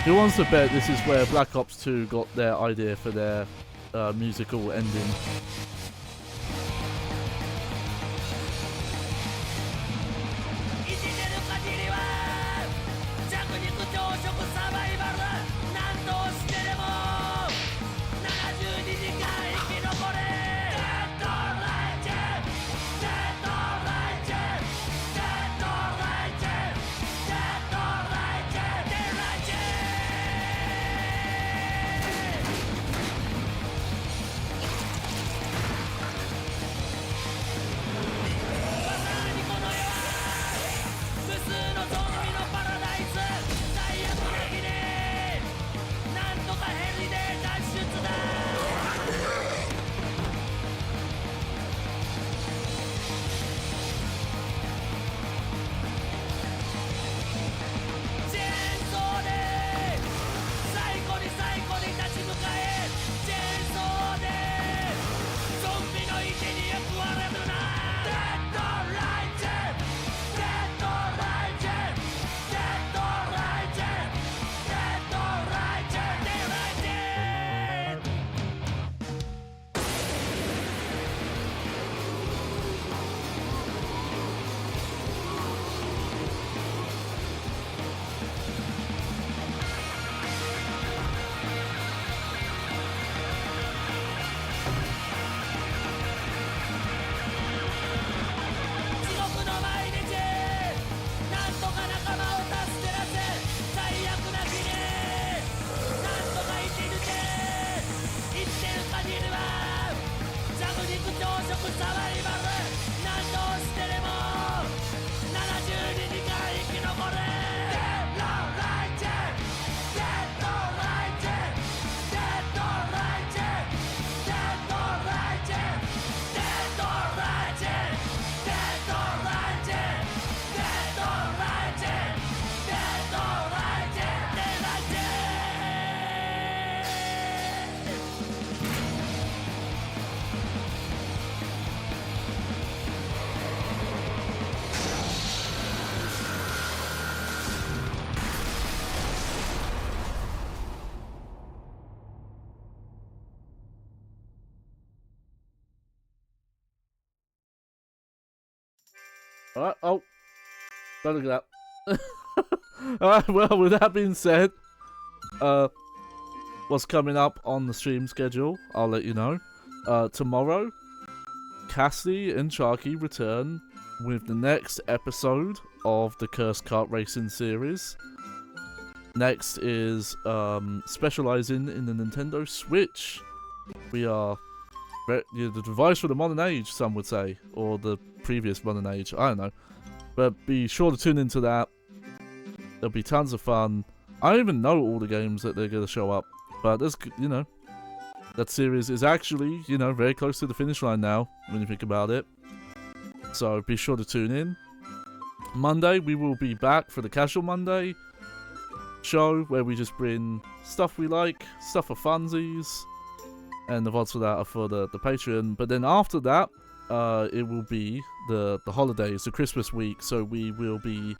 Who wants to bet this is where Black Ops 2 got their idea for their musical ending? Alright, oh. Don't look at that. Alright, well, with that being said, what's coming up on the stream schedule, I'll let you know. Tomorrow, Cassie and Sharky return with the next episode of the Cursed Kart Racing series. Next is specializing in the Nintendo Switch. We are the device for the modern age, some would say, or the previous modern age, I don't know. But be sure to tune into that. There'll be tons of fun. I don't even know all the games that they're going to show up, but there's, you know, that series is actually, you know, very close to the finish line now, when you think about it. So be sure to tune in. Monday, we will be back for the Casual Monday show, where we just bring stuff we like, stuff for funsies, and the VODs for that are for the Patreon. But then after that, it will be the holidays, the Christmas week, so we will be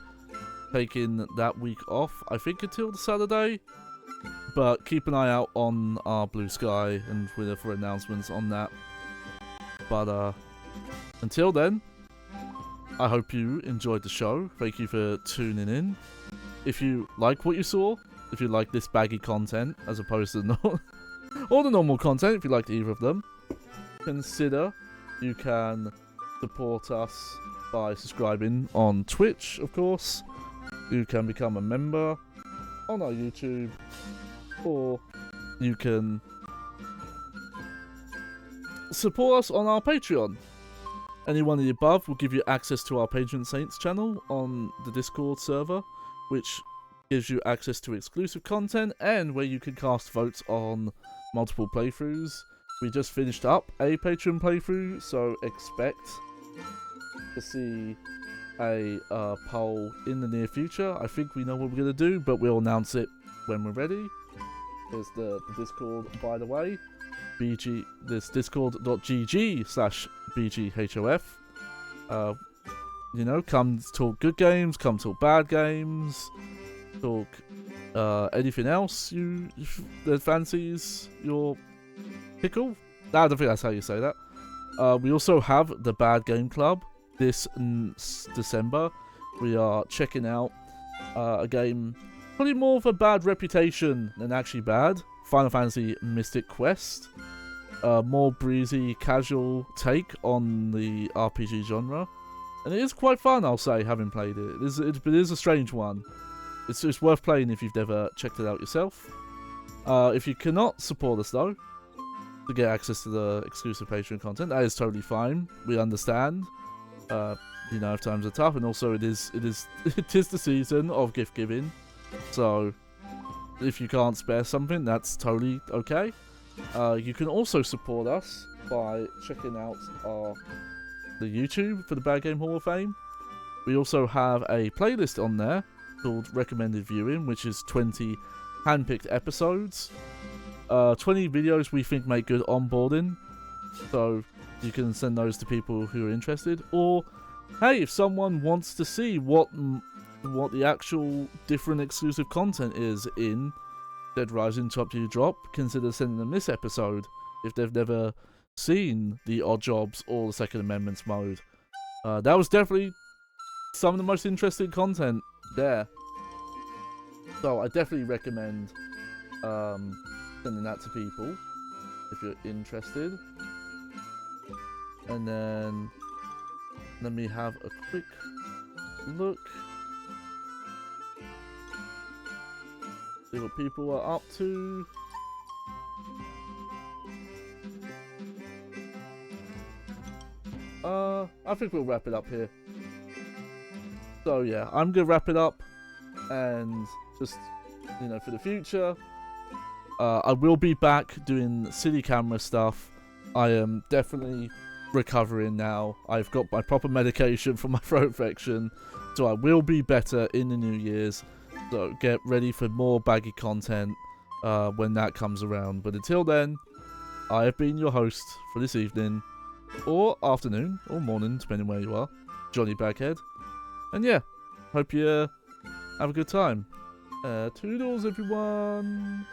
taking that week off, I think until the Saturday. But keep an eye out on our Blue Sky and Twitter for announcements on that. But until then, I hope you enjoyed the show. Thank you for tuning in. If you like what you saw, if you like this baggy content as opposed to all the normal content, if you liked either of them, consider you can support us by subscribing on Twitch, of course. You can become a member on our YouTube, or you can support us on our Patreon. Any one of the above will give you access to our Patron Saints channel on the Discord server, which gives you access to exclusive content and where you can cast votes on multiple playthroughs. We just finished up a Patreon playthrough, so expect to see a poll in the near future. I think we know what we're going to do, but we'll announce it when we're ready. There's the Discord, by the way. This discord.gg/BGHOF. You know, come talk good games, come talk bad games, talk anything else that fancies your pickle. I don't think that's how you say that. We also have the Bad Game Club this December. We are checking out a game probably more of a bad reputation than actually bad. Final Fantasy Mystic Quest. More breezy, casual take on the RPG genre. And it is quite fun, I'll say, having played it. It is a strange one. It's just worth playing if you've never checked it out yourself. If you cannot support us, though, to get access to the exclusive Patreon content, that is totally fine. We understand. You know, if times are tough, and also it is the season of gift giving. So if you can't spare something, that's totally okay. You can also support us by checking out the YouTube for the Bad Game Hall of Fame. We also have a playlist on there called Recommended Viewing, which is 20 handpicked episodes. 20 videos we think make good onboarding. So you can send those to people who are interested. Or, hey, if someone wants to see what the actual different exclusive content is in Dead Rising Top You Drop, consider sending them this episode if they've never seen the Odd Jobs or the Second Amendments mode. That was definitely some of the most interesting content there. So I definitely recommend sending that to people if you're interested. And then let me have a quick look. See what people are up to. I think we'll wrap it up here. So yeah, I'm gonna wrap it up, and just, you know, for the future, I will be back doing city camera stuff. I am definitely recovering now. I've got my proper medication for my throat infection, so I will be better in the New Year's. So get ready for more baggy content when that comes around. But until then, I have been your host for this evening, or afternoon, or morning, depending where you are, Johnny Baghead. And yeah, hope you have a good time. Toodles, everyone!